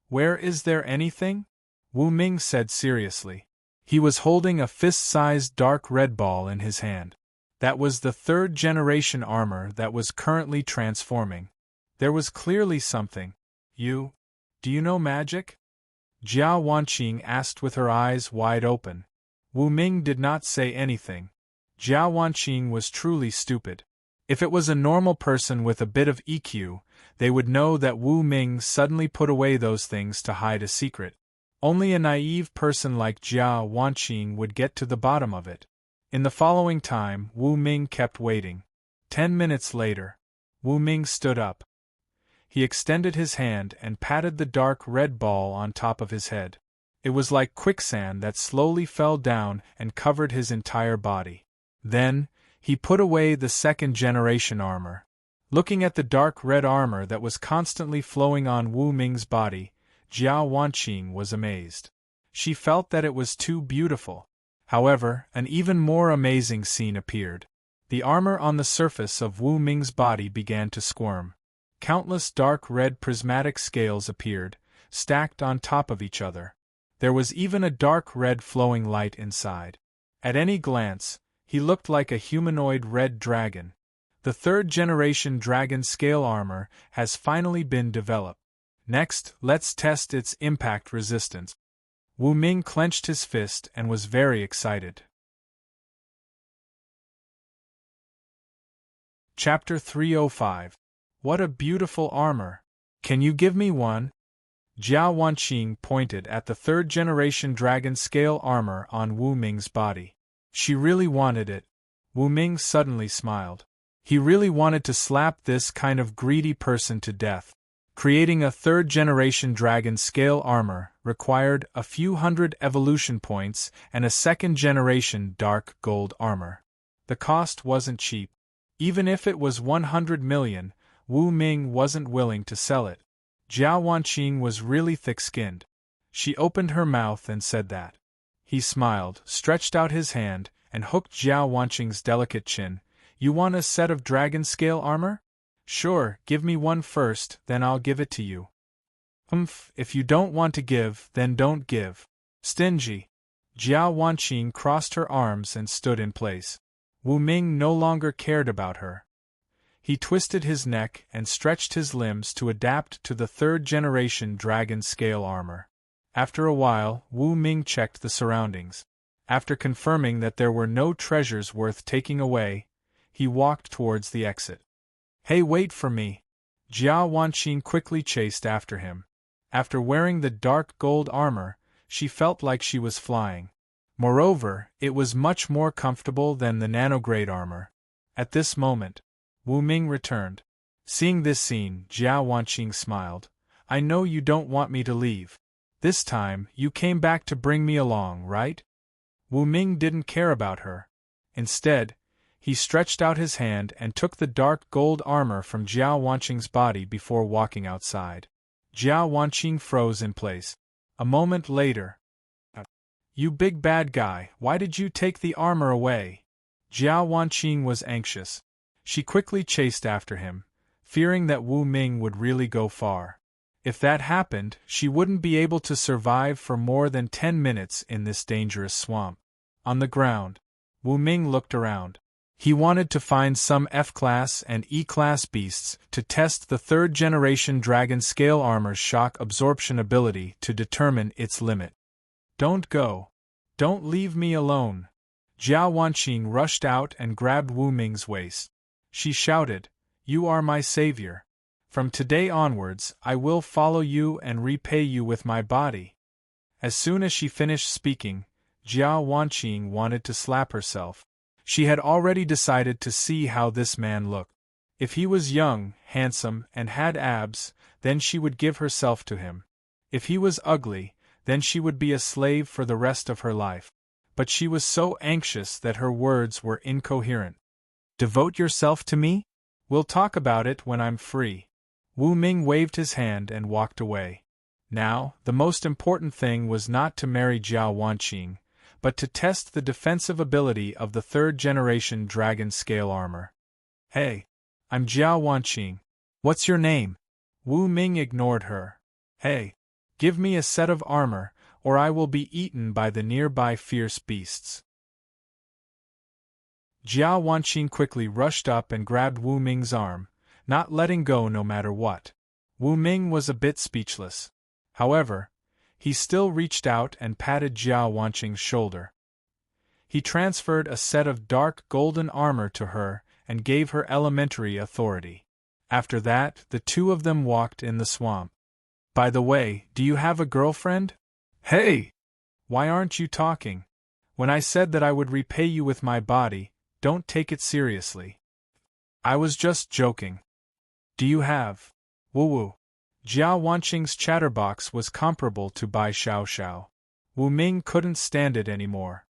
Where is there anything? Wu Ming said seriously. He was holding a fist-sized dark red ball in his hand. That was the 3rd generation armor that was currently transforming. There was clearly something. Do you know magic? Jia Wanqing asked with her eyes wide open. Wu Ming did not say anything. Jia Wanqing was truly stupid. If it was a normal person with a bit of EQ, they would know that Wu Ming suddenly put away those things to hide a secret. Only a naive person like Jia Wanqing would get to the bottom of it. In the following time, Wu Ming kept waiting. 10 minutes later, Wu Ming stood up. He extended his hand and patted the dark red ball on top of his head. It was like quicksand that slowly fell down and covered his entire body. Then, he put away the 2nd generation armor. Looking at the dark red armor that was constantly flowing on Wu Ming's body, Jia Wanqing was amazed. She felt that it was too beautiful. However, an even more amazing scene appeared. The armor on the surface of Wu Ming's body began to squirm. Countless dark red prismatic scales appeared, stacked on top of each other. There was even a dark red flowing light inside. At any glance, he looked like a humanoid red dragon. The 3rd generation dragon scale armor has finally been developed. Next, let's test its impact resistance. Wu Ming clenched his fist and was very excited. Chapter 305. What a beautiful armor! Can you give me one? Jia Wanqing pointed at the 3rd generation dragon scale armor on Wu Ming's body. She really wanted it. Wu Ming suddenly smiled. He really wanted to slap this kind of greedy person to death. Creating a third-generation dragon scale armor required a few hundred evolution points and a second-generation dark gold armor. The cost wasn't cheap. Even if it was 100 million, Wu Ming wasn't willing to sell it. Jiao Wanqing was really thick-skinned. She opened her mouth and said that. He smiled, stretched out his hand, and hooked Jiao Wanqing's delicate chin. You want a set of dragon scale armor? Sure, give me one first, then I'll give it to you. If you don't want to give, then don't give. Stingy. Jiao Wanqing crossed her arms and stood in place. Wu Ming no longer cared about her. He twisted his neck and stretched his limbs to adapt to the third-generation dragon scale armor. After a while, Wu Ming checked the surroundings. After confirming that there were no treasures worth taking away, he walked towards the exit. Hey, wait for me! Jiao Wanqing quickly chased after him. After wearing the dark gold armor, she felt like she was flying. Moreover, it was much more comfortable than the nanograde armor. At this moment, Wu Ming returned. Seeing this scene, Jiao Wanqing smiled. I know you don't want me to leave. This time, you came back to bring me along, right? Wu Ming didn't care about her. Instead, he stretched out his hand and took the dark gold armor from Jiao Wanqing's body before walking outside. Jiao Wanqing froze in place. A moment later, You big bad guy, why did you take the armor away? Jiao Wanqing was anxious. She quickly chased after him, fearing that Wu Ming would really go far. If that happened, she wouldn't be able to survive for more than 10 minutes in this dangerous swamp. On the ground, Wu Ming looked around. He wanted to find some F-class and E-class beasts to test the third-generation dragon scale armor's shock absorption ability to determine its limit. Don't go. Don't leave me alone. Jiao Wanqing rushed out and grabbed Wu Ming's waist. She shouted, You are my savior. From today onwards, I will follow you and repay you with my body. As soon as she finished speaking, Jiao Wanqing wanted to slap herself. She had already decided to see how this man looked. If he was young, handsome, and had abs, then she would give herself to him. If he was ugly, then she would be a slave for the rest of her life. But she was so anxious that her words were incoherent. Devote yourself to me? We'll talk about it when I'm free. Wu Ming waved his hand and walked away. Now, the most important thing was not to marry Jiao Wanqing, but to test the defensive ability of the third-generation dragon scale armor. Hey, I'm Jiao Wanqing. What's your name? Wu Ming ignored her. Hey, give me a set of armor, or I will be eaten by the nearby fierce beasts. Jiao Wanqing quickly rushed up and grabbed Wu Ming's arm, not letting go no matter what. Wu Ming was a bit speechless. However, he still reached out and patted Jiao Wanqing's shoulder. He transferred a set of dark golden armor to her and gave her elementary authority. After that, the two of them walked in the swamp. By the way, do you have a girlfriend? Hey! Why aren't you talking? When I said that I would repay you with my body, don't take it seriously. I was just joking. Do you have? Woo-woo. Jiao Wanqing's chatterbox was comparable to Bai Xiao. Wu Ming couldn't stand it anymore.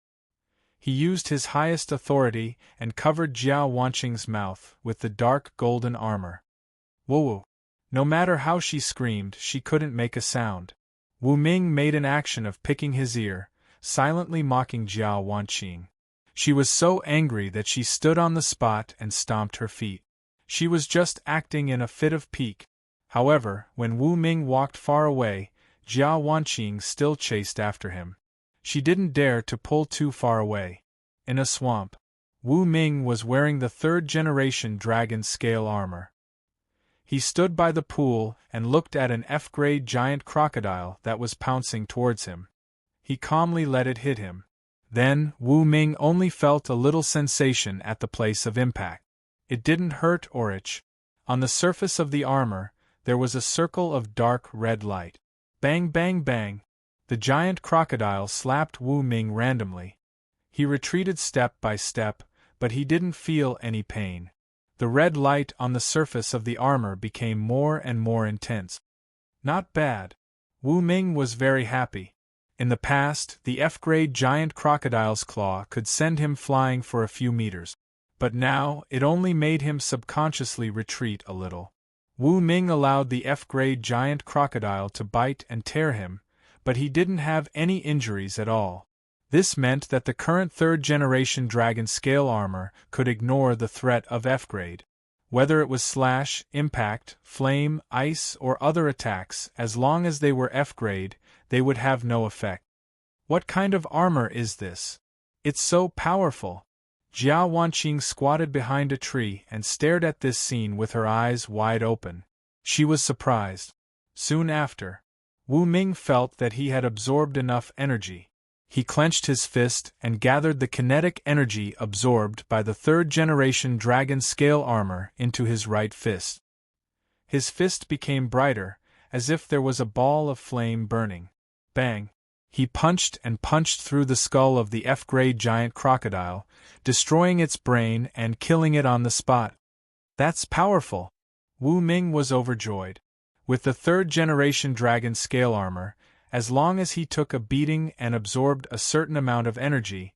He used his highest authority and covered Jiao Wanqing's mouth with the dark golden armor. Woo-woo. No matter how she screamed, she couldn't make a sound. Wu Ming made an action of picking his ear, silently mocking Jiao Wanqing. She was so angry that she stood on the spot and stomped her feet. She was just acting in a fit of pique. However, when Wu Ming walked far away, Jiao Wanqing still chased after him. She didn't dare to pull too far away. In a swamp, Wu Ming was wearing the third-generation dragon scale armor. He stood by the pool and looked at an F-grade giant crocodile that was pouncing towards him. He calmly let it hit him. Then, Wu Ming only felt a little sensation at the place of impact. It didn't hurt or itch. On the surface of the armor, there was a circle of dark red light. Bang bang bang! The giant crocodile slapped Wu Ming randomly. He retreated step by step, but he didn't feel any pain. The red light on the surface of the armor became more and more intense. Not bad. Wu Ming was very happy. In the past, the F-grade giant crocodile's claw could send him flying for a few meters. But now, it only made him subconsciously retreat a little. Wu Ming allowed the F-grade giant crocodile to bite and tear him, but he didn't have any injuries at all. This meant that the current third-generation dragon scale armor could ignore the threat of F-grade. Whether it was slash, impact, flame, ice, or other attacks, as long as they were F-grade, they would have no effect. What kind of armor is this? It's so powerful. Jia Wanqing squatted behind a tree and stared at this scene with her eyes wide open. She was surprised. Soon after, Wu Ming felt that he had absorbed enough energy. He clenched his fist and gathered the kinetic energy absorbed by the third-generation dragon scale armor into his right fist. His fist became brighter, as if there was a ball of flame burning. Bang! He punched and punched through the skull of the F-grade giant crocodile, destroying its brain and killing it on the spot. That's powerful! Wu Ming was overjoyed. With the third-generation dragon scale armor, as long as he took a beating and absorbed a certain amount of energy,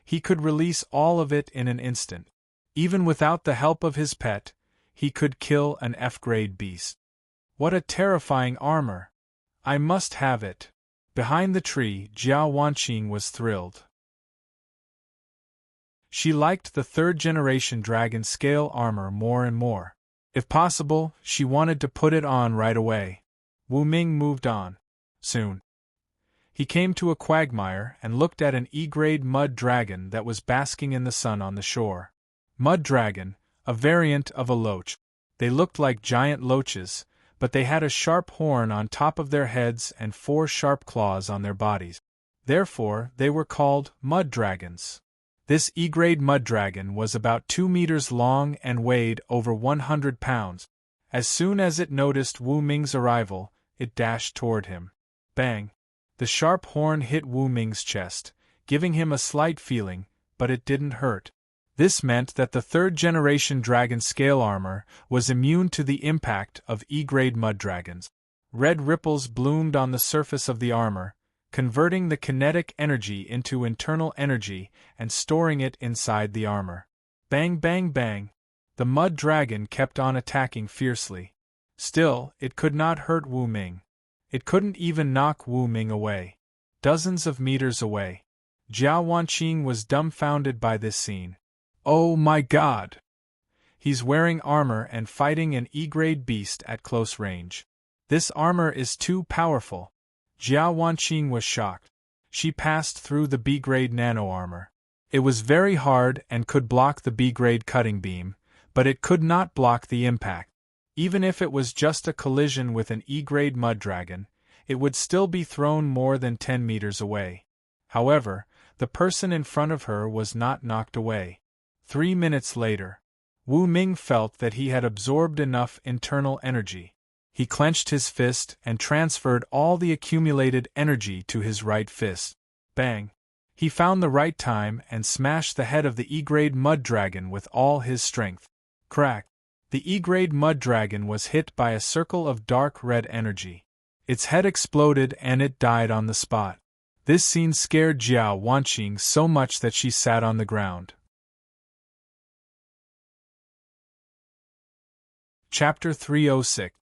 he could release all of it in an instant. Even without the help of his pet, he could kill an F-grade beast. What a terrifying armor! I must have it. Behind the tree, Jia Wanqing was thrilled. She liked the third-generation dragon scale armor more and more. If possible, she wanted to put it on right away. Wu Ming moved on. Soon, he came to a quagmire and looked at an E-grade mud dragon that was basking in the sun on the shore. Mud dragon, a variant of a loach. They looked like giant loaches, but they had a sharp horn on top of their heads and 4 sharp claws on their bodies. Therefore, they were called mud dragons. This E-grade mud dragon was about 2 meters long and weighed over 100 pounds. As soon as it noticed Wu Ming's arrival, it dashed toward him. Bang! The sharp horn hit Wu Ming's chest, giving him a slight feeling, but it didn't hurt. This meant that the third-generation dragon scale armor was immune to the impact of E-grade mud dragons. Red ripples bloomed on the surface of the armor, converting the kinetic energy into internal energy and storing it inside the armor. Bang bang bang! The mud dragon kept on attacking fiercely. Still, it could not hurt Wu Ming. It couldn't even knock Wu Ming away. Dozens of meters away, Jia Wanqing was dumbfounded by this scene. Oh my God! He's wearing armor and fighting an E-grade beast at close range. This armor is too powerful. Jia Wanqing was shocked. She passed through the B-grade nano armor. It was very hard and could block the B-grade cutting beam, but it could not block the impact. Even if it was just a collision with an E-grade mud dragon, it would still be thrown more than 10 meters away. However, the person in front of her was not knocked away. 3 minutes later, Wu Ming felt that he had absorbed enough internal energy. He clenched his fist and transferred all the accumulated energy to his right fist. Bang! He found the right time and smashed the head of the E-grade mud dragon with all his strength. Crack! The E-grade mud dragon was hit by a circle of dark red energy. Its head exploded and it died on the spot. This scene scared Jia Wanqing so much that she sat on the ground. Chapter 306.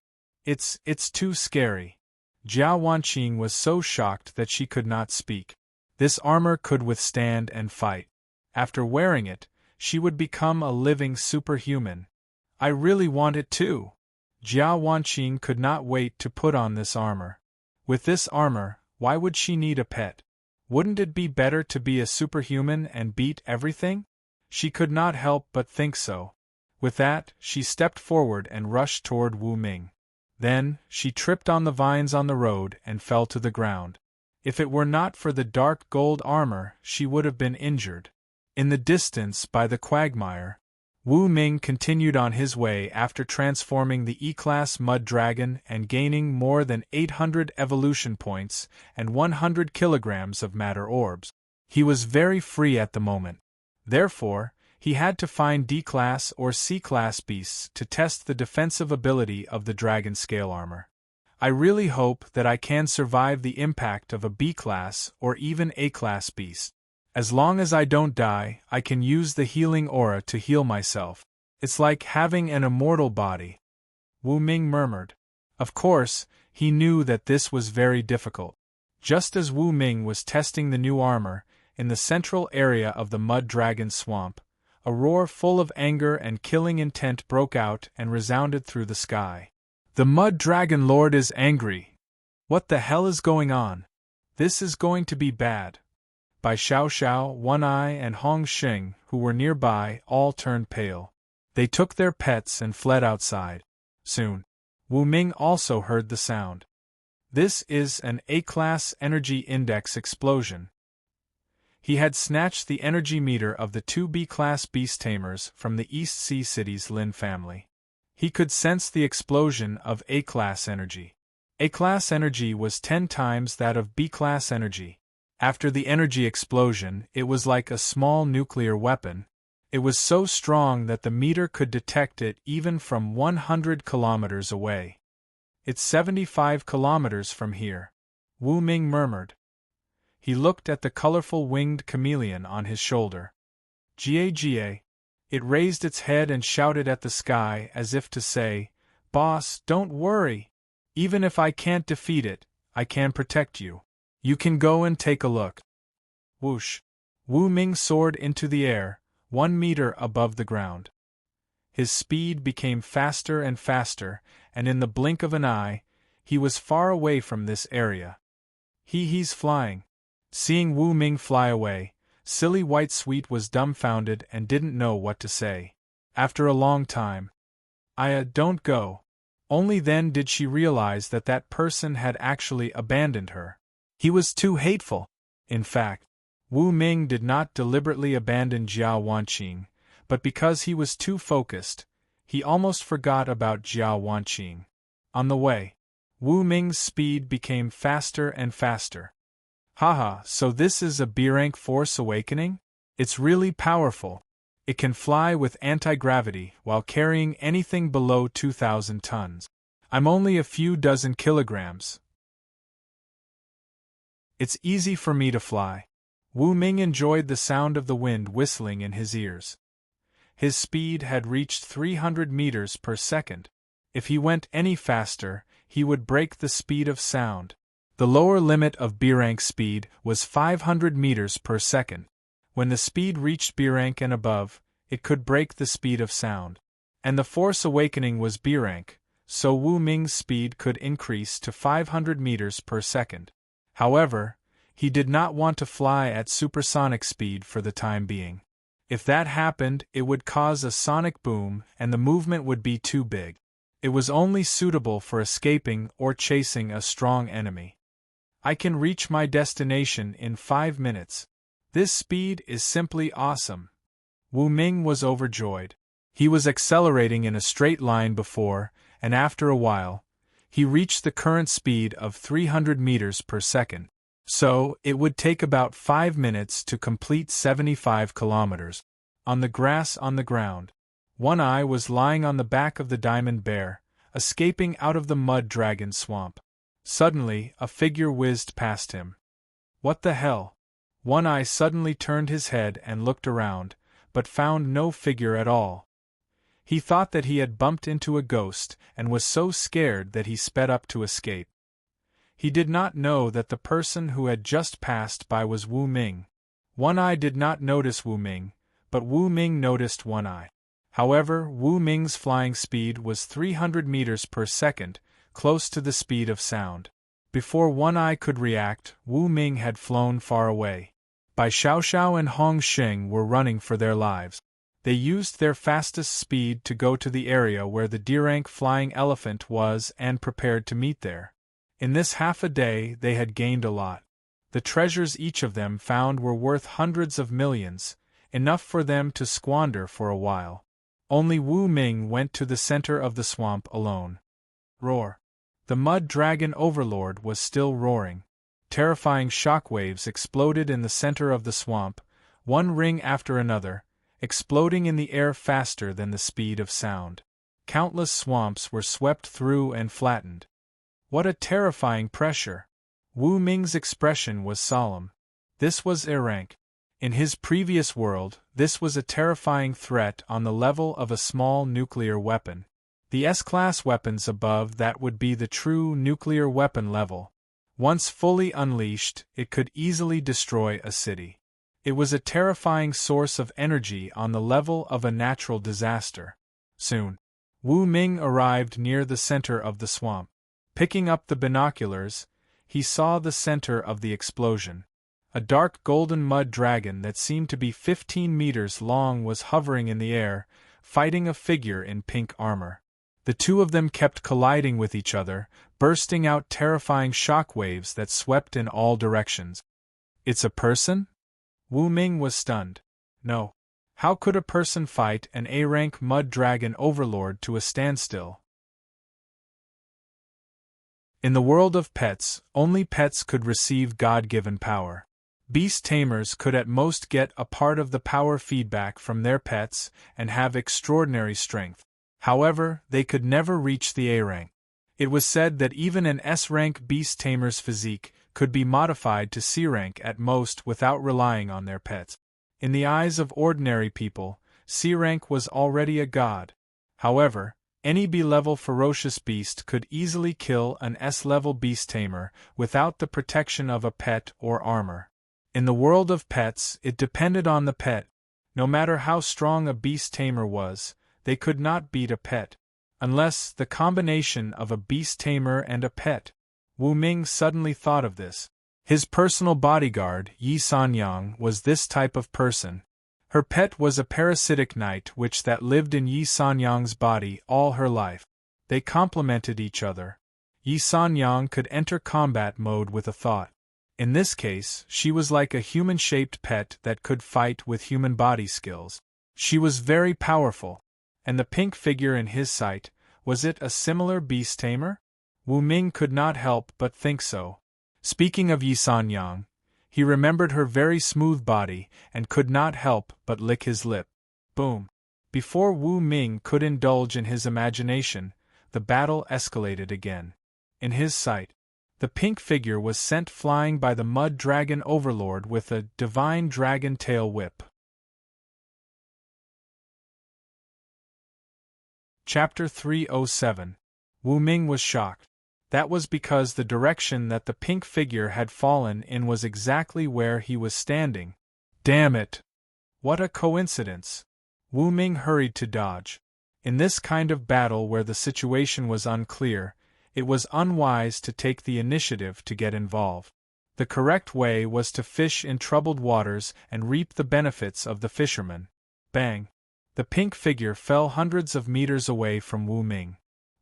It's too scary. Jia Wanqing was so shocked that she could not speak. This armor could withstand and fight. After wearing it, she would become a living superhuman. I really want it too. Jia Wanqing could not wait to put on this armor. With this armor, why would she need a pet? Wouldn't it be better to be a superhuman and beat everything? She could not help but think so. With that, she stepped forward and rushed toward Wu Ming. Then, she tripped on the vines on the road and fell to the ground. If it were not for the dark gold armor, she would have been injured. In the distance, by the quagmire, Wu Ming continued on his way after transforming the E-class mud dragon and gaining more than 800 evolution points and 100 kilograms of matter orbs. He was very free at the moment. Therefore, He had to find D-class or C-class beasts to test the defensive ability of the dragon scale armor. I really hope that I can survive the impact of a B-class or even A-class beast. As long as I don't die, I can use the healing aura to heal myself. It's like having an immortal body. Wu Ming murmured. Of course, he knew that this was very difficult. Just as Wu Ming was testing the new armor, in the central area of the Mud Dragon Swamp, a roar full of anger and killing intent broke out and resounded through the sky. The Mud Dragon Lord is angry. What the hell is going on? This is going to be bad. Bai Xiao Xiao, One Eye and Hong Xing, who were nearby, all turned pale. They took their pets and fled outside. Soon, Wu Ming also heard the sound. This is an A-class energy index explosion. He had snatched the energy meter of the two B-class beast tamers from the East Sea City's Lin family. He could sense the explosion of A-class energy. A-class energy was 10 times that of B-class energy. After the energy explosion, it was like a small nuclear weapon. It was so strong that the meter could detect it even from 100 kilometers away. It's 75 kilometers from here, Wu Ming murmured. He looked at the colorful winged chameleon on his shoulder. Jia. It raised its head and shouted at the sky as if to say, "Boss, don't worry. Even if I can't defeat it, I can protect you. You can go and take a look." Whoosh! Wu Ming soared into the air, 1 meter above the ground. His speed became faster and faster, and in the blink of an eye, he was far away from this area. He's flying. Seeing Wu Ming fly away, Silly White Sweet was dumbfounded and didn't know what to say. After a long time, don't go. Only then did she realize that that person had actually abandoned her. He was too hateful. In fact, Wu Ming did not deliberately abandon Jiao Wanqing, but because he was too focused, he almost forgot about Jiao Wanqing. On the way, Wu Ming's speed became faster and faster. Haha, so this is a B-rank Force Awakening? It's really powerful. It can fly with anti-gravity while carrying anything below 2,000 tons. I'm only a few dozen kilograms. It's easy for me to fly. Wu Ming enjoyed the sound of the wind whistling in his ears. His speed had reached 300 meters per second. If he went any faster, he would break the speed of sound. The lower limit of B-rank speed was 500 meters per second. When the speed reached B-rank and above, it could break the speed of sound. And the Force Awakening was B-rank, so Wu Ming's speed could increase to 500 meters per second. However, he did not want to fly at supersonic speed for the time being. If that happened, it would cause a sonic boom and the movement would be too big. It was only suitable for escaping or chasing a strong enemy. I can reach my destination in 5 minutes. This speed is simply awesome. Wu Ming was overjoyed. He was accelerating in a straight line before, and after a while, he reached the current speed of 300 meters per second. So, it would take about 5 minutes to complete 75 kilometers. On the grass on the ground, One Eye was lying on the back of the diamond bear, escaping out of the Mud Dragon Swamp. Suddenly, a figure whizzed past him. What the hell? One Eye suddenly turned his head and looked around, but found no figure at all. He thought that he had bumped into a ghost and was so scared that he sped up to escape. He did not know that the person who had just passed by was Wu Ming. One Eye did not notice Wu Ming, but Wu Ming noticed One Eye. However, Wu Ming's flying speed was 300 meters per second, close to the speed of sound. Before One Eye could react, Wu Ming had flown far away. Bai Xiao Xiao and Hong Xing were running for their lives. They used their fastest speed to go to the area where the D-rank flying elephant was and prepared to meet there. In this half a day they had gained a lot. The treasures each of them found were worth hundreds of millions, enough for them to squander for a while. Only Wu Ming went to the center of the swamp alone. Roar! The Mud Dragon Overlord was still roaring. Terrifying shockwaves exploded in the center of the swamp, one ring after another, exploding in the air faster than the speed of sound. Countless swamps were swept through and flattened. What a terrifying pressure! Wu Ming's expression was solemn. This was Embark. In his previous world, this was a terrifying threat on the level of a small nuclear weapon. The S-class weapons above that would be the true nuclear weapon level. Once fully unleashed, it could easily destroy a city. It was a terrifying source of energy on the level of a natural disaster. Soon, Wu Ming arrived near the center of the swamp. Picking up the binoculars, he saw the center of the explosion. A dark golden mud dragon that seemed to be 15 meters long was hovering in the air, fighting a figure in pink armor. The two of them kept colliding with each other, bursting out terrifying shock waves that swept in all directions. It's a person? Wu Ming was stunned. No. How could a person fight an A-rank mud dragon overlord to a standstill? In the world of pets, only pets could receive God-given power. Beast tamers could at most get a part of the power feedback from their pets and have extraordinary strength. However, they could never reach the A-rank. It was said that even an S-rank beast tamer's physique could be modified to C-rank at most without relying on their pets. In the eyes of ordinary people, C-rank was already a god. However, any B-level ferocious beast could easily kill an S-level beast tamer without the protection of a pet or armor. In the world of pets, it depended on the pet. No matter how strong a beast tamer was, they could not beat a pet. Unless the combination of a beast tamer and a pet. Wu Ming suddenly thought of this. His personal bodyguard, Yi Sanyang, was this type of person. Her pet was a parasitic knight that lived in Yi Sanyang's body all her life. They complemented each other. Yi Sanyang could enter combat mode with a thought. In this case, she was like a human-shaped pet that could fight with human body skills. She was very powerful. And the pink figure in his sight, was it a similar beast tamer? Wu Ming could not help but think so. Speaking of Yi Sanyang, he remembered her very smooth body and could not help but lick his lip. Boom! Before Wu Ming could indulge in his imagination, the battle escalated again. In his sight, the pink figure was sent flying by the mud dragon overlord with a divine dragon tail whip. Chapter 307. Wu Ming was shocked. That was because the direction that the pink figure had fallen in was exactly where he was standing. Damn it! What a coincidence! Wu Ming hurried to dodge. In this kind of battle where the situation was unclear, it was unwise to take the initiative to get involved. The correct way was to fish in troubled waters and reap the benefits of the fisherman. Bang! The pink figure fell hundreds of meters away from Wu Ming.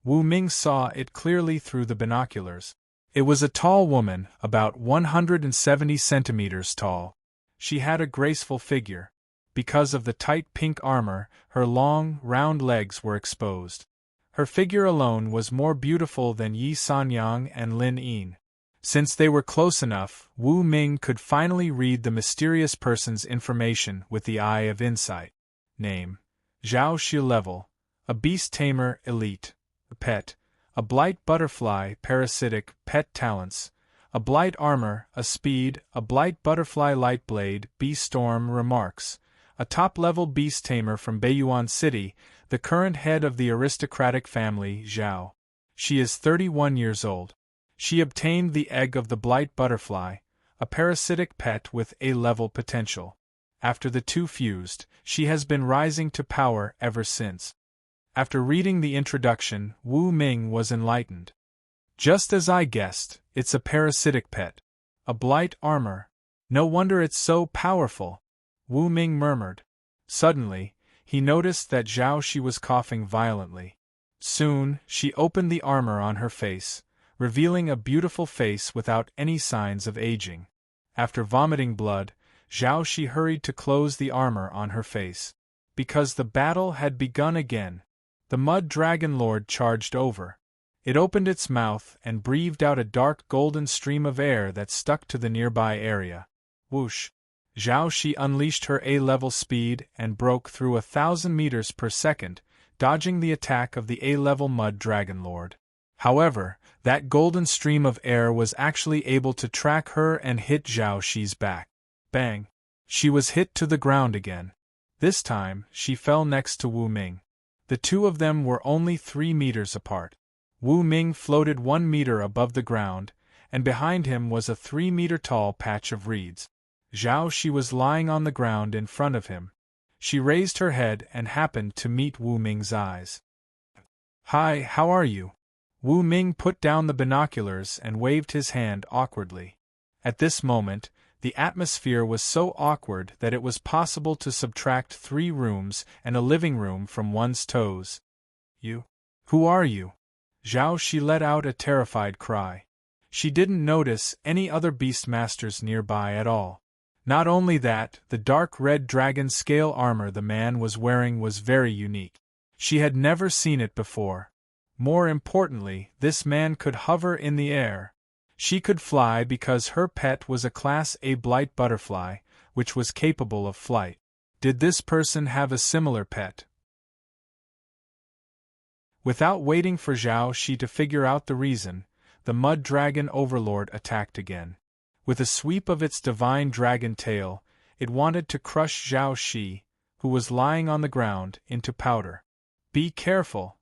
Wu Ming saw it clearly through the binoculars. It was a tall woman, about 170 centimeters tall. She had a graceful figure. Because of the tight pink armor, her long, round legs were exposed. Her figure alone was more beautiful than Yi Sanyang and Lin Yin. Since they were close enough, Wu Ming could finally read the mysterious person's information with the eye of insight. Name: Zhao Shi level, a beast tamer elite, a pet, a blight butterfly parasitic pet talents, a blight armor, a speed, a blight butterfly light blade, beast storm remarks, a top-level beast tamer from Beiyuan City, the current head of the aristocratic family Zhao. She is 31 years old. She obtained the egg of the blight butterfly, a parasitic pet with A-level potential. After the two fused, she has been rising to power ever since. After reading the introduction, Wu Ming was enlightened. Just as I guessed, it's a parasitic pet. A blight armor. No wonder it's so powerful, Wu Ming murmured. Suddenly, he noticed that Zhao Shi was coughing violently. Soon, she opened the armor on her face, revealing a beautiful face without any signs of aging. After vomiting blood, Zhao Shi hurried to close the armor on her face. Because the battle had begun again. The Mud Dragon Lord charged over. It opened its mouth and breathed out a dark golden stream of air that stuck to the nearby area. Whoosh! Zhao Shi unleashed her A-level speed and broke through 1,000 meters per second, dodging the attack of the A-level Mud Dragon Lord. However, that golden stream of air was actually able to track her and hit Zhao Shi's back. Bang! She was hit to the ground again. This time, she fell next to Wu Ming. The two of them were only 3 meters apart. Wu Ming floated 1 meter above the ground, and behind him was a 3-meter-tall patch of reeds. Zhao Shi was lying on the ground in front of him. She raised her head and happened to meet Wu Ming's eyes. "Hi, how are you?" Wu Ming put down the binoculars and waved his hand awkwardly. At this moment, the atmosphere was so awkward that it was possible to subtract 3 rooms and a living room from one's toes. "You? Who are you?" Zhao Shi let out a terrified cry. She didn't notice any other beastmasters nearby at all. Not only that, the dark red dragon scale armor the man was wearing was very unique. She had never seen it before. More importantly, this man could hover in the air. She could fly because her pet was a Class A blight butterfly, which was capable of flight. Did this person have a similar pet? Without waiting for Zhao Shi to figure out the reason, the Mud Dragon Overlord attacked again. With a sweep of its divine dragon tail, it wanted to crush Zhao Shi, who was lying on the ground, into powder. "Be careful!"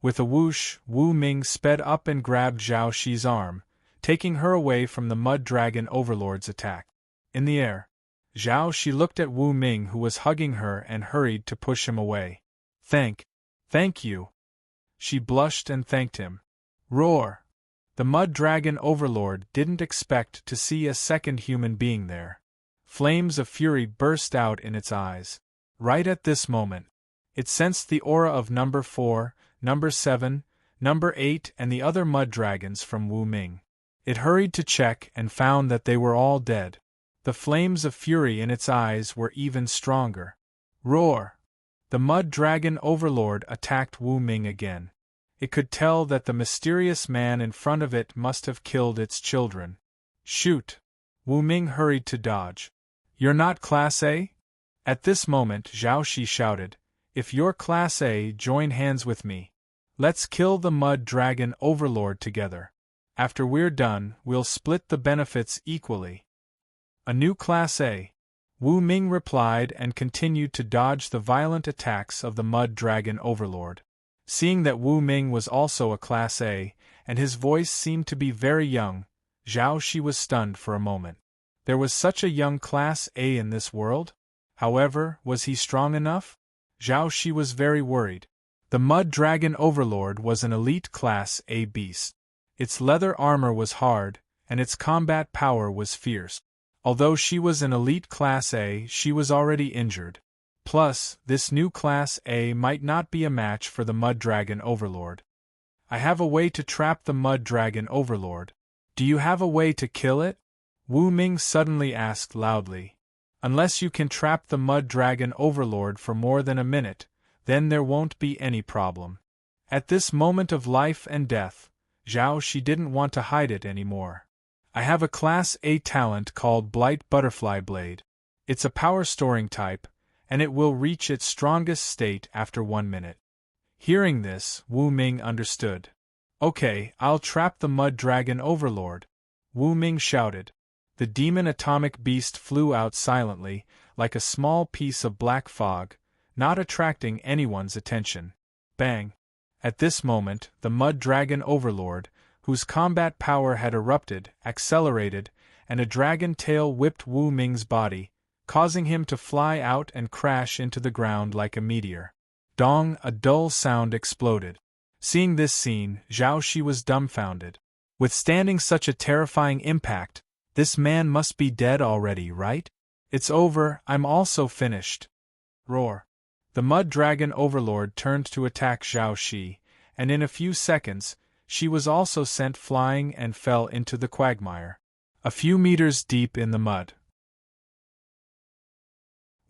With a whoosh, Wu Ming sped up and grabbed Zhao Shi's arm, taking her away from the Mud Dragon Overlord's attack. In the air, Zhao Shi looked at Wu Ming, who was hugging her, and hurried to push him away. Thank you." She blushed and thanked him. Roar! The Mud Dragon Overlord didn't expect to see a second human being there. Flames of fury burst out in its eyes. Right at this moment, it sensed the aura of number 4, number 7, number 8 and the other mud dragons from Wu Ming. It hurried to check and found that they were all dead. The flames of fury in its eyes were even stronger. Roar! The Mud Dragon Overlord attacked Wu Ming again. It could tell that the mysterious man in front of it must have killed its children. Shoot! Wu Ming hurried to dodge. "You're not Class A?" At this moment Zhao Shi shouted, "If you're Class A, join hands with me. Let's kill the Mud Dragon Overlord together. After we're done, we'll split the benefits equally." "A new Class A," Wu Ming replied and continued to dodge the violent attacks of the Mud Dragon Overlord. Seeing that Wu Ming was also a Class A, and his voice seemed to be very young, Zhao Shi was stunned for a moment. There was such a young Class A in this world? However, was he strong enough? Zhao Shi was very worried. The Mud Dragon Overlord was an elite Class A beast. Its leather armor was hard, and its combat power was fierce. Although she was an elite Class A, she was already injured. Plus, this new Class A might not be a match for the Mud Dragon Overlord. "I have a way to trap the Mud Dragon Overlord. Do you have a way to kill it?" Wu Ming suddenly asked loudly. "Unless you can trap the Mud Dragon Overlord for more than a minute, then there won't be any problem." At this moment of life and death, Zhao Shi didn't want to hide it anymore. "I have a Class A talent called Blight Butterfly Blade. It's a power-storing type, and it will reach its strongest state after 1 minute. Hearing this, Wu Ming understood. "Okay, I'll trap the Mud Dragon Overlord," Wu Ming shouted. The demon atomic beast flew out silently, like a small piece of black fog, not attracting anyone's attention. Bang! At this moment, the Mud Dragon Overlord, whose combat power had erupted, accelerated, and a dragon tail whipped Wu Ming's body, causing him to fly out and crash into the ground like a meteor. Dong! A dull sound exploded. Seeing this scene, Zhao Shi was dumbfounded. Withstanding such a terrifying impact, this man must be dead already, right? "It's over, I'm also finished." Roar! The Mud Dragon Overlord turned to attack Zhao Shi, and in a few seconds, she was also sent flying and fell into the quagmire, a few meters deep in the mud.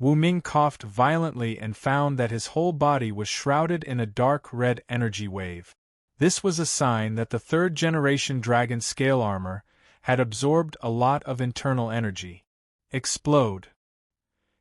Wu Ming coughed violently and found that his whole body was shrouded in a dark red energy wave. This was a sign that the third-generation dragon scale armor had absorbed a lot of internal energy. Explode!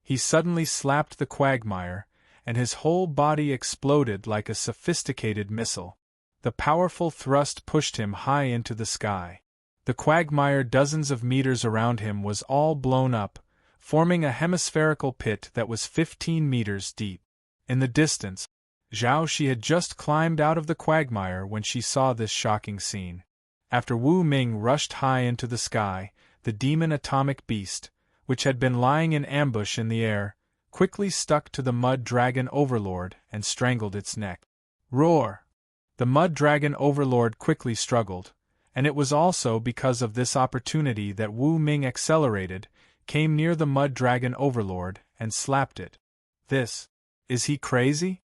he suddenly slapped the quagmire, and his whole body exploded like a sophisticated missile. The powerful thrust pushed him high into the sky. The quagmire dozens of meters around him was all blown up, forming a hemispherical pit that was 15 meters deep. In the distance, Zhao Shi had just climbed out of the quagmire when she saw this shocking scene. After Wu Ming rushed high into the sky, the demon atomic beast, which had been lying in ambush in the air, quickly stuck to the mud dragon overlord and strangled its neck. Roar! The mud dragon overlord quickly struggled, and it was also because of this opportunity that Wu Ming accelerated, came near the mud dragon overlord, and slapped it. Is he crazy?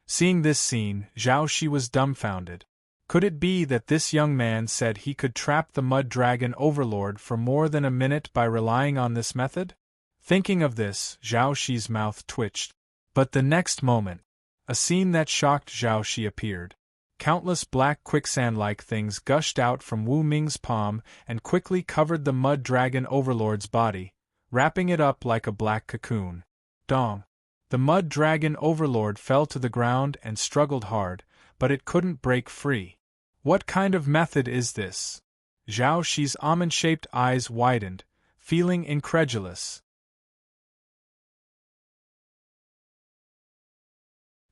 Seeing this scene, Zhao Shi was dumbfounded. Could it be that this young man said he could trap the mud dragon overlord for more than a minute by relying on this method? Thinking of this, Zhao Shi's mouth twitched. But the next moment, a scene that shocked Zhao Shi appeared. Countless black quicksand-like things gushed out from Wu Ming's palm and quickly covered the mud dragon overlord's body, wrapping it up like a black cocoon. Dong! The mud dragon overlord fell to the ground and struggled hard, but it couldn't break free. What kind of method is this? Zhao Shi's almond-shaped eyes widened, feeling incredulous.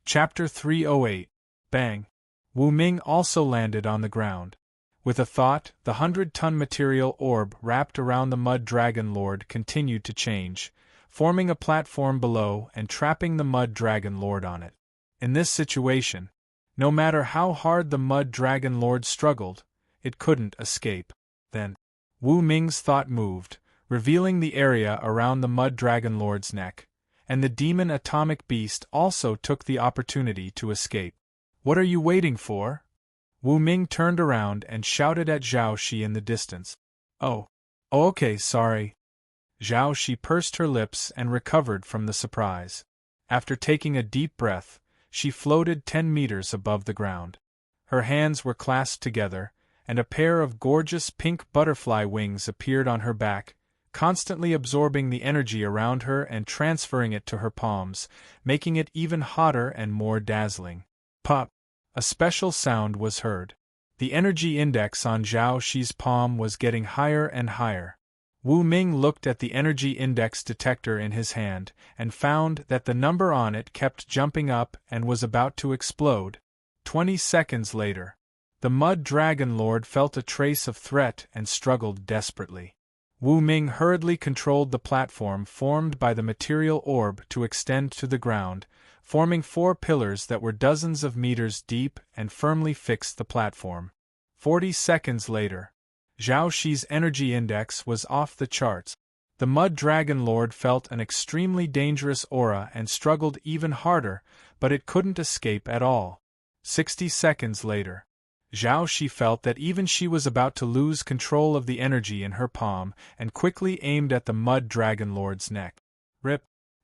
Chapter 308. Bang! Wu Ming also landed on the ground. With a thought, the 100-ton material orb wrapped around the mud dragon lord continued to change, forming a platform below and trapping the mud dragon lord on it. In this situation, no matter how hard the mud dragon lord struggled, it couldn't escape. Then, Wu Ming's thought moved, revealing the area around the mud dragon lord's neck, and the demon atomic beast also took the opportunity to escape. What are you waiting for? Wu Ming turned around and shouted at Zhao Shi in the distance. Oh, okay, sorry. Zhao Shi pursed her lips and recovered from the surprise. After taking a deep breath, she floated 10 meters above the ground. Her hands were clasped together, and a pair of gorgeous pink butterfly wings appeared on her back, constantly absorbing the energy around her and transferring it to her palms, making it even hotter and more dazzling. Pop! A special sound was heard. The energy index on Zhao Shi's palm was getting higher and higher. Wu Ming looked at the energy index detector in his hand and found that the number on it kept jumping up and was about to explode. 20 seconds later, the mud dragon lord felt a trace of threat and struggled desperately. Wu Ming hurriedly controlled the platform formed by the material orb to extend to the ground, forming 4 pillars that were dozens of meters deep and firmly fixed the platform. 40 seconds later, Zhao Shi's energy index was off the charts. The mud dragon lord felt an extremely dangerous aura and struggled even harder, but it couldn't escape at all. 60 seconds later, Zhao Shi felt that even she was about to lose control of the energy in her palm and quickly aimed at the mud dragon lord's neck. Rip!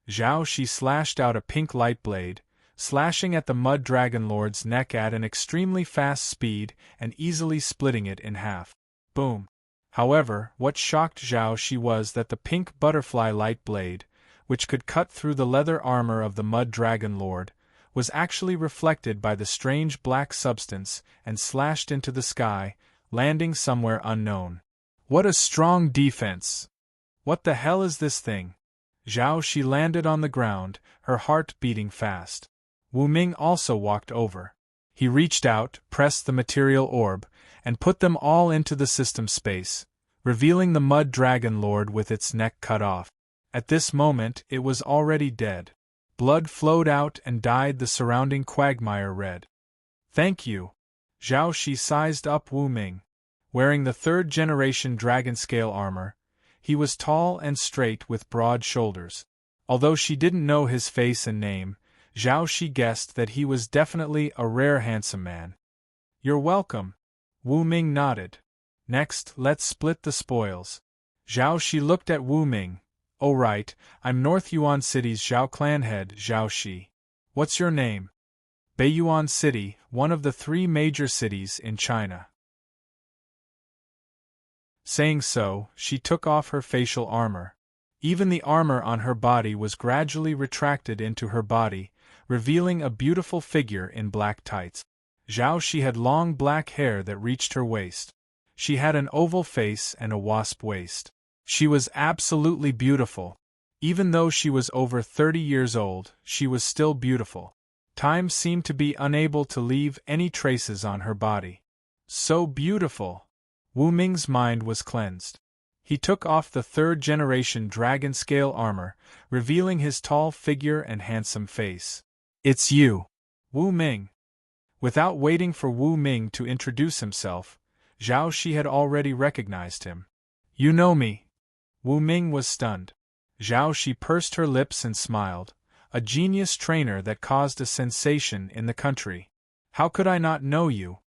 Zhao Shi slashed out a pink light blade, slashing at the mud dragon lord's neck at an extremely fast speed and easily splitting it in half. Boom! However, what shocked Zhao Shi was that the pink butterfly light blade, which could cut through the leather armor of the mud dragon lord, was actually reflected by the strange black substance and slashed into the sky, landing somewhere unknown. What a strong defense! What the hell is this thing? Zhao Shi landed on the ground, her heart beating fast. Wu Ming also walked over. He reached out, pressed the material orb, and put them all into the system space, revealing the mud dragon lord with its neck cut off. At this moment it was already dead. Blood flowed out and dyed the surrounding quagmire red. Thank you. Zhao Shi sized up Wu Ming. Wearing the 3rd-generation dragon scale armor, he was tall and straight with broad shoulders. Although she didn't know his face and name, Zhao Shi guessed that he was definitely a rare handsome man. You're welcome. Wu Ming nodded. Next, let's split the spoils. Zhao Shi looked at Wu Ming. Oh right, I'm North Yuan City's Zhao clan head, Zhao Shi. What's your name? Beiyuan City, one of the 3 major cities in China. Saying so, she took off her facial armor. Even the armor on her body was gradually retracted into her body, revealing a beautiful figure in black tights. Zhao Shi had long black hair that reached her waist. She had an oval face and a wasp waist. She was absolutely beautiful. Even though she was over 30 years old, she was still beautiful. Time seemed to be unable to leave any traces on her body. So beautiful! Wu Ming's mind was cleansed. He took off the third-generation dragon-scale armor, revealing his tall figure and handsome face. "It's you, Wu Ming." Without waiting for Wu Ming to introduce himself, Zhao Shi had already recognized him. "You know me?" Wu Ming was stunned. Zhao Shi pursed her lips and smiled. "A genius trainer that caused a sensation in the country. How could I not know you?"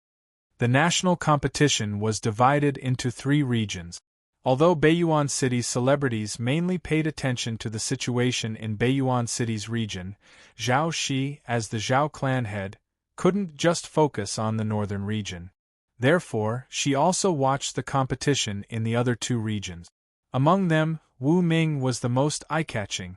The national competition was divided into 3 regions. Although Beiyuan City's celebrities mainly paid attention to the situation in Beiyuan City's region, Zhao Shi, as the Zhao clan head, couldn't just focus on the northern region. Therefore, she also watched the competition in the other 2 regions. Among them, Wu Ming was the most eye-catching.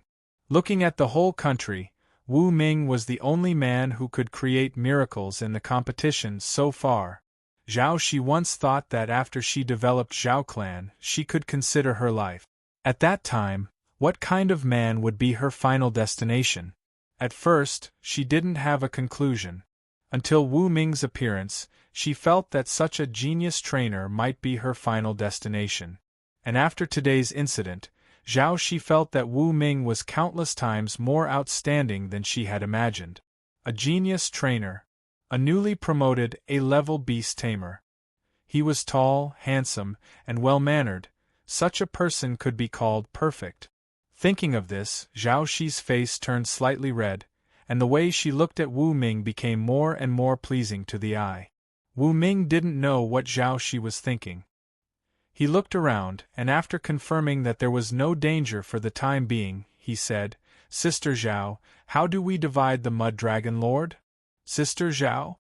Looking at the whole country, Wu Ming was the only man who could create miracles in the competition so far. Zhao Shi once thought that after she developed Zhao clan, she could consider her life. At that time, what kind of man would be her final destination? At first, she didn't have a conclusion. Until Wu Ming's appearance, she felt that such a genius trainer might be her final destination. And after today's incident, Zhao Shi felt that Wu Ming was countless times more outstanding than she had imagined. A genius trainer. A newly promoted A-level beast tamer. He was tall, handsome, and well-mannered. Such a person could be called perfect. Thinking of this, Zhao Shi's face turned slightly red, and the way she looked at Wu Ming became more and more pleasing to the eye. Wu Ming didn't know what Zhao Shi was thinking. He looked around, and after confirming that there was no danger for the time being, he said, "Sister Zhao, how do we divide the Mud Dragon Lord?" "Sister Zhao?"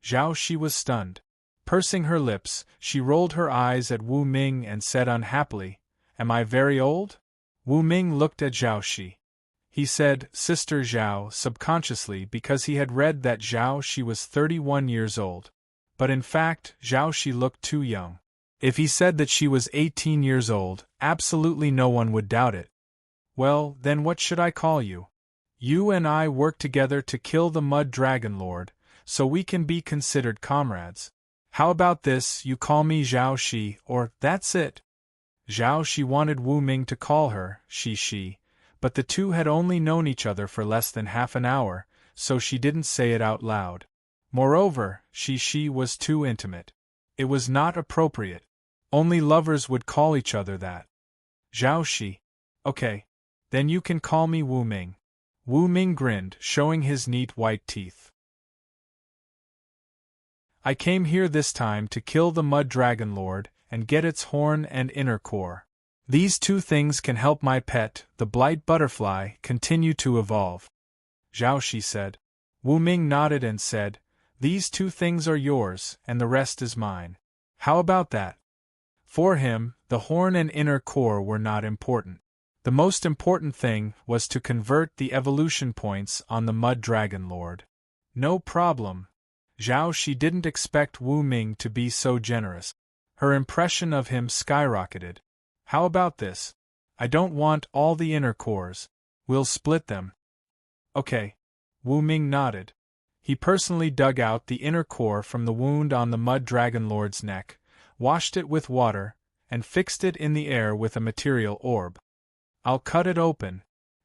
Zhao Shi was stunned. Pursing her lips, she rolled her eyes at Wu Ming and said unhappily, "Am I very old?" Wu Ming looked at Zhao Shi. He said, "Sister Zhao," subconsciously because he had read that Zhao Shi was 31 years old. But in fact, Zhao Shi looked too young. If he said that she was 18 years old, absolutely no one would doubt it. "Well, then what should I call you? You and I work together to kill the Mud Dragon Lord, so we can be considered comrades. How about this, you call me Zhao Shi, or that's it?" Zhao Shi wanted Wu Ming to call her Shi, but the two had only known each other for less than half an hour, so she didn't say it out loud. Moreover, Shi was too intimate. It was not appropriate. Only lovers would call each other that. "Zhao Shi. Okay. Then you can call me Wu Ming." Wu Ming grinned, showing his neat white teeth. "I came here this time to kill the Mud Dragon Lord and get its horn and inner core. These 2 things can help my pet, the blight butterfly, continue to evolve." Zhao Shi said. Wu Ming nodded and said, "These 2 things are yours, and the rest is mine. How about that?" For him, the horn and inner core were not important. The most important thing was to convert the evolution points on the Mud Dragon Lord. No problem. Zhao Shi didn't expect Wu Ming to be so generous. Her impression of him skyrocketed. "How about this? I don't want all the inner cores. We'll split them." "Okay." Wu Ming nodded. He personally dug out the inner core from the wound on the Mud Dragon Lord's neck, washed it with water, and fixed it in the air with a material orb. "I'll cut it open."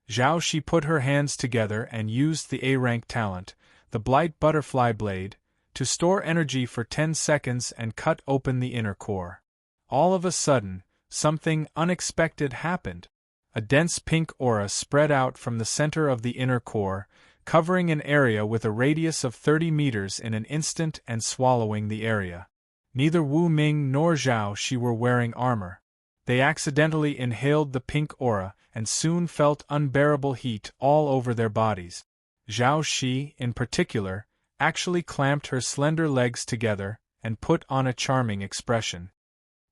Zhao Shi put her hands together and used the A-rank talent, the Blight Butterfly Blade, to store energy for 10 seconds and cut open the inner core. All of a sudden, something unexpected happened. A dense pink aura spread out from the center of the inner core, covering an area with a radius of 30 meters in an instant and swallowing the area. Neither Wu Ming nor Zhao Shi were wearing armor. They accidentally inhaled the pink aura and soon felt unbearable heat all over their bodies. Zhao Shi, in particular, actually clamped her slender legs together and put on a charming expression.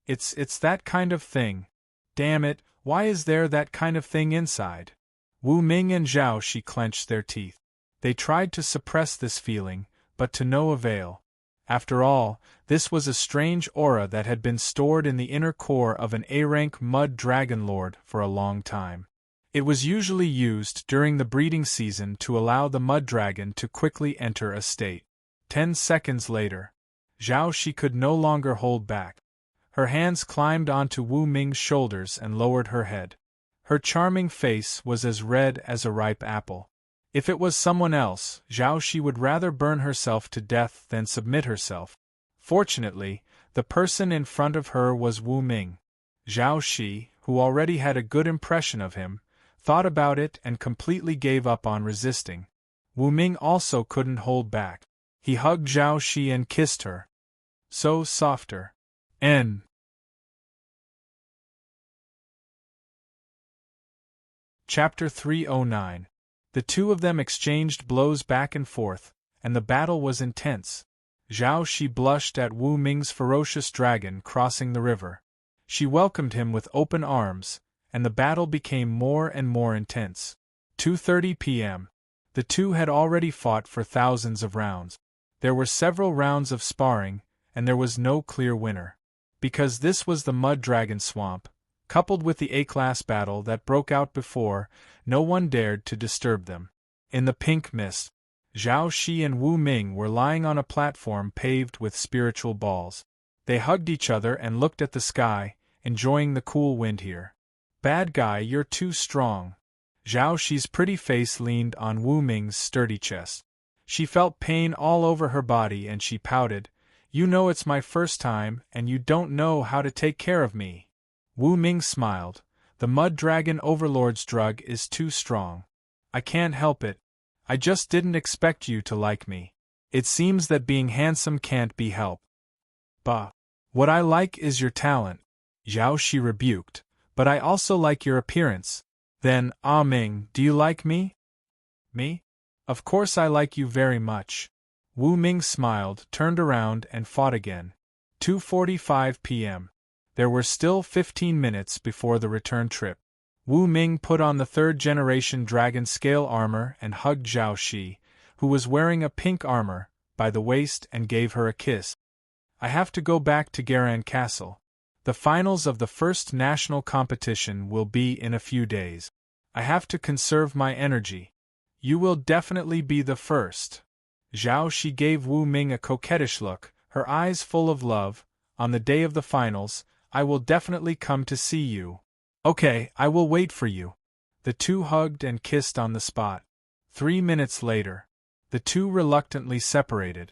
It's that kind of thing. Damn it, Why is there that kind of thing inside? Wu Ming and Zhao Shi clenched their teeth. They tried to suppress this feeling, but to no avail. After all, this was a strange aura that had been stored in the inner core of an A-rank mud dragon lord for a long time. It was usually used during the breeding season to allow the mud dragon to quickly enter a state. 10 seconds later, Zhao Shi could no longer hold back. Her hands climbed onto Wu Ming's shoulders and lowered her head. Her charming face was as red as a ripe apple. If it was someone else, Zhao Shi would rather burn herself to death than submit herself. Fortunately, the person in front of her was Wu Ming. Zhao Shi, who already had a good impression of him, thought about it and completely gave up on resisting. Wu Ming also couldn't hold back. He hugged Zhao Shi and kissed her. So softer. N. Chapter 309. The two of them exchanged blows back and forth, and the battle was intense. Zhao Shi blushed at Wu Ming's ferocious dragon crossing the river. She welcomed him with open arms, and the battle became more and more intense. 2:30 p.m. The two had already fought for thousands of rounds. There were several rounds of sparring, and there was no clear winner. Because this was the Mud Dragon Swamp, coupled with the A-class battle that broke out before, no one dared to disturb them. In the pink mist, Zhao Shi and Wu Ming were lying on a platform paved with spiritual balls. They hugged each other and looked at the sky, enjoying the cool wind here. Bad guy, you're too strong. Zhao Shi's pretty face leaned on Wu Ming's sturdy chest. She felt pain all over her body and she pouted, "You know it's my first time and you don't know how to take care of me." Wu Ming smiled. "The Mud Dragon Overlord's drug is too strong. I can't help it. I just didn't expect you to like me. It seems that being handsome can't be helped." "Bah. What I like is your talent," Zhao Shi rebuked, "but I also like your appearance." "Then, Ah Ming, do you like me?" "Me? Of course I like you very much." Wu Ming smiled, turned around and fought again. 2:45 p.m. There were still 15 minutes before the return trip. Wu Ming put on the third-generation dragon scale armor and hugged Zhao Shi, who was wearing a pink armor, by the waist and gave her a kiss. "I have to go back to Garan Castle. The finals of the first national competition will be in a few days. I have to conserve my energy." "You will definitely be the first." Zhao Shi gave Wu Ming a coquettish look, her eyes full of love. "On the day of the finals, I will definitely come to see you." "Okay, I will wait for you." The two hugged and kissed on the spot. 3 minutes later, the two reluctantly separated.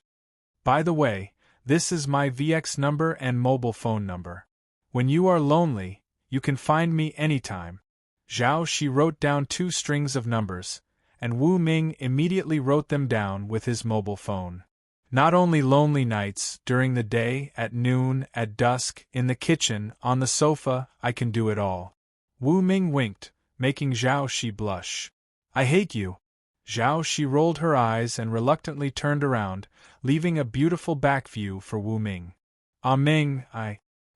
"By the way, this is my VX number and mobile phone number. When you are lonely, you can find me anytime." Zhao Shi wrote down 2 strings of numbers, and Wu Ming immediately wrote them down with his mobile phone. "Not only lonely nights, during the day, at noon, at dusk, in the kitchen, on the sofa, I can do it all." Wu Ming winked, making Zhao Shi blush. "I hate you." Zhao Shi rolled her eyes and reluctantly turned around, leaving a beautiful back view for Wu Ming. "Ah Ming,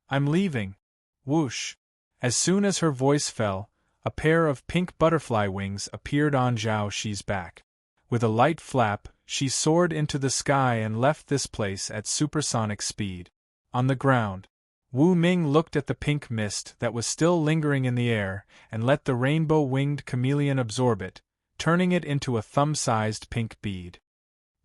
I'm leaving." Whoosh. As soon as her voice fell, a pair of pink butterfly wings appeared on Zhao Shi's back. With a light flap, she soared into the sky and left this place at supersonic speed. On the ground, Wu Ming looked at the pink mist that was still lingering in the air and let the rainbow-winged chameleon absorb it, turning it into a thumb-sized pink bead.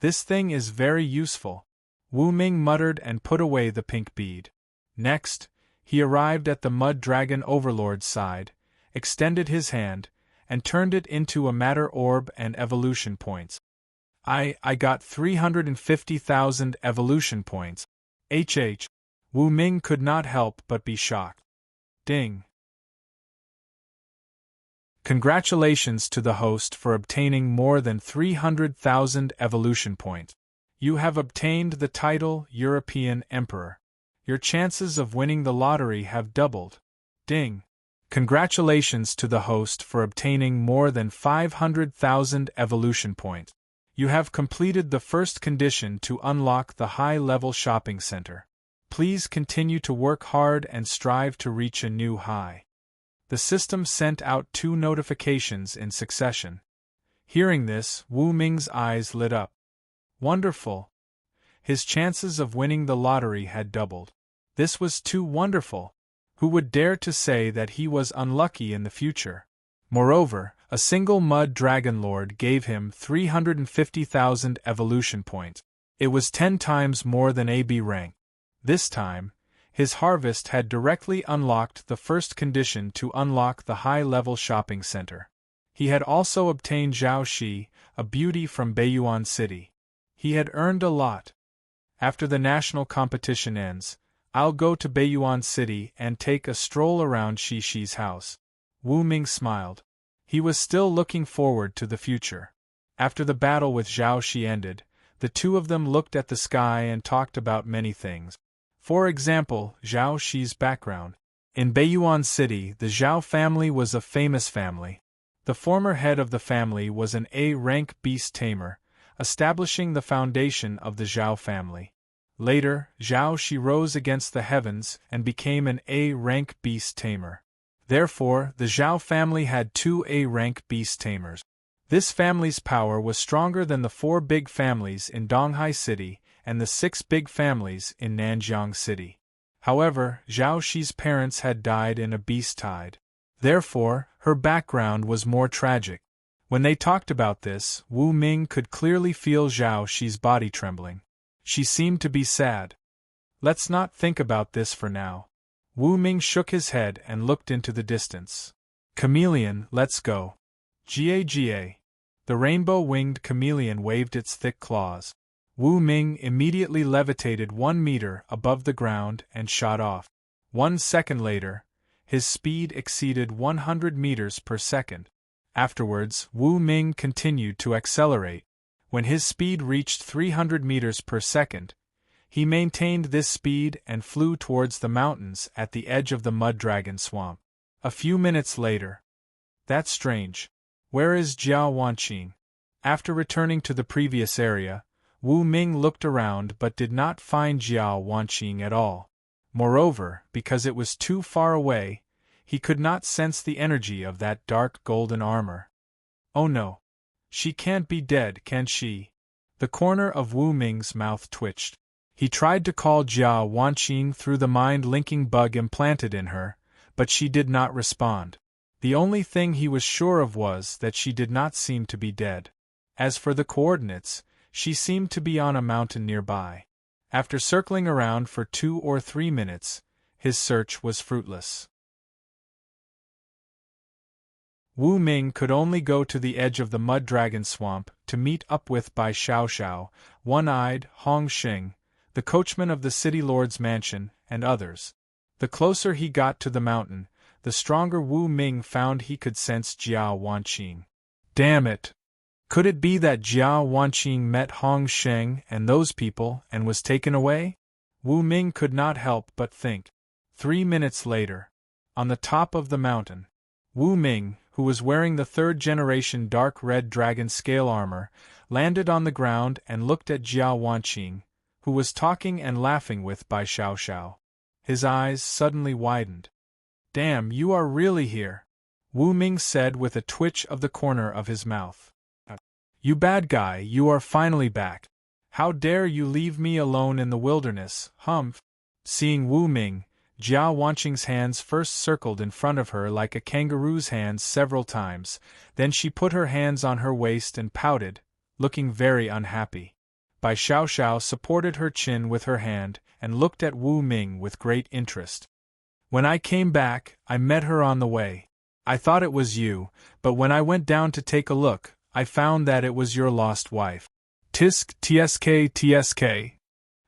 "This thing is very useful," Wu Ming muttered and put away the pink bead. Next, he arrived at the Mud Dragon Overlord's side, extended his hand, and turned it into a matter orb and evolution points. I got 350,000 evolution points. HH. Wu Ming could not help but be shocked. Ding. Congratulations to the host for obtaining more than 300,000 evolution points. You have obtained the title European Emperor. Your chances of winning the lottery have doubled. Ding. Congratulations to the host for obtaining more than 500,000 evolution points. You have completed the first condition to unlock the high-level shopping center. Please continue to work hard and strive to reach a new high. The system sent out 2 notifications in succession. Hearing this, Wu Ming's eyes lit up. Wonderful! His chances of winning the lottery had doubled. This was too wonderful! Who would dare to say that he was unlucky in the future? Moreover, a single mud dragon lord gave him 350,000 evolution points. It was 10 times more than AB rank. This time, his harvest had directly unlocked the first condition to unlock the high-level shopping center. He had also obtained Zhao Shi, a beauty from Beiyuan City. He had earned a lot. After the national competition ends, I'll go to Beiyuan City and take a stroll around Shi's house. Wu Ming smiled. He was still looking forward to the future. After the battle with Zhao Shi ended, the two of them looked at the sky and talked about many things. For example, Zhao Shi's background. In Beiyuan City, the Zhao family was a famous family. The former head of the family was an A-rank beast tamer, establishing the foundation of the Zhao family. Later, Zhao Shi rose against the heavens and became an A-rank beast tamer. Therefore, the Zhao family had 2 A-rank beast tamers. This family's power was stronger than the 4 big families in Donghai City and the 6 big families in Nanjiang City. However, Zhao Shi's parents had died in a beast tide. Therefore, her background was more tragic. When they talked about this, Wu Ming could clearly feel Zhao Shi's body trembling. She seemed to be sad. Let's not think about this for now. Wu Ming shook his head and looked into the distance. Chameleon, let's go. Ga. The rainbow-winged chameleon waved its thick claws. Wu Ming immediately levitated 1 meter above the ground and shot off. 1 second later, his speed exceeded 100 meters per second. Afterwards, Wu Ming continued to accelerate. When his speed reached 300 meters per second, he maintained this speed and flew towards the mountains at the edge of the mud dragon swamp. A few minutes later. That's strange. Where is Jiao Wanqing? After returning to the previous area, Wu Ming looked around but did not find Jiao Wanqing at all. Moreover, because it was too far away, he could not sense the energy of that dark golden armor. Oh no. She can't be dead, can she? The corner of Wu Ming's mouth twitched. He tried to call Jiao Wanqing through the mind-linking bug implanted in her, but she did not respond. The only thing he was sure of was that she did not seem to be dead. As for the coordinates, she seemed to be on a mountain nearby. After circling around for 2 or 3 minutes, his search was fruitless. Wu Ming could only go to the edge of the mud dragon swamp to meet up with Bai Xiaoxiao, One-Eyed, Hong Xing, the coachman of the city lord's mansion, and others. The closer he got to the mountain, the stronger Wu Ming found he could sense Jiao Wanqing. Damn it! Could it be that Jiao Wanqing met Hong Sheng and those people and was taken away? Wu Ming could not help but think. 3 minutes later. On the top of the mountain, Wu Ming, who was wearing the 3rd-generation dark red dragon scale armor, landed on the ground and looked at Jiao Wanqing, who was talking and laughing with Bai Xiaoxiao. His eyes suddenly widened. Damn, you are really here, Wu Ming said with a twitch of the corner of his mouth. You bad guy, you are finally back. How dare you leave me alone in the wilderness, humph? Seeing Wu Ming, Jiao Wanqing's hands first circled in front of her like a kangaroo's hands several times, then she put her hands on her waist and pouted, looking very unhappy. Bai Xiaoxiao supported her chin with her hand and looked at Wu Ming with great interest. When I came back, I met her on the way. I thought it was you, but when I went down to take a look, I found that it was your lost wife. Tisk tsk.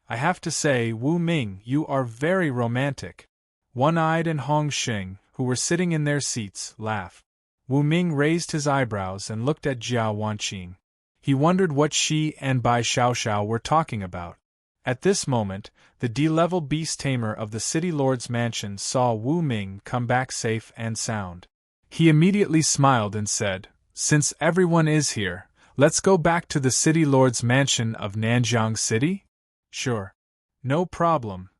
I have to say, Wu Ming, you are very romantic. One-Eyed and Hong Xing, who were sitting in their seats, laughed. Wu Ming raised his eyebrows and looked at Jiao Wanqing. He wondered what she and Bai Xiaoxiao were talking about. At this moment, the D-level beast tamer of the city lord's mansion saw Wu Ming come back safe and sound. He immediately smiled and said, Since everyone is here, let's go back to the city lord's mansion of Nanjiang City? Sure. No problem.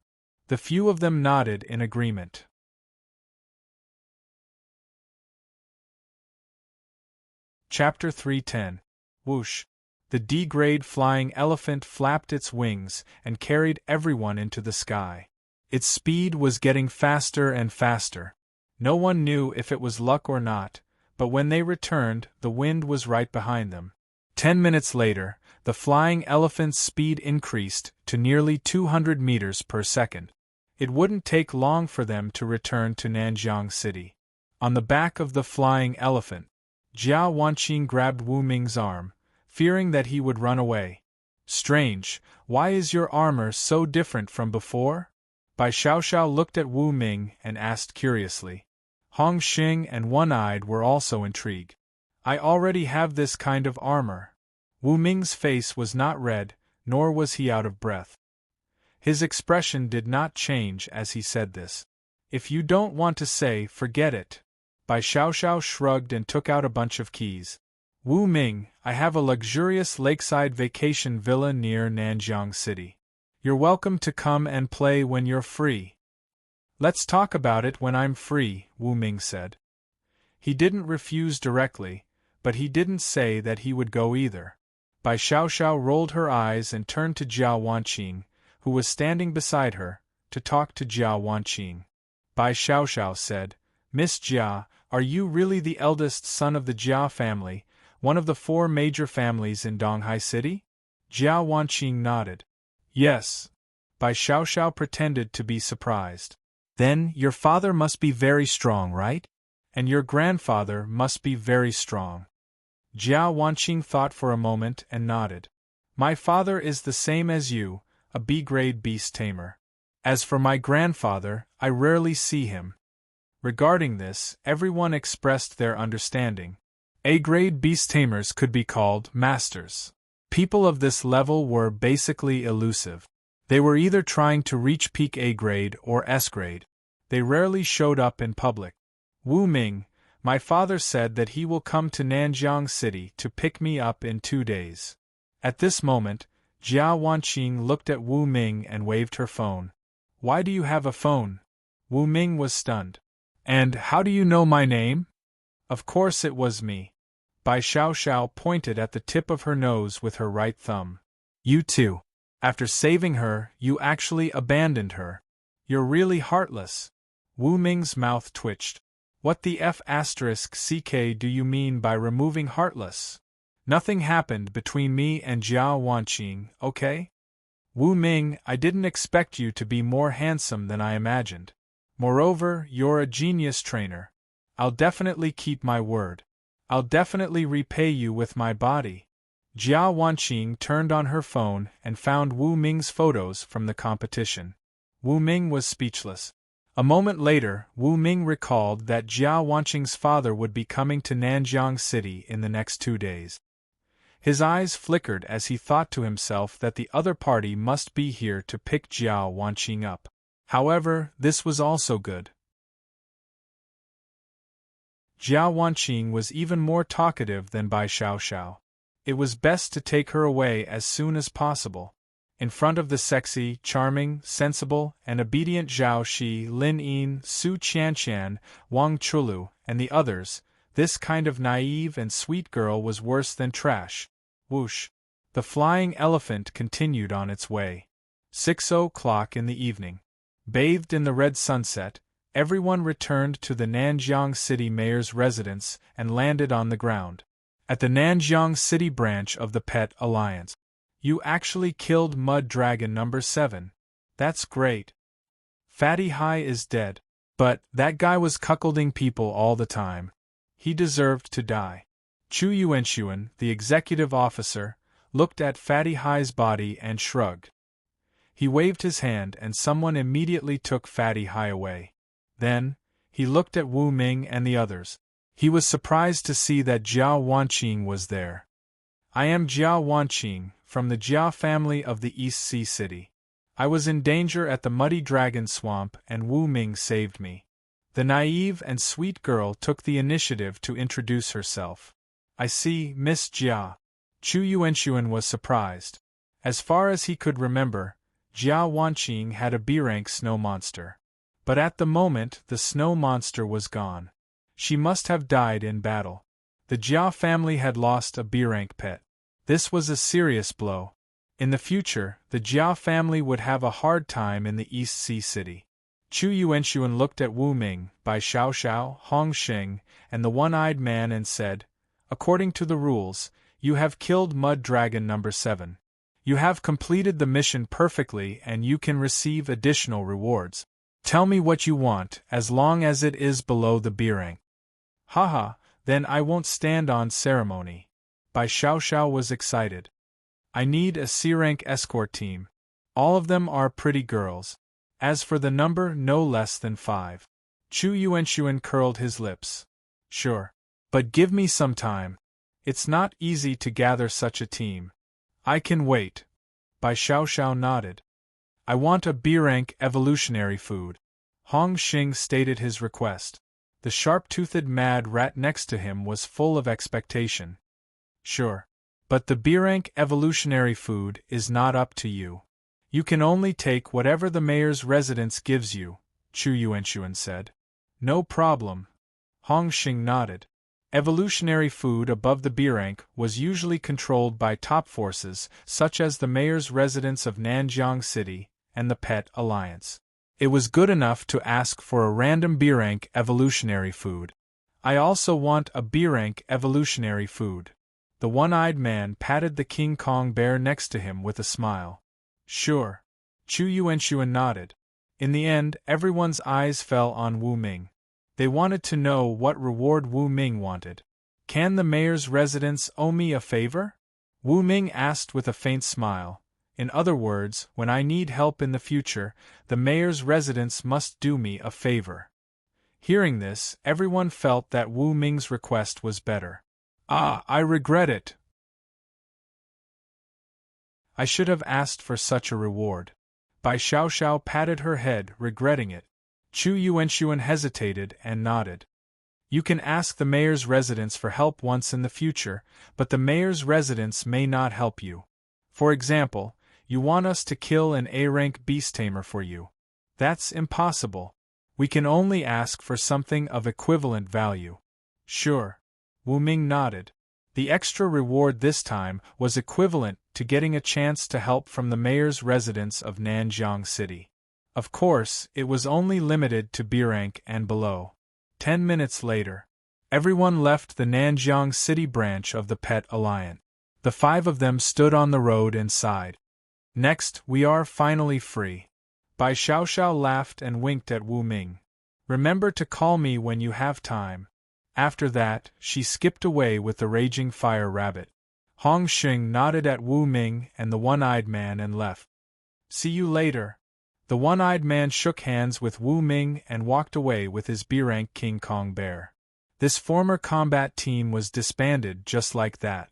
The few of them nodded in agreement. Chapter 310. Whoosh. The D-grade flying elephant flapped its wings and carried everyone into the sky. Its speed was getting faster and faster. No one knew if it was luck or not, but when they returned, the wind was right behind them. 10 minutes later, the flying elephant's speed increased to nearly 200 meters per second. It wouldn't take long for them to return to Nanjiang City. On the back of the flying elephant, Jiao Wanqing grabbed Wu Ming's arm, fearing that he would run away. Strange, why is your armor so different from before? Bai Xiaoxiao looked at Wu Ming and asked curiously. Hong Xing and One-Eyed were also intrigued. I already have this kind of armor. Wu Ming's face was not red, nor was he out of breath. His expression did not change as he said this. If you don't want to say, forget it. Bai Xiaoxiao shrugged and took out a bunch of keys. Wu Ming, I have a luxurious lakeside vacation villa near Nanjiang City. You're welcome to come and play when you're free. Let's talk about it when I'm free, Wu Ming said. He didn't refuse directly, but he didn't say that he would go either. Bai Xiaoxiao rolled her eyes and turned to Jiao Wanqing, who was standing beside her, to talk to Jiao Wanqing. Bai Xiaoxiao said, Miss Jia, are you really the eldest son of the Jia family, one of the 4 major families in Donghai City? Jiao Wanqing nodded. Yes. Bai Xiaoxiao pretended to be surprised. Then your father must be very strong, right? And your grandfather must be very strong. Jiao Wanqing thought for a moment and nodded. My father is the same as you, a B-grade beast tamer. As for my grandfather, I rarely see him. Regarding this, everyone expressed their understanding. A-grade beast tamers could be called masters. People of this level were basically elusive. They were either trying to reach peak A-grade or S-grade. They rarely showed up in public. Wu Ming, my father said that he will come to Nanjiang City to pick me up in 2 days. At this moment, Jiao Wanqing looked at Wu Ming and waved her phone. Why do you have a phone? Wu Ming was stunned. And how do you know my name? Of course it was me. Bai Xiaoxiao pointed at the tip of her nose with her right thumb. You too. After saving her, you actually abandoned her. You're really heartless. Wu Ming's mouth twitched. What the F***ck do you mean by removing heartless? Nothing happened between me and Jiao Wanqing, okay? Wu Ming, I didn't expect you to be more handsome than I imagined. Moreover, you're a genius trainer. I'll definitely keep my word. I'll definitely repay you with my body. Jiao Wanqing turned on her phone and found Wu Ming's photos from the competition. Wu Ming was speechless. A moment later, Wu Ming recalled that Jiao Wanqing's father would be coming to Nanjiang City in the next 2 days. His eyes flickered as he thought to himself that the other party must be here to pick Jiao Wanqing up. However, this was also good. Jiao Wanqing was even more talkative than Bai Xiaoxiao. It was best to take her away as soon as possible. In front of the sexy, charming, sensible, and obedient Zhao Shi, Lin Yin, Su Qianqian, Wang Chulu, and the others, this kind of naive and sweet girl was worse than trash. Whoosh! The flying elephant continued on its way. 6:00 in the evening. Bathed in the red sunset, everyone returned to the Nanjiang City mayor's residence and landed on the ground. At the Nanjiang City branch of the Pet Alliance. You actually killed Mud Dragon number 7. That's great. Fatty Hai is dead. But that guy was cuckolding people all the time. He deserved to die. Chu Yuanxuan, the executive officer, looked at Fatty Hai's body and shrugged. He waved his hand and someone immediately took Fatty Hai away. Then, he looked at Wu Ming and the others. He was surprised to see that Jiao Wanqing was there. I am Jiao Wanqing, from the Jia family of the East Sea City. I was in danger at the Muddy Dragon Swamp and Wu Ming saved me. The naive and sweet girl took the initiative to introduce herself. I see, Miss Jia. Chu Yuanxuan was surprised. As far as he could remember, Jiao Wanqing had a B-rank snow monster. But at the moment the snow monster was gone. She must have died in battle. The Jia family had lost a B-rank pet. This was a serious blow. In the future, the Jia family would have a hard time in the East Sea City. Chu Yuanxuan looked at Wu Ming, Bai Xiaoxiao, Hong Xing, and the one-eyed man and said, "According to the rules, you have killed Mud Dragon number 7. You have completed the mission perfectly and you can receive additional rewards. Tell me what you want, as long as it is below the B rank." "Haha, then I won't stand on ceremony." Bai Xiaoxiao was excited. "I need a C-rank escort team. All of them are pretty girls. As for the number, no less than 5. Chu Yuanxuan curled his lips. "Sure. But give me some time. It's not easy to gather such a team." "I can wait." Bai Xiaoxiao nodded. "I want a B-rank evolutionary food." Hong Xing stated his request. The sharp-toothed mad rat next to him was full of expectation. "Sure. But the B-rank evolutionary food is not up to you. You can only take whatever the mayor's residence gives you," Chu Yuanxuan said. "No problem." Hong Xing nodded. Evolutionary food above the B rank was usually controlled by top forces, such as the mayor's residence of Nanjiang City and the Pet Alliance. It was good enough to ask for a random B rank evolutionary food. "I also want a B rank evolutionary food." The one-eyed man patted the King Kong bear next to him with a smile. "Sure." Chu Yuanxuan nodded. In the end, everyone's eyes fell on Wu Ming. They wanted to know what reward Wu Ming wanted. "Can the mayor's residence owe me a favor?" Wu Ming asked with a faint smile. "In other words, when I need help in the future, the mayor's residence must do me a favor." Hearing this, everyone felt that Wu Ming's request was better. "Ah, I regret it. I should have asked for such a reward." Bai Xiaoxiao patted her head, regretting it. Chu Yuanxuan hesitated and nodded. "You can ask the mayor's residence for help once in the future, but the mayor's residence may not help you. For example, you want us to kill an A-rank beast tamer for you. That's impossible. We can only ask for something of equivalent value." "Sure." Wu Ming nodded. The extra reward this time was equivalent to getting a chance to help from the mayor's residence of Nanjiang City. Of course, it was only limited to B rank and below. 10 minutes later, everyone left the Nanjiang City branch of the Pet Alliance. The 5 of them stood on the road and sighed. "Next, we are finally free." Bai Xiaoxiao laughed and winked at Wu Ming. "Remember to call me when you have time." After that, she skipped away with the raging fire rabbit. Hong Xing nodded at Wu Ming and the one-eyed man and left. "See you later." The one-eyed man shook hands with Wu Ming and walked away with his B-rank King Kong bear. This former combat team was disbanded just like that.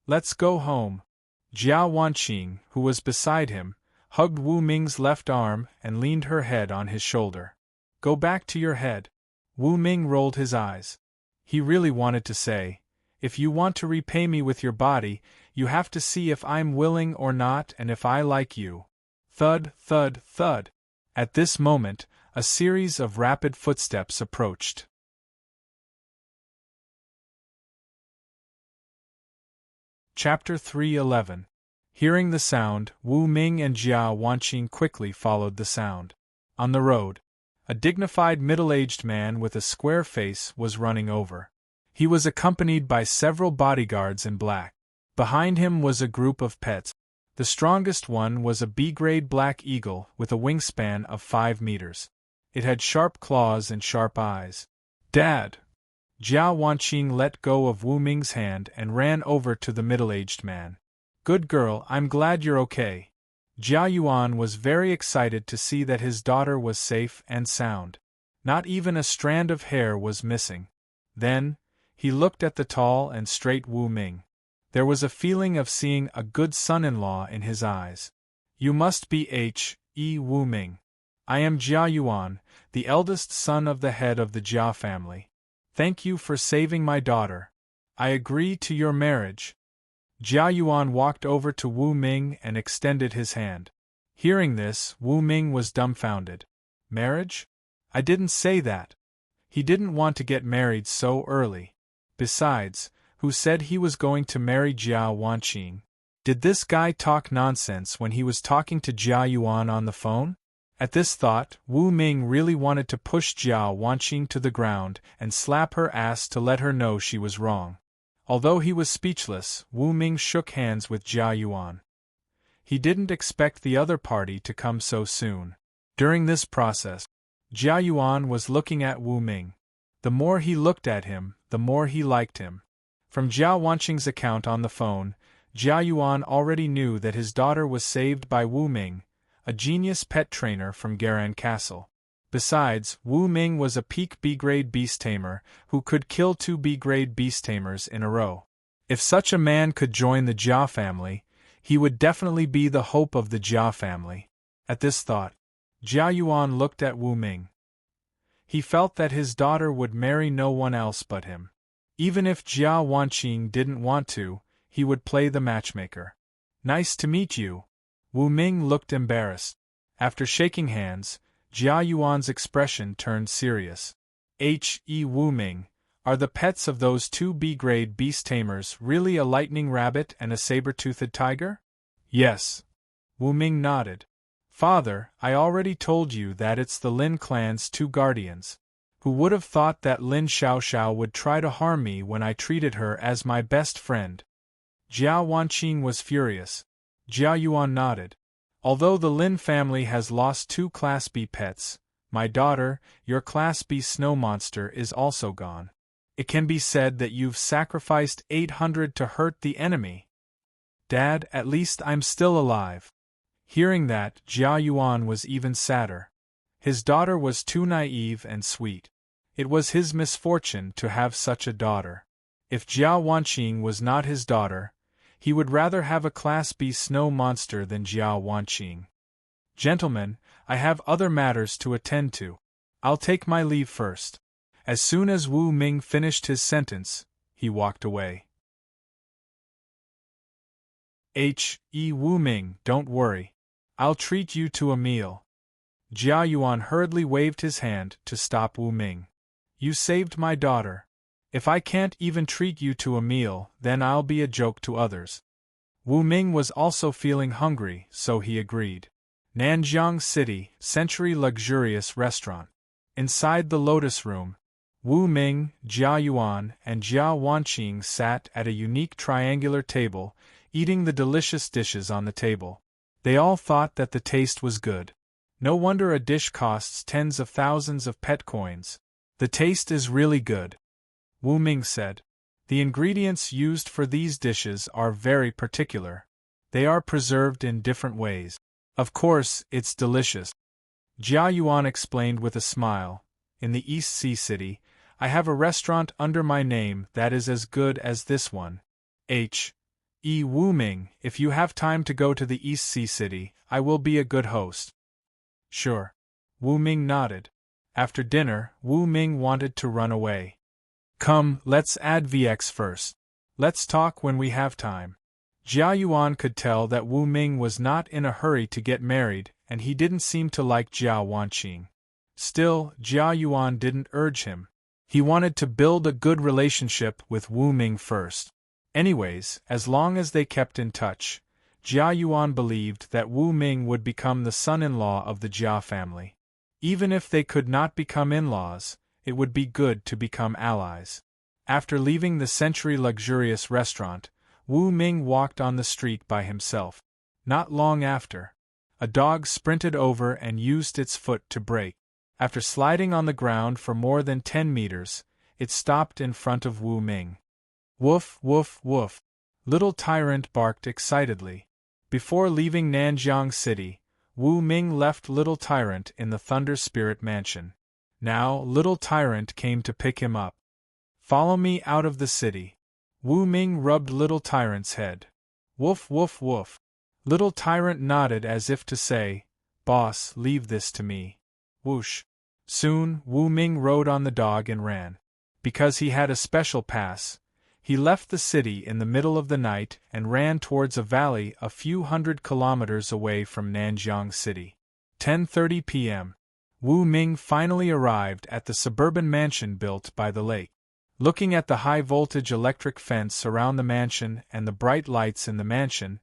"Let's go home." Jia Wanqing, who was beside him, hugged Wu Ming's left arm and leaned her head on his shoulder. "Go back to your head." Wu Ming rolled his eyes. He really wanted to say, "If you want to repay me with your body, you have to see if I'm willing or not and if I like you." Thud, thud, thud. At this moment, a series of rapid footsteps approached. Chapter 3:11. Hearing the sound, Wu Ming and Jia Wanqing quickly followed the sound. On the road, a dignified middle-aged man with a square face was running over. He was accompanied by several bodyguards in black. Behind him was a group of pets. The strongest one was a B-grade black eagle with a wingspan of 5 meters. It had sharp claws and sharp eyes. "Dad!" Jia Wanqing let go of Wu Ming's hand and ran over to the middle-aged man. "Good girl, I'm glad you're okay." Jia Yuan was very excited to see that his daughter was safe and sound. Not even a strand of hair was missing. Then, he looked at the tall and straight Wu Ming. There was a feeling of seeing a good son-in-law in his eyes. "You must be H.E. Wu Ming. I am Jia Yuan, the eldest son of the head of the Jia family. Thank you for saving my daughter. I agree to your marriage." Jia Yuan walked over to Wu Ming and extended his hand. Hearing this, Wu Ming was dumbfounded. "Marriage? I didn't say that." He didn't want to get married so early. Besides, who said he was going to marry Jiao Wanqing? Did this guy talk nonsense when he was talking to Jia Yuan on the phone? At this thought, Wu Ming really wanted to push Jiao Wanqing to the ground and slap her ass to let her know she was wrong. Although he was speechless, Wu Ming shook hands with Jia Yuan. He didn't expect the other party to come so soon. During this process, Jia Yuan was looking at Wu Ming. The more he looked at him, the more he liked him. From Jiao Wanqing's account on the phone, Jia Yuan already knew that his daughter was saved by Wu Ming, a genius pet trainer from Garan Castle. Besides, Wu Ming was a peak B-grade beast tamer who could kill 2 B-grade beast tamers in a row. If such a man could join the Jia family, he would definitely be the hope of the Jia family. At this thought, Jia Yuan looked at Wu Ming. He felt that his daughter would marry no one else but him. Even if Jia Wanqing didn't want to, he would play the matchmaker. Nice to meet you. Wu Ming looked embarrassed. After shaking hands, Jia Yuan's expression turned serious. Wu Ming, are the pets of those 2 B-grade beast tamers really a lightning rabbit and a saber-toothed tiger? Yes. Wu Ming nodded. Father, I already told you that it's the Lin clan's 2 guardians. Who would have thought that Lin Xiaoxiao would try to harm me when I treated her as my best friend? Jia Wanqing was furious. Jia Yuan nodded. Although the Lin family has lost 2 Class B pets, my daughter, your Class B snow monster is also gone. It can be said that you've sacrificed 800 to hurt the enemy. Dad, at least I'm still alive. Hearing that, Jia Yuan was even sadder. His daughter was too naive and sweet. It was his misfortune to have such a daughter. If Jia Wanqing was not his daughter, he would rather have a Class B snow monster than Jia Wanqing. Gentlemen, I have other matters to attend to. I'll take my leave first. As soon as Wu Ming finished his sentence, he walked away. Wu Ming, don't worry. I'll treat you to a meal. Jia Yuan hurriedly waved his hand to stop Wu Ming. You saved my daughter. If I can't even treat you to a meal, then I'll be a joke to others. Wu Ming was also feeling hungry, so he agreed. Nanjiang City, Century Luxurious Restaurant. Inside the Lotus Room, Wu Ming, Jia Yuan, and Jia Wanqing sat at a unique triangular table, eating the delicious dishes on the table. They all thought that the taste was good. No wonder a dish costs tens of thousands of pet coins. The taste is really good, Wu Ming said. The ingredients used for these dishes are very particular. They are preserved in different ways. Of course, it's delicious. Jia Yuan explained with a smile. In the East Sea City, I have a restaurant under my name that is as good as this one. Wu Ming, if you have time to go to the East Sea City, I will be a good host. Sure. Wu Ming nodded. After dinner, Wu Ming wanted to run away. Come, let's add VX first. Let's talk when we have time. Jia Yuan could tell that Wu Ming was not in a hurry to get married, and he didn't seem to like Jia Wanqing. Still, Jia Yuan didn't urge him. He wanted to build a good relationship with Wu Ming first. Anyways, as long as they kept in touch, Jia Yuan believed that Wu Ming would become the son-in-law of the Jia family. Even if they could not become in-laws, it would be good to become allies. After leaving the Century Luxurious Restaurant, Wu Ming walked on the street by himself. Not long after, a dog sprinted over and used its foot to brake. After sliding on the ground for more than 10 meters, it stopped in front of Wu Ming. Woof, woof, woof. Little Tyrant barked excitedly. Before leaving Nanjiang City, Wu Ming left Little Tyrant in the Thunder Spirit Mansion. Now, Little Tyrant came to pick him up. Follow me out of the city. Wu Ming rubbed Little Tyrant's head. Woof, woof, woof. Little Tyrant nodded as if to say, Boss, leave this to me. Whoosh. Soon, Wu Ming rode on the dog and ran. Because he had a special pass, he left the city in the middle of the night and ran towards a valley a few hundred kilometers away from Nanjiang City. 10:30 p.m. Wu Ming finally arrived at the suburban mansion built by the lake. Looking at the high-voltage electric fence around the mansion and the bright lights in the mansion,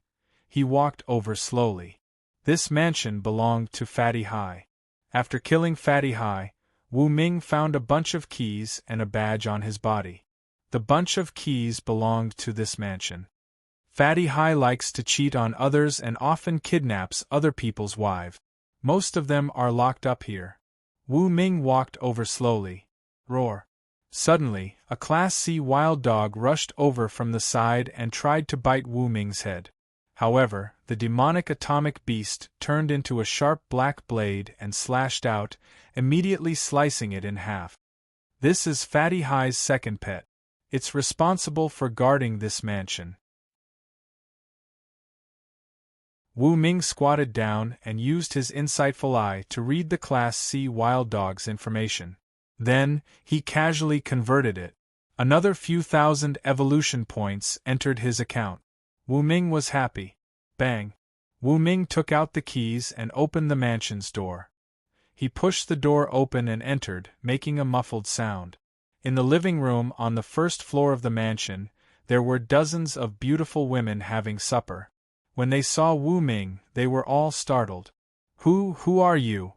he walked over slowly. This mansion belonged to Fatty Hai. After killing Fatty Hai, Wu Ming found a bunch of keys and a badge on his body. The bunch of keys belonged to this mansion. Fatty Hai likes to cheat on others and often kidnaps other people's wives. Most of them are locked up here. Wu Ming walked over slowly. Roar. Suddenly, a Class C wild dog rushed over from the side and tried to bite Wu Ming's head. However, the demonic atomic beast turned into a sharp black blade and slashed out, immediately slicing it in half. This is Fatty Hai's second pet. It's responsible for guarding this mansion. Wu Ming squatted down and used his insightful eye to read the Class C wild dog's information. Then, he casually converted it. Another few thousand evolution points entered his account. Wu Ming was happy. Bang! Wu Ming took out the keys and opened the mansion's door. He pushed the door open and entered, making a muffled sound. In the living room on the first floor of the mansion, there were dozens of beautiful women having supper. When they saw Wu Ming, they were all startled. Who are you?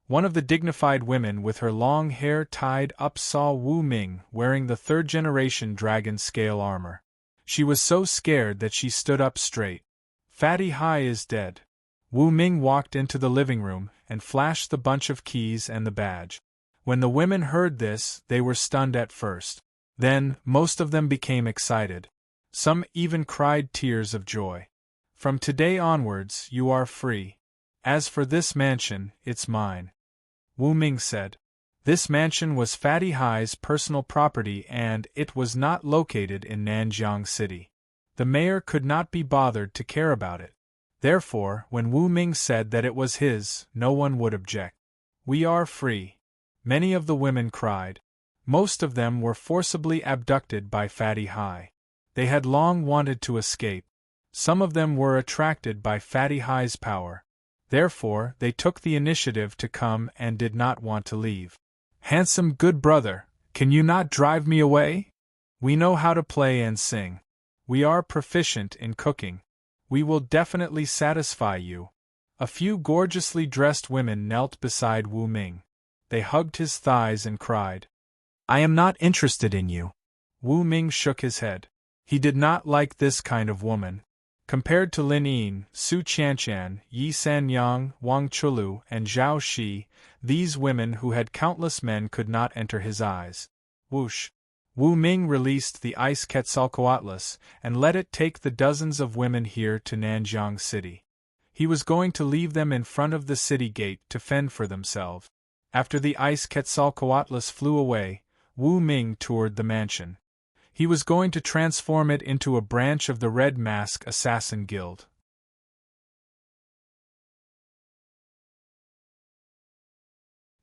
One of the dignified women with her long hair tied up saw Wu Ming wearing the third-generation dragon scale armor. She was so scared that she stood up straight. Fatty Hai is dead. Wu Ming walked into the living room and flashed the bunch of keys and the badge. When the women heard this, they were stunned at first. Then, most of them became excited. Some even cried tears of joy. From today onwards, you are free. As for this mansion, it's mine. Wu Ming said. This mansion was Fatty Hai's personal property and it was not located in Nanjiang City. The mayor could not be bothered to care about it. Therefore, when Wu Ming said that it was his, no one would object. We are free. Many of the women cried. Most of them were forcibly abducted by Fatty Hai. They had long wanted to escape. Some of them were attracted by Fatty Hai's power. Therefore, they took the initiative to come and did not want to leave. Handsome good brother, can you not drive me away? We know how to play and sing. We are proficient in cooking. We will definitely satisfy you. A few gorgeously dressed women knelt beside Wu Ming. They hugged his thighs and cried. I am not interested in you. Wu Ming shook his head. He did not like this kind of woman. Compared to Lin Yin, Su Qianshan, Yi Sanyang, Wang Chulu, and Zhao Shi, these women who had countless men could not enter his eyes. Whoosh! Wu Ming released the ice Quetzalcoatlus and let it take the dozens of women here to Nanjiang City. He was going to leave them in front of the city gate to fend for themselves. After the ice Quetzalcoatlus flew away, Wu Ming toured the mansion. He was going to transform it into a branch of the Red Mask Assassin Guild.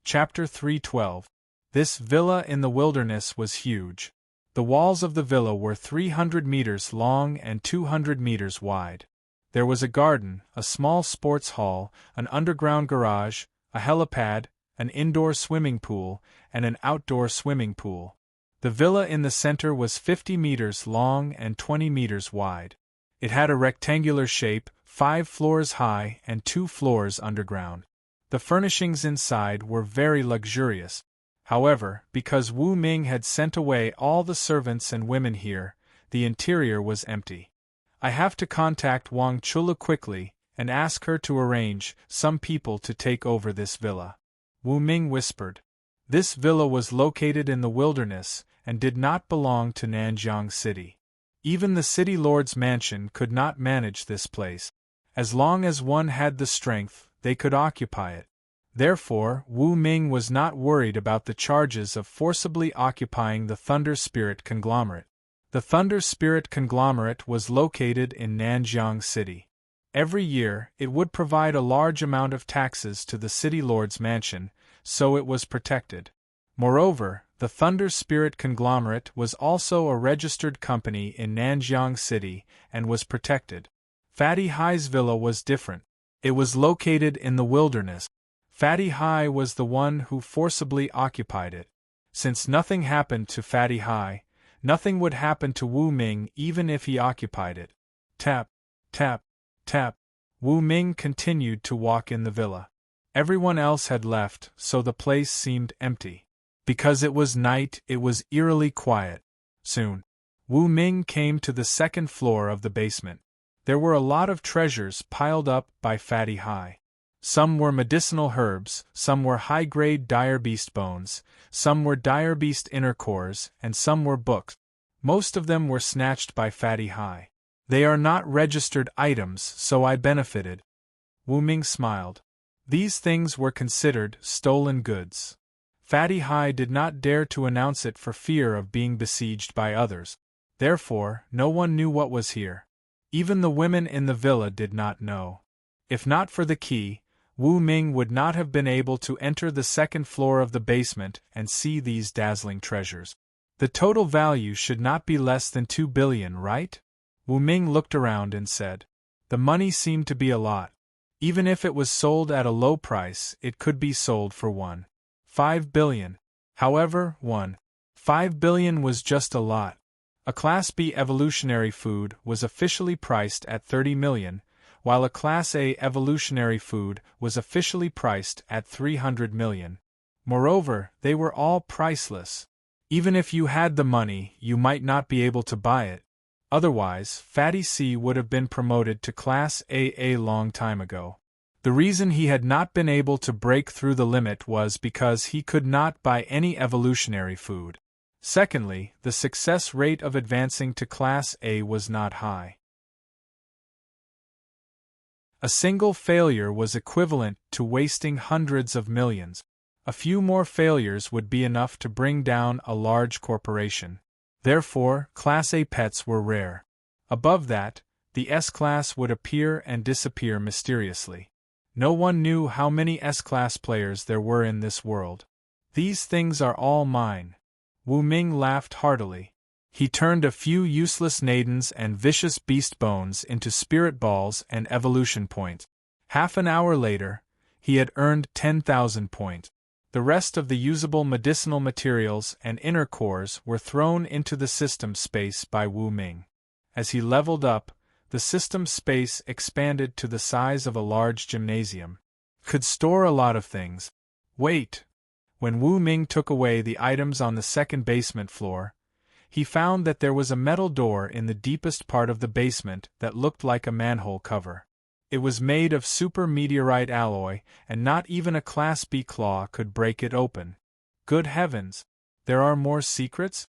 Chapter 312. This villa in the wilderness was huge. The walls of the villa were 300 meters long and 200 meters wide. There was a garden, a small sports hall, an underground garage, a helipad, an indoor swimming pool, and an outdoor swimming pool. The villa in the center was 50 meters long and 20 meters wide. It had a rectangular shape, 5 floors high and 2 floors underground. The furnishings inside were very luxurious. However, because Wu Ming had sent away all the servants and women here, the interior was empty. I have to contact Wang Chula quickly and ask her to arrange some people to take over this villa. Wu Ming whispered. This villa was located in the wilderness and did not belong to Nanjiang City. Even the city lord's mansion could not manage this place. As long as one had the strength, they could occupy it. Therefore, Wu Ming was not worried about the charges of forcibly occupying the Thunder Spirit Conglomerate. The Thunder Spirit Conglomerate was located in Nanjiang City. Every year, it would provide a large amount of taxes to the city lord's mansion, so it was protected. Moreover, the Thunder Spirit Conglomerate was also a registered company in Nanjiang City and was protected. Fatty Hai's villa was different. It was located in the wilderness. Fatty Hai was the one who forcibly occupied it. Since nothing happened to Fatty Hai, Nothing would happen to Wu Ming even if he occupied it. Tap, tap, tap. Wu Ming continued to walk in the villa. Everyone else had left, so the place seemed empty. Because it was night, it was eerily quiet. Soon, Wu Ming came to the second floor of the basement. There were a lot of treasures piled up by Fatty Hai. Some were medicinal herbs, some were high-grade dire beast bones, some were dire beast inner cores, and some were books. Most of them were snatched by Fatty Hai. They are not registered items, so I benefited. Wu Ming smiled. These things were considered stolen goods. Fatty Hai did not dare to announce it for fear of being besieged by others. Therefore, no one knew what was here. Even the women in the villa did not know. If not for the key, Wu Ming would not have been able to enter the second floor of the basement and see these dazzling treasures. The total value should not be less than 2 billion, right? Wu Ming looked around and said. The money seemed to be a lot. Even if it was sold at a low price, it could be sold for 1.5 billion. However, 1.5 billion was just a lot. A Class B evolutionary food was officially priced at 30 million, while a Class A evolutionary food was officially priced at 300 million. Moreover, they were all priceless. Even if you had the money, you might not be able to buy it. Otherwise, Fatty C would have been promoted to Class A long time ago. The reason he had not been able to break through the limit was because he could not buy any evolutionary food. Secondly, the success rate of advancing to Class A was not high. A single failure was equivalent to wasting hundreds of millions. A few more failures would be enough to bring down a large corporation. Therefore, Class A pets were rare. Above that, the S-Class would appear and disappear mysteriously. No one knew how many S-Class players there were in this world. These things are all mine. Wu Ming laughed heartily. He turned a few useless nadens and vicious beast bones into spirit balls and evolution points. Half an hour later, he had earned 10,000 points. The rest of the usable medicinal materials and inner cores were thrown into the system space by Wu Ming. As he leveled up, the system space expanded to the size of a large gymnasium. Could store a lot of things. Wait! When Wu Ming took away the items on the second basement floor, he found that there was a metal door in the deepest part of the basement that looked like a manhole cover. It was made of super meteorite alloy, and not even a Class B claw could break it open. Good heavens! There are more secrets?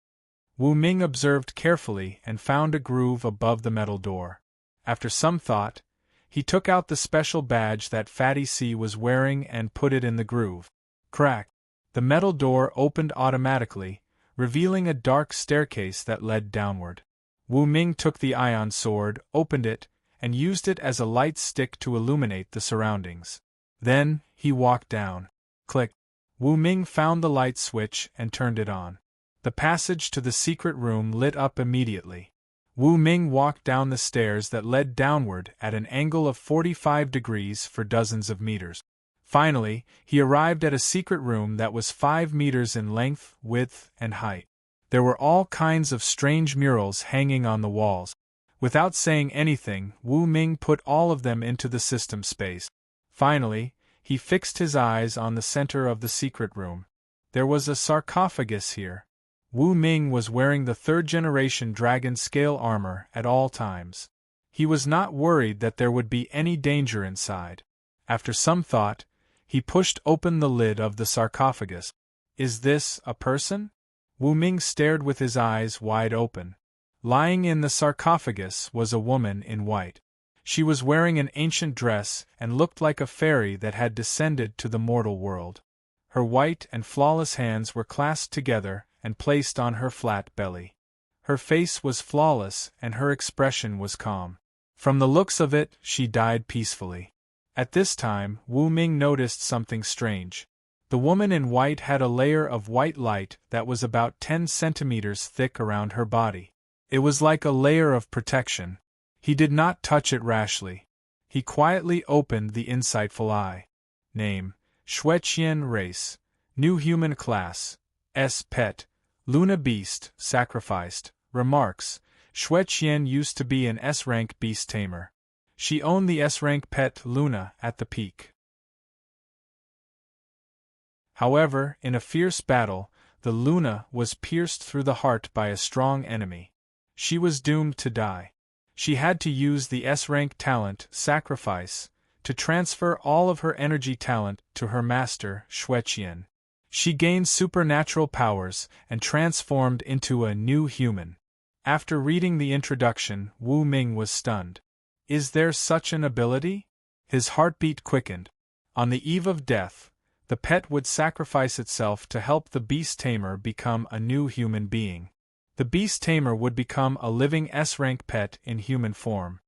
Wu Ming observed carefully and found a groove above the metal door. After some thought, he took out the special badge that Fatty C was wearing and put it in the groove. Crack! The metal door opened automatically, revealing a dark staircase that led downward. Wu Ming took the ion sword, opened it, and used it as a light stick to illuminate the surroundings. Then, he walked down. Click. Wu Ming found the light switch and turned it on. The passage to the secret room lit up immediately. Wu Ming walked down the stairs that led downward at an angle of 45 degrees for dozens of meters. Finally, he arrived at a secret room that was 5 meters in length, width, and height. There were all kinds of strange murals hanging on the walls. Without saying anything, Wu Ming put all of them into the system space. Finally, he fixed his eyes on the center of the secret room. There was a sarcophagus here. Wu Ming was wearing the third-generation dragon scale armor at all times. He was not worried that there would be any danger inside. After some thought, he pushed open the lid of the sarcophagus. Is this a person? Wu Ming stared with his eyes wide open. Lying in the sarcophagus was a woman in white. She was wearing an ancient dress and looked like a fairy that had descended to the mortal world. Her white and flawless hands were clasped together and placed on her flat belly. Her face was flawless and her expression was calm. From the looks of it, she died peacefully. At this time, Wu Ming noticed something strange. The woman in white had a layer of white light that was about 10 centimeters thick around her body. It was like a layer of protection. He did not touch it rashly. He quietly opened the insightful eye. Name: Xueqian race. New human class. S pet. Luna Beast, sacrificed, remarks, Xue Qian used to be an S-rank beast tamer. She owned the S-rank pet Luna at the peak. However, in a fierce battle, the Luna was pierced through the heart by a strong enemy. She was doomed to die. She had to use the S-rank talent, sacrifice, to transfer all of her energy talent to her master, Xue Qian. She gained supernatural powers and transformed into a new human. After reading the introduction, Wu Ming was stunned. Is there such an ability? His heartbeat quickened. On the eve of death, the pet would sacrifice itself to help the beast tamer become a new human being. The beast tamer would become a living S-rank pet in human form.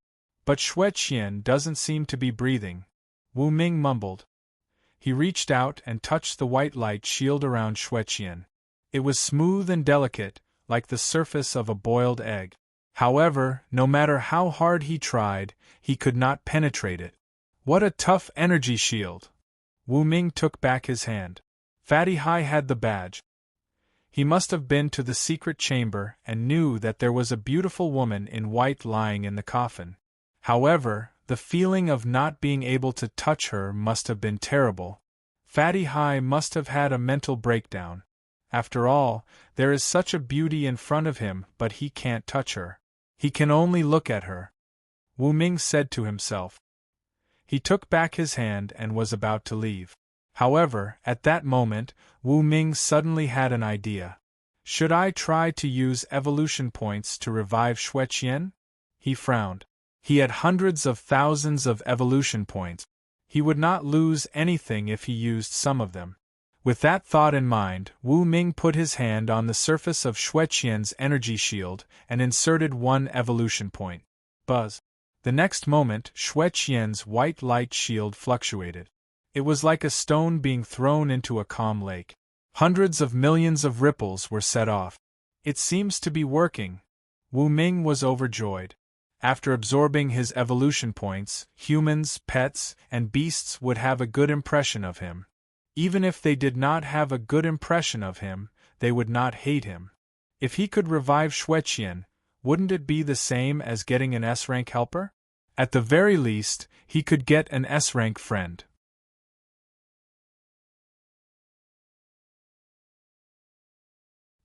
But Xue Qian doesn't seem to be breathing, Wu Ming mumbled. He reached out and touched the white light shield around Xue Qian. It was smooth and delicate, like the surface of a boiled egg. However, no matter how hard he tried, he could not penetrate it. What a tough energy shield! Wu Ming took back his hand. Fatty Hai had the badge. He must have been to the secret chamber and knew that there was a beautiful woman in white lying in the coffin. However, the feeling of not being able to touch her must have been terrible. Fatty Hai must have had a mental breakdown. After all, there is such a beauty in front of him, but he can't touch her. He can only look at her. Wu Ming said to himself. He took back his hand and was about to leave. However, at that moment, Wu Ming suddenly had an idea. Should I try to use evolution points to revive Xue Qian? He frowned. He had hundreds of thousands of evolution points. He would not lose anything if he used some of them. With that thought in mind, Wu Ming put his hand on the surface of Xue Qian's energy shield and inserted one evolution point. Buzz. The next moment, Xue Qian's white light shield fluctuated. It was like a stone being thrown into a calm lake. Hundreds of millions of ripples were set off. It seems to be working. Wu Ming was overjoyed. After absorbing his evolution points, humans, pets, and beasts would have a good impression of him. Even if they did not have a good impression of him, they would not hate him. If he could revive Xue Qian, wouldn't it be the same as getting an S-rank helper? At the very least, he could get an S-rank friend.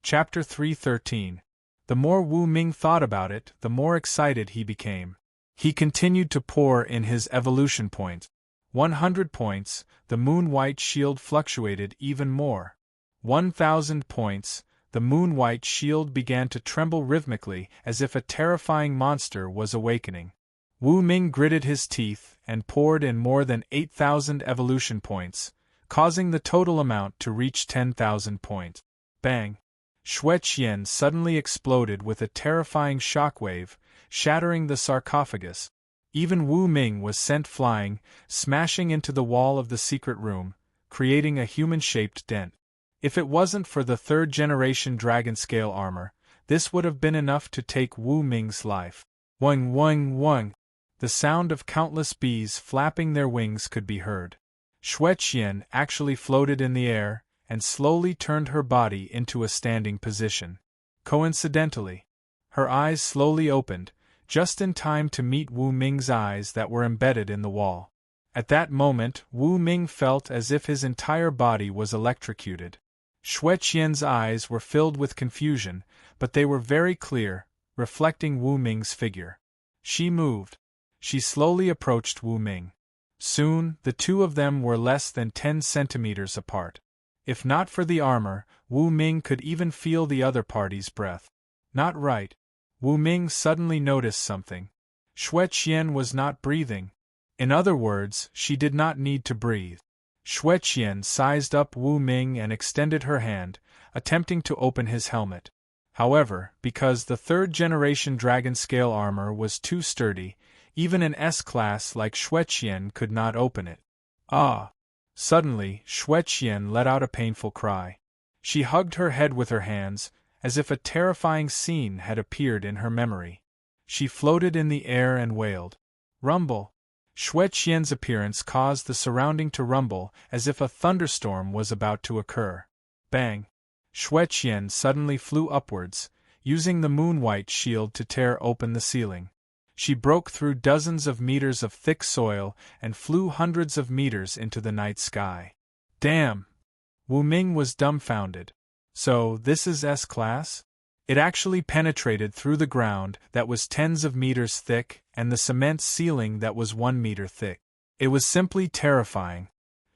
Chapter 313. The more Wu Ming thought about it, the more excited he became. He continued to pour in his evolution points. 100 points, the moon-white shield fluctuated even more. 1,000 points, the moon-white shield began to tremble rhythmically as if a terrifying monster was awakening. Wu Ming gritted his teeth and poured in more than 8,000 evolution points, causing the total amount to reach 10,000 points. Bang! Xue Qian suddenly exploded with a terrifying shockwave, shattering the sarcophagus. Even Wu Ming was sent flying, smashing into the wall of the secret room, creating a human-shaped dent. If it wasn't for the third-generation dragon-scale armor, this would have been enough to take Wu Ming's life. Wung wung wung! The sound of countless bees flapping their wings could be heard. Xue Qian actually floated in the air, and slowly turned her body into a standing position. Coincidentally, her eyes slowly opened, just in time to meet Wu Ming's eyes that were embedded in the wall. At that moment, Wu Ming felt as if his entire body was electrocuted. Xue Qian's eyes were filled with confusion, but they were very clear, reflecting Wu Ming's figure. She moved. She slowly approached Wu Ming. Soon, the two of them were less than 10 centimeters apart. If not for the armor, Wu Ming could even feel the other party's breath. Not right. Wu Ming suddenly noticed something. Xue Qian was not breathing. In other words, she did not need to breathe. Xue Qian sized up Wu Ming and extended her hand, attempting to open his helmet. However, because the third-generation dragon-scale armor was too sturdy, even an S-class like Xue Qian could not open it. Ah! Suddenly, Xue Qian let out a painful cry. She hugged her head with her hands, as if a terrifying scene had appeared in her memory. She floated in the air and wailed. Rumble! Xue Qian's appearance caused the surrounding to rumble as if a thunderstorm was about to occur. Bang! Xueqian suddenly flew upwards, using the moon-white shield to tear open the ceiling. She broke through dozens of meters of thick soil and flew hundreds of meters into the night sky. Damn! Wu Ming was dumbfounded. So, this is S-class? It actually penetrated through the ground that was tens of meters thick and the cement ceiling that was 1 meter thick. It was simply terrifying.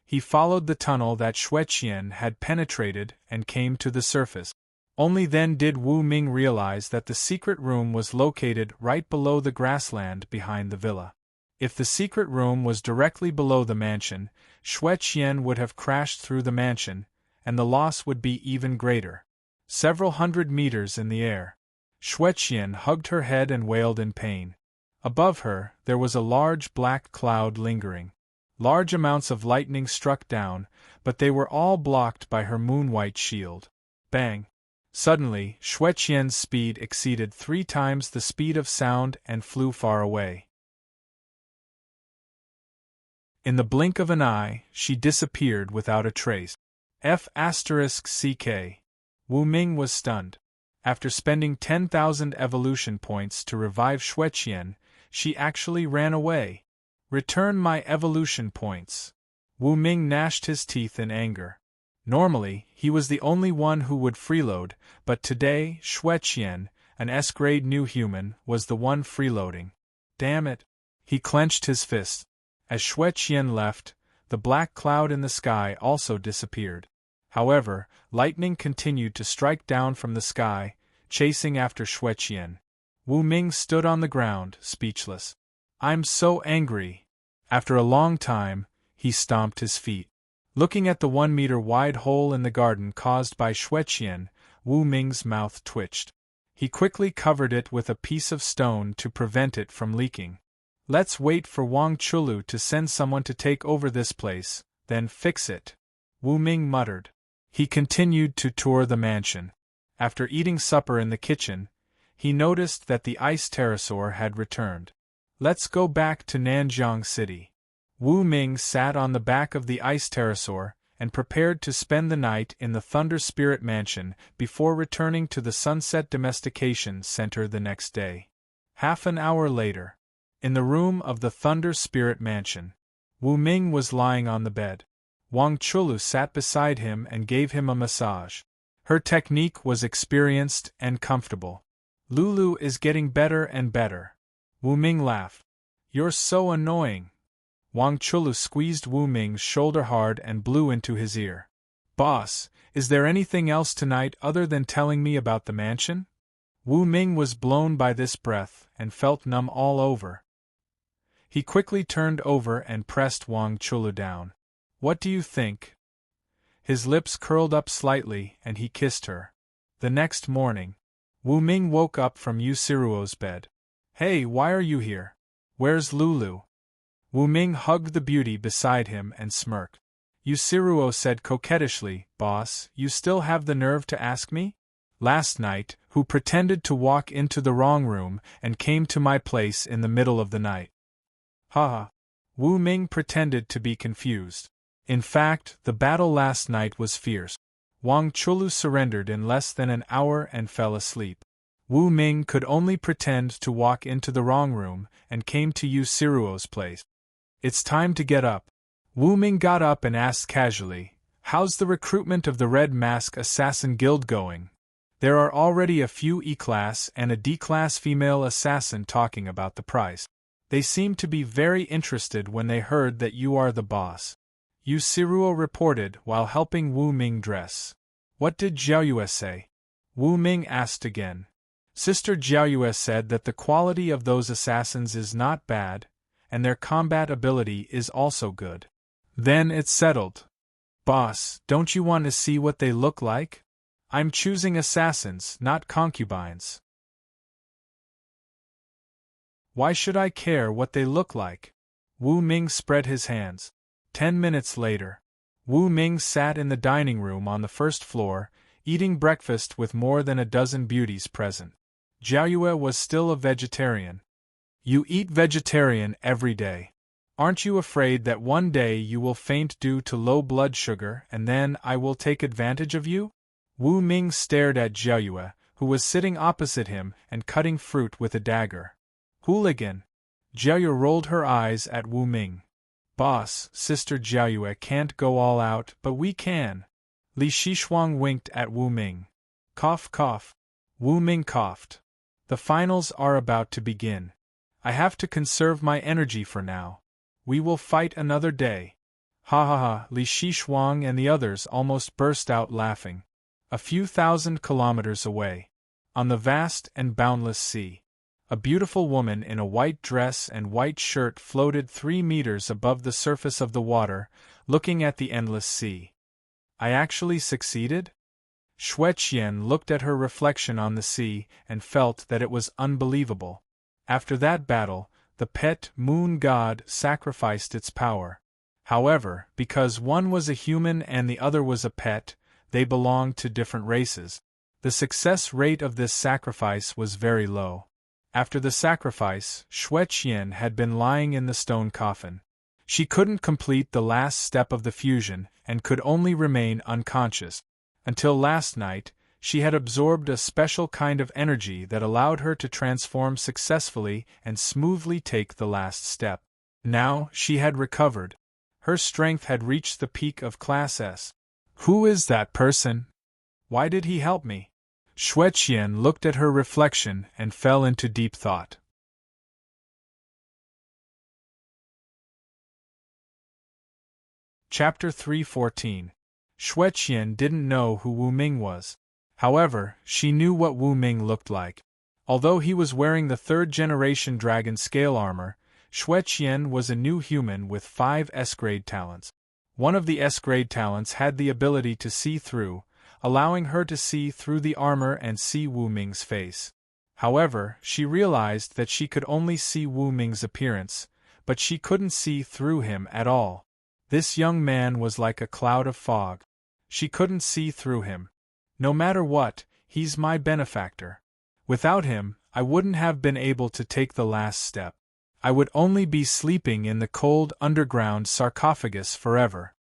He followed the tunnel that Xueqian had penetrated and came to the surface. Only then did Wu Ming realize that the secret room was located right below the grassland behind the villa. If the secret room was directly below the mansion, Xueqian would have crashed through the mansion, and the loss would be even greater. Several hundred meters in the air. Xueqian hugged her head and wailed in pain. Above her, there was a large black cloud lingering. Large amounts of lightning struck down, but they were all blocked by her moon-white shield. Bang! Suddenly, Xueqian's speed exceeded 3 times the speed of sound and flew far away. In the blink of an eye, she disappeared without a trace. F***ck. Wu Ming was stunned. After spending 10,000 evolution points to revive Xueqian, she actually ran away. Return my evolution points. Wu Ming gnashed his teeth in anger. Normally, he was the only one who would freeload, but today, Xueqian, an S-grade new human, was the one freeloading. Damn it! He clenched his fist. As Xueqian left, the black cloud in the sky also disappeared. However, lightning continued to strike down from the sky, chasing after Xueqian. Wu Ming stood on the ground, speechless. I'm so angry. After a long time, he stomped his feet. Looking at the 1-meter-wide hole in the garden caused by Xueqian, Wu Ming's mouth twitched. He quickly covered it with a piece of stone to prevent it from leaking. Let's wait for Wang Chulu to send someone to take over this place, then fix it, Wu Ming muttered. He continued to tour the mansion. After eating supper in the kitchen, he noticed that the ice pterosaur had returned. Let's go back to Nanjiang City. Wu Ming sat on the back of the ice pterosaur and prepared to spend the night in the Thunder Spirit Mansion before returning to the Sunset Domestication Center the next day. Half an hour later, in the room of the Thunder Spirit Mansion, Wu Ming was lying on the bed. Wang Chulu sat beside him and gave him a massage. Her technique was experienced and comfortable. Lulu is getting better and better. Wu Ming laughed. You're so annoying. Wang Chulu squeezed Wu Ming's shoulder hard and blew into his ear. Boss, is there anything else tonight other than telling me about the mansion? Wu Ming was blown by this breath and felt numb all over. He quickly turned over and pressed Wang Chulu down. What do you think? His lips curled up slightly and he kissed her. The next morning, Wu Ming woke up from Yusiruo's bed. Hey, why are you here? Where's Lulu? Wu Ming hugged the beauty beside him and smirked. Yusiruo said coquettishly, Boss, you still have the nerve to ask me? Last night, who pretended to walk into the wrong room and came to my place in the middle of the night? Haha. Wu Ming pretended to be confused. In fact, the battle last night was fierce. Wang Chulu surrendered in less than an hour and fell asleep. Wu Ming could only pretend to walk into the wrong room and came to Yusiruo's place. It's time to get up. Wu Ming got up and asked casually, How's the recruitment of the Red Mask Assassin Guild going? There are already a few E-class and a D-class female assassin talking about the price. They seem to be very interested when they heard that you are the boss. Yusiruo reported while helping Wu Ming dress. What did Jiaoyue say? Wu Ming asked again. Sister Jiaoyue said that the quality of those assassins is not bad, and their combat ability is also good. Then it's settled. Boss, don't you want to see what they look like? I'm choosing assassins, not concubines. Why should I care what they look like? Wu Ming spread his hands. 10 minutes later, Wu Ming sat in the dining room on the first floor, eating breakfast with more than a dozen beauties present. Jiaoyue was still a vegetarian. You eat vegetarian every day. Aren't you afraid that one day you will faint due to low blood sugar and then I will take advantage of you? Wu Ming stared at Jiayue, who was sitting opposite him and cutting fruit with a dagger. Hooligan! Jiayue rolled her eyes at Wu Ming. Boss, Sister Jiayue can't go all out, but we can. Li Shishuang winked at Wu Ming. Cough cough. Wu Ming coughed. The finals are about to begin. I have to conserve my energy for now. We will fight another day. Ha ha ha, Li Shishuang and the others almost burst out laughing. A few thousand kilometers away, on the vast and boundless sea, a beautiful woman in a white dress and white shirt floated 3 meters above the surface of the water, looking at the endless sea. I actually succeeded? Xue Qian looked at her reflection on the sea and felt that it was unbelievable. After that battle, the pet moon god sacrificed its power. However, because one was a human and the other was a pet, they belonged to different races. The success rate of this sacrifice was very low. After the sacrifice, Xue Qian had been lying in the stone coffin. She couldn't complete the last step of the fusion and could only remain unconscious. Until last night, she had absorbed a special kind of energy that allowed her to transform successfully and smoothly take the last step. Now, she had recovered. Her strength had reached the peak of Class S. Who is that person? Why did he help me? Xue Qian looked at her reflection and fell into deep thought. Chapter 3:14. Xue Qian didn't know who Wu Ming was. However, she knew what Wu Ming looked like. Although he was wearing the 3rd-generation dragon scale armor, Xue Qian was a new human with 5 S-grade talents. One of the S-grade talents had the ability to see through, allowing her to see through the armor and see Wu Ming's face. However, she realized that she could only see Wu Ming's appearance, but she couldn't see through him at all. This young man was like a cloud of fog. She couldn't see through him. No matter what, he's my benefactor. Without him, I wouldn't have been able to take the last step. I would only be sleeping in the cold underground sarcophagus forever.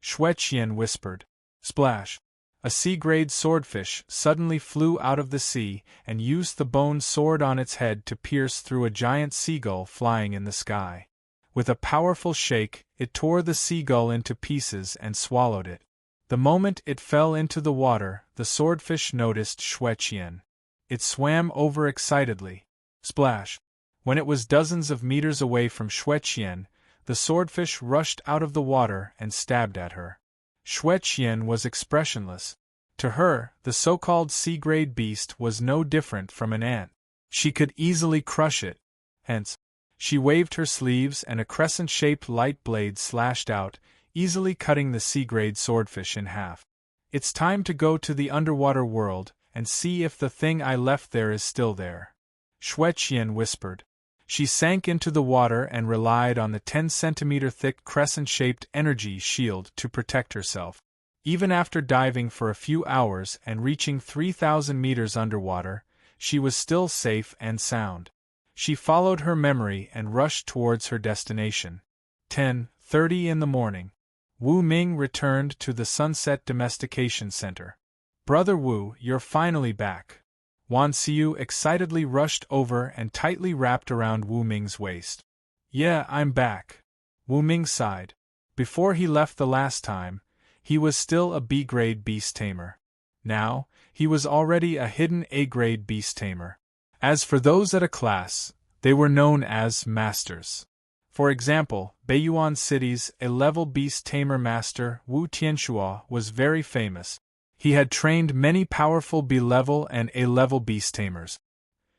Xue Qian whispered. Splash! A sea-grade swordfish suddenly flew out of the sea and used the bone sword on its head to pierce through a giant seagull flying in the sky. With a powerful shake, it tore the seagull into pieces and swallowed it. The moment it fell into the water, the swordfish noticed Xue Qian. It swam over excitedly. Splash! When it was dozens of meters away from Xue Qian, the swordfish rushed out of the water and stabbed at her. Xue Qian was expressionless. To her, the so-called sea-grade beast was no different from an ant. She could easily crush it. Hence, she waved her sleeves and a crescent-shaped light blade slashed out, easily cutting the sea-grade swordfish in half. It's time to go to the underwater world and see if the thing I left there is still there. Xue Qian whispered. She sank into the water and relied on the 10-centimeter thick crescent-shaped energy shield to protect herself. Even after diving for a few hours and reaching 3,000 meters underwater, she was still safe and sound. She followed her memory and rushed towards her destination. 10:30 in the morning. Wu Ming returned to the Sunset Domestication Center. Brother Wu, you're finally back. Wan Xiu excitedly rushed over and tightly wrapped around Wu Ming's waist. Yeah, I'm back. Wu Ming sighed. Before he left the last time, he was still a B-grade beast tamer. Now, he was already a hidden A-grade beast tamer. As for those at a class, they were known as masters. For example, Beiyuan City's A-level beast tamer master Wu Tianxua was very famous. He had trained many powerful B-level and A-level beast tamers.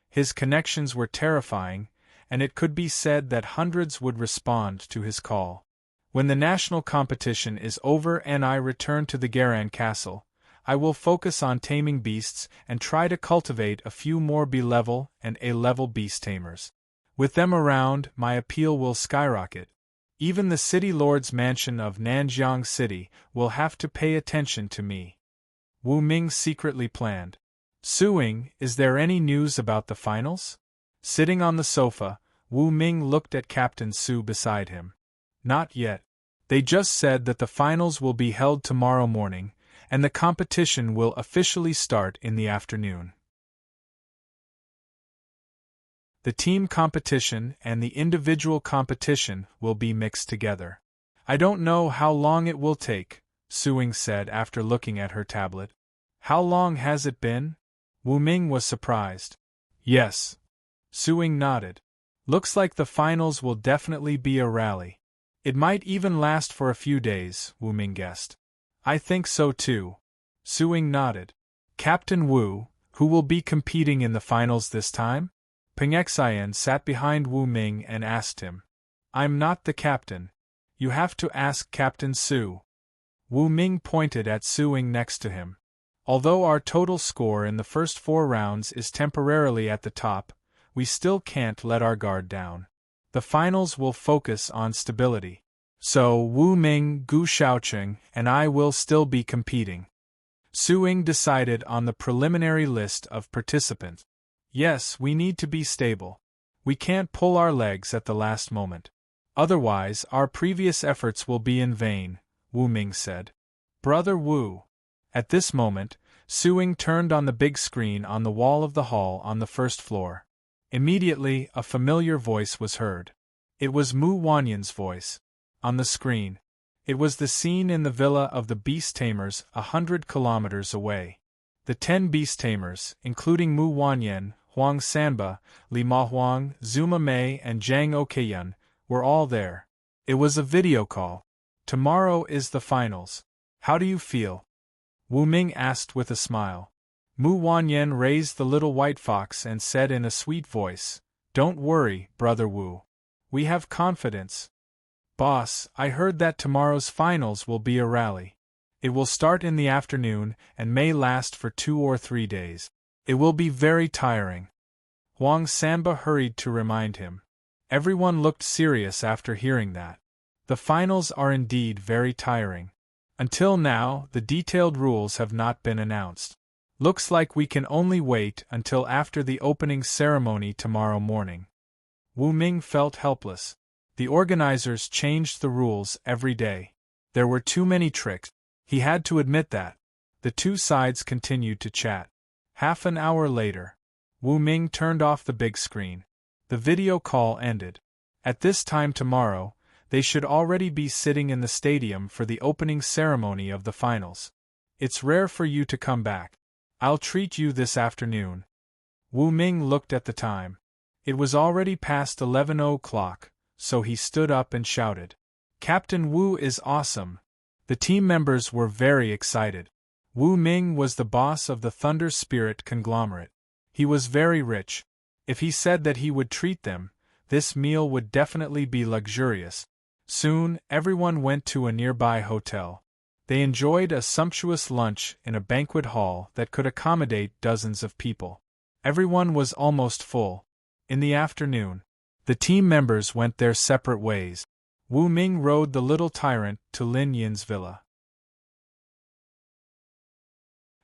His connections were terrifying, and it could be said that hundreds would respond to his call. When the national competition is over and I return to the Garan Castle, I will focus on taming beasts and try to cultivate a few more B-level and A-level beast tamers. With them around, my appeal will skyrocket. Even the city lord's mansion of Nanjiang City will have to pay attention to me. Wu Ming secretly planned. Suing, is there any news about the finals? Sitting on the sofa, Wu Ming looked at Captain Su beside him. Not yet. They just said that the finals will be held tomorrow morning, and the competition will officially start in the afternoon. The team competition and the individual competition will be mixed together. I don't know how long it will take, Suing said after looking at her tablet. How long has it been? Wu Ming was surprised. Yes. Suing nodded. Looks like the finals will definitely be a rally. It might even last for a few days, Wu Ming guessed. I think so too. Suing nodded. Captain Wu, who will be competing in the finals this time? Peng Xian sat behind Wu Ming and asked him. I'm not the captain. You have to ask Captain Su. Wu Ming pointed at Suing next to him. Although our total score in the first 4 rounds is temporarily at the top, we still can't let our guard down. The finals will focus on stability. So Wu Ming, Gu Shaoqing, and I will still be competing. Suing decided on the preliminary list of participants. Yes, we need to be stable. We can't pull our legs at the last moment. Otherwise, our previous efforts will be in vain, Wu Ming said. Brother Wu. At this moment, Suing turned on the big screen on the wall of the hall on the first floor. Immediately, a familiar voice was heard. It was Mu Wanyan's voice. On the screen. It was the scene in the villa of the beast tamers 100 kilometers away. The 10 beast tamers, including Mu Wanyan, Huang Sanba, Li Mahuang, Zuma Mei and Zhang Okeyun, were all there. It was a video call. Tomorrow is the finals. How do you feel? Wu Ming asked with a smile. Mu Wanyan raised the little white fox and said in a sweet voice, Don't worry, Brother Wu. We have confidence. Boss, I heard that tomorrow's finals will be a rally. It will start in the afternoon and may last for 2 or 3 days. It will be very tiring. Huang Sanba hurried to remind him. Everyone looked serious after hearing that. The finals are indeed very tiring. Until now, the detailed rules have not been announced. Looks like we can only wait until after the opening ceremony tomorrow morning. Wu Ming felt helpless. The organizers changed the rules every day. There were too many tricks. He had to admit that. The two sides continued to chat. Half an hour later, Wu Ming turned off the big screen. The video call ended. At this time tomorrow, they should already be sitting in the stadium for the opening ceremony of the finals. It's rare for you to come back. I'll treat you this afternoon. Wu Ming looked at the time. It was already past 11 o'clock, so he stood up and shouted. Captain Wu is awesome. The team members were very excited. Wu Ming was the boss of the Thunder Spirit conglomerate. He was very rich. If he said that he would treat them, this meal would definitely be luxurious. Soon, everyone went to a nearby hotel. They enjoyed a sumptuous lunch in a banquet hall that could accommodate dozens of people. Everyone was almost full. In the afternoon, the team members went their separate ways. Wu Ming rode the little tyrant to Lin Yin's villa.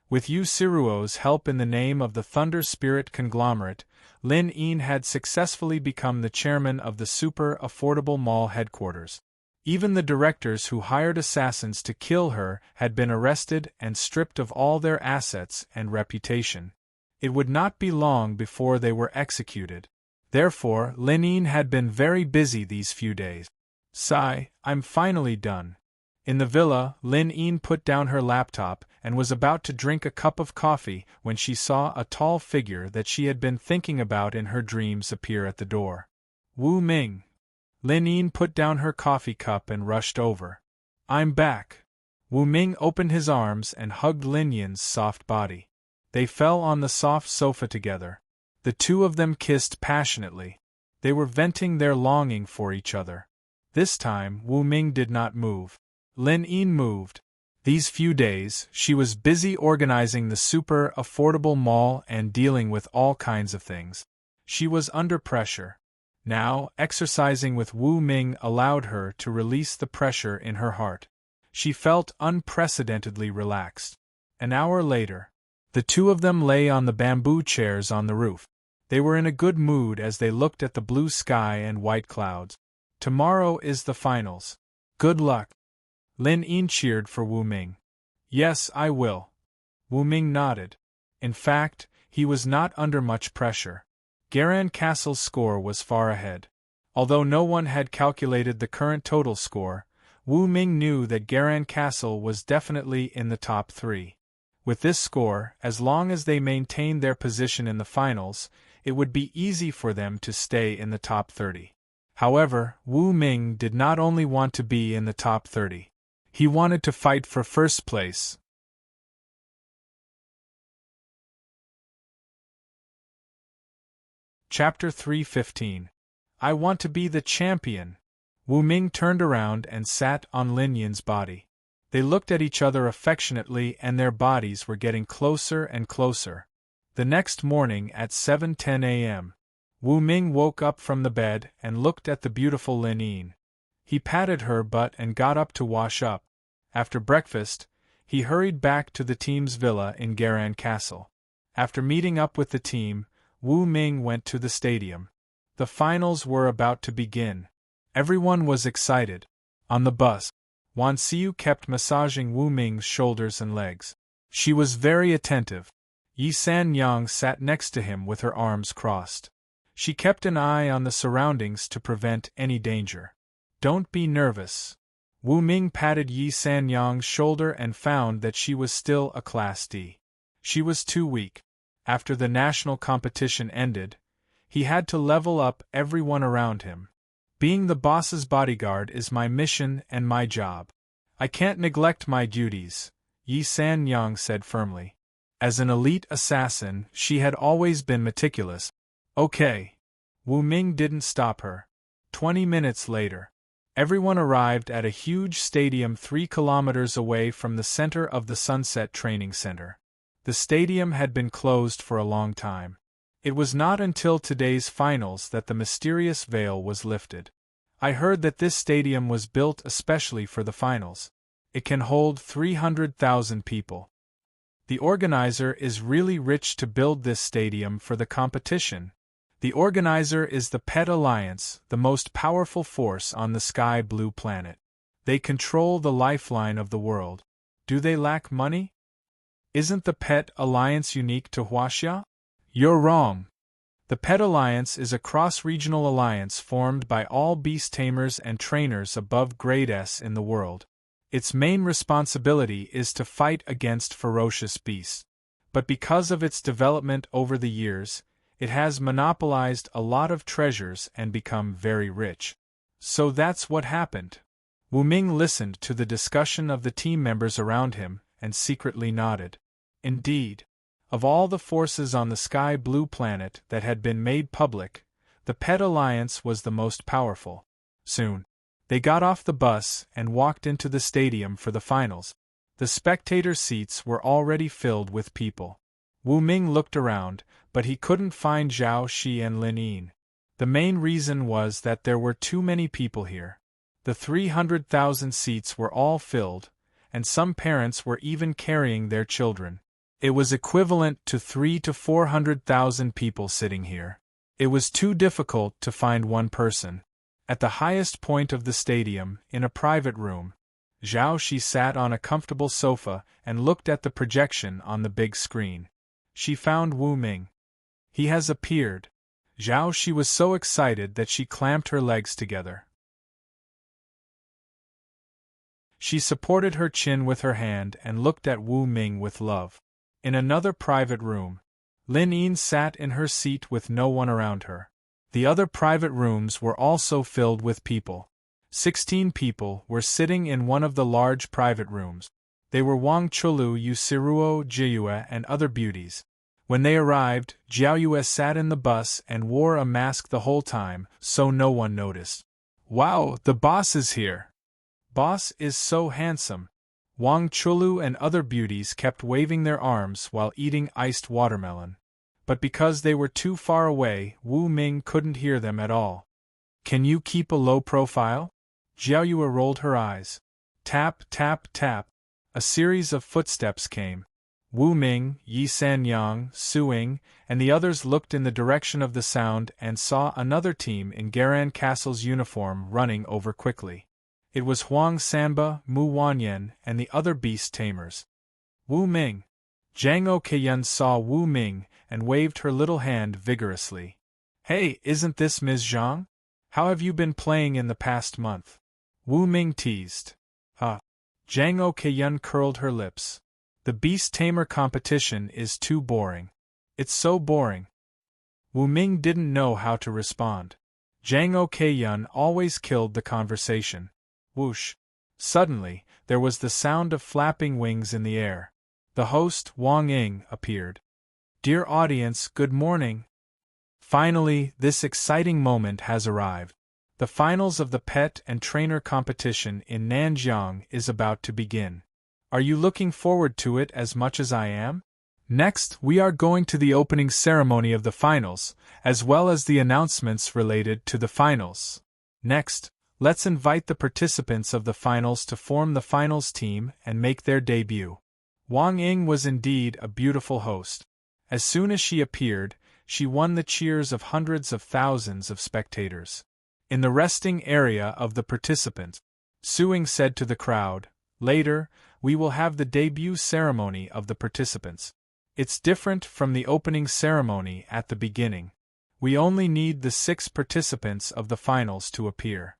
With Yu Siruo's help in the name of the Thunder Spirit conglomerate, Lin Yin had successfully become the chairman of the super affordable mall headquarters. Even the directors who hired assassins to kill her had been arrested and stripped of all their assets and reputation. It would not be long before they were executed. Therefore, Lin Yin had been very busy these few days. Sigh, I'm finally done. In the villa, Lin Yin put down her laptop and was about to drink a cup of coffee when she saw a tall figure that she had been thinking about in her dreams appear at the door. Wu Ming. Lin Yin put down her coffee cup and rushed over. I'm back. Wu Ming opened his arms and hugged Lin Yin's soft body. They fell on the soft sofa together. The two of them kissed passionately. They were venting their longing for each other. This time, Wu Ming did not move. Lin Yin moved. These few days, she was busy organizing the super affordable mall and dealing with all kinds of things. She was under pressure. Now, exercising with Wu Ming allowed her to release the pressure in her heart. She felt unprecedentedly relaxed. An hour later, the two of them lay on the bamboo chairs on the roof. They were in a good mood as they looked at the blue sky and white clouds. Tomorrow is the finals. Good luck. Lin Yin cheered for Wu Ming. Yes, I will. Wu Ming nodded. In fact, he was not under much pressure. Garan Castle's score was far ahead. Although no one had calculated the current total score, Wu Ming knew that Garan Castle was definitely in the top 3. With this score, as long as they maintained their position in the finals, it would be easy for them to stay in the top 30. However, Wu Ming did not only want to be in the top 30. He wanted to fight for first place. Chapter 3:15. I want to be the champion. Wu Ming turned around and sat on Lin Yin's body. They looked at each other affectionately and their bodies were getting closer and closer. The next morning at 7:10 a.m., Wu Ming woke up from the bed and looked at the beautiful Lin Yin. He patted her butt and got up to wash up. After breakfast, he hurried back to the team's villa in Garan Castle. After meeting up with the team, Wu Ming went to the stadium. The finals were about to begin. Everyone was excited. On the bus, Wan Xiu kept massaging Wu Ming's shoulders and legs. She was very attentive. Yi San Yang sat next to him with her arms crossed. She kept an eye on the surroundings to prevent any danger. Don't be nervous. Wu Ming patted Yi San Yang's shoulder and found that she was still a Class D. She was too weak. After the national competition ended, he had to level up everyone around him. Being the boss's bodyguard is my mission and my job. I can't neglect my duties, Yi San Yang said firmly. As an elite assassin, she had always been meticulous. Okay. Wu Ming didn't stop her. 20 minutes later, everyone arrived at a huge stadium 3 kilometers away from the center of the Sunset Training Center. The stadium had been closed for a long time. It was not until today's finals that the mysterious veil was lifted. I heard that this stadium was built especially for the finals. It can hold 300,000 people. The organizer is really rich to build this stadium for the competition. The organizer is the Pet Alliance, the most powerful force on the sky blue planet. They control the lifeline of the world. Do they lack money? Isn't the Pet Alliance unique to Huaxia? You're wrong. The Pet Alliance is a cross-regional alliance formed by all beast tamers and trainers above grade S in the world. Its main responsibility is to fight against ferocious beasts. But because of its development over the years, it has monopolized a lot of treasures and become very rich. So that's what happened. Wu Ming listened to the discussion of the team members around him and secretly nodded. Indeed. Of all the forces on the sky blue planet that had been made public, the Pet Alliance was the most powerful. Soon, they got off the bus and walked into the stadium for the finals. The spectator seats were already filled with people. Wu Ming looked around, but he couldn't find Zhao Shi and Lin Yin. The main reason was that there were too many people here. The 300,000 seats were all filled, and some parents were even carrying their children. It was equivalent to 300,000 to 400,000 people sitting here. It was too difficult to find one person. At the highest point of the stadium, in a private room, Zhao Shi sat on a comfortable sofa and looked at the projection on the big screen. She found Wu Ming. He has appeared. Zhao Shi was so excited that she clamped her legs together. She supported her chin with her hand and looked at Wu Ming with love. In another private room, Lin Yin sat in her seat with no one around her. The other private rooms were also filled with people. 16 people were sitting in one of the large private rooms. They were Wang Chulu, Yusiruo, Jiayue, and other beauties. When they arrived, Jiaoyue sat in the bus and wore a mask the whole time, so no one noticed. Wow, the boss is here! Boss is so handsome. Wang Chulu and other beauties kept waving their arms while eating iced watermelon. But because they were too far away, Wu Ming couldn't hear them at all. Can you keep a low profile? Jiaoyue rolled her eyes. Tap, tap, tap. A series of footsteps came. Wu Ming, Yi San Yang, Su Ying, and the others looked in the direction of the sound and saw another team in Garan Castle's uniform running over quickly. It was Huang Sanba, Mu Wanyan, and the other beast tamers. Wu Ming. Zhang Keyun saw Wu Ming and waved her little hand vigorously. Hey, isn't this Ms. Zhang? How have you been playing in the past month? Wu Ming teased. Zhang Keyun curled her lips. The beast tamer competition is too boring. It's so boring. Wu Ming didn't know how to respond. Zhang Keyun always killed the conversation. Whoosh. Suddenly, there was the sound of flapping wings in the air. The host, Wang Ying, appeared. Dear audience, good morning. Finally, this exciting moment has arrived. The finals of the pet and trainer competition in Nanjiang is about to begin. Are you looking forward to it as much as I am? Next, we are going to the opening ceremony of the finals, as well as the announcements related to the finals. Next, let's invite the participants of the finals to form the finals team and make their debut. Wang Ying was indeed a beautiful host. As soon as she appeared, she won the cheers of hundreds of thousands of spectators. In the resting area of the participants, Suing said to the crowd, Later, we will have the debut ceremony of the participants. It's different from the opening ceremony at the beginning. We only need the 6 participants of the finals to appear.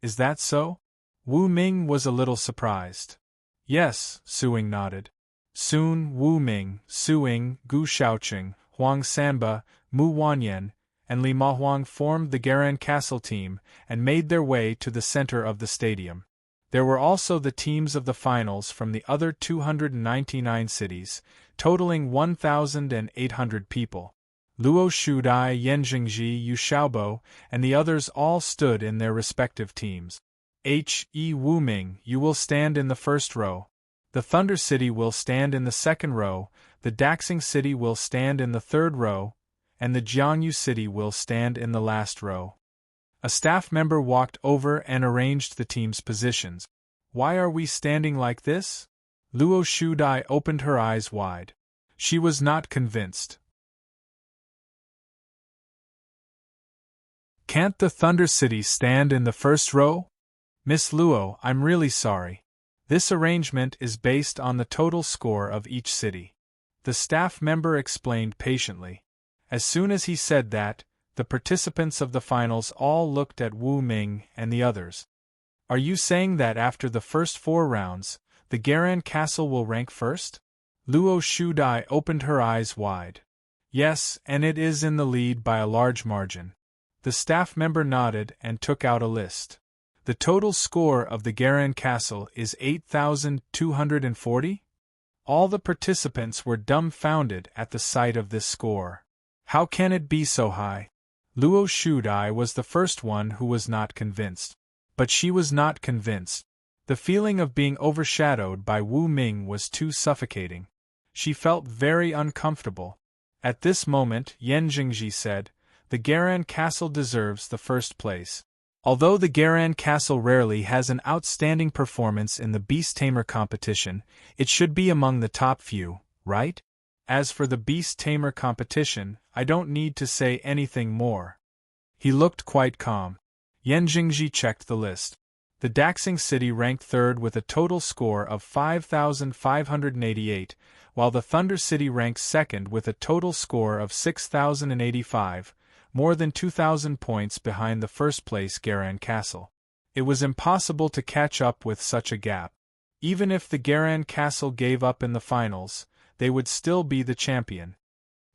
Is that so? Wu Ming was a little surprised. Yes, Suing nodded. Soon Wu Ming, Suing, Gu Shaoqing, Huang Sanba, Mu Wanyan, and Li Mahuang formed the Garan Castle team and made their way to the center of the stadium. There were also the teams of the finals from the other 299 cities, totaling 1,800 people. Luo Shudai, Yanjingji, Yu Xiaobo, and the others all stood in their respective teams. He Wu Ming, you will stand in the first row. The Thunder City will stand in the second row, the Daxing City will stand in the third row, and the Jiangyu City will stand in the last row. A staff member walked over and arranged the team's positions. Why are we standing like this? Luo Shudai opened her eyes wide. She was not convinced. Can't the Thunder City stand in the first row? Miss Luo, I'm really sorry. This arrangement is based on the total score of each city. The staff member explained patiently. As soon as he said that, the participants of the finals all looked at Wu Ming and the others. Are you saying that after the first 4 rounds, the Garan Castle will rank first? Luo Shudai opened her eyes wide. Yes, and it is in the lead by a large margin. The staff member nodded and took out a list. The total score of the Garan Castle is 8,240? All the participants were dumbfounded at the sight of this score. How can it be so high? Luo Shudai was the first one who was not convinced. But she was not convinced. The feeling of being overshadowed by Wu Ming was too suffocating. She felt very uncomfortable. At this moment, Yan Jingji said, The Garan Castle deserves the first place. Although the Garan Castle rarely has an outstanding performance in the Beast Tamer competition, it should be among the top few, right? As for the Beast Tamer competition, I don't need to say anything more. He looked quite calm. Yan Jingji checked the list. The Daxing City ranked third with a total score of 5,588, while the Thunder City ranked second with a total score of 6,085, more than 2,000 points behind the first-place Garan Castle. It was impossible to catch up with such a gap. Even if the Garan Castle gave up in the finals, they would still be the champion.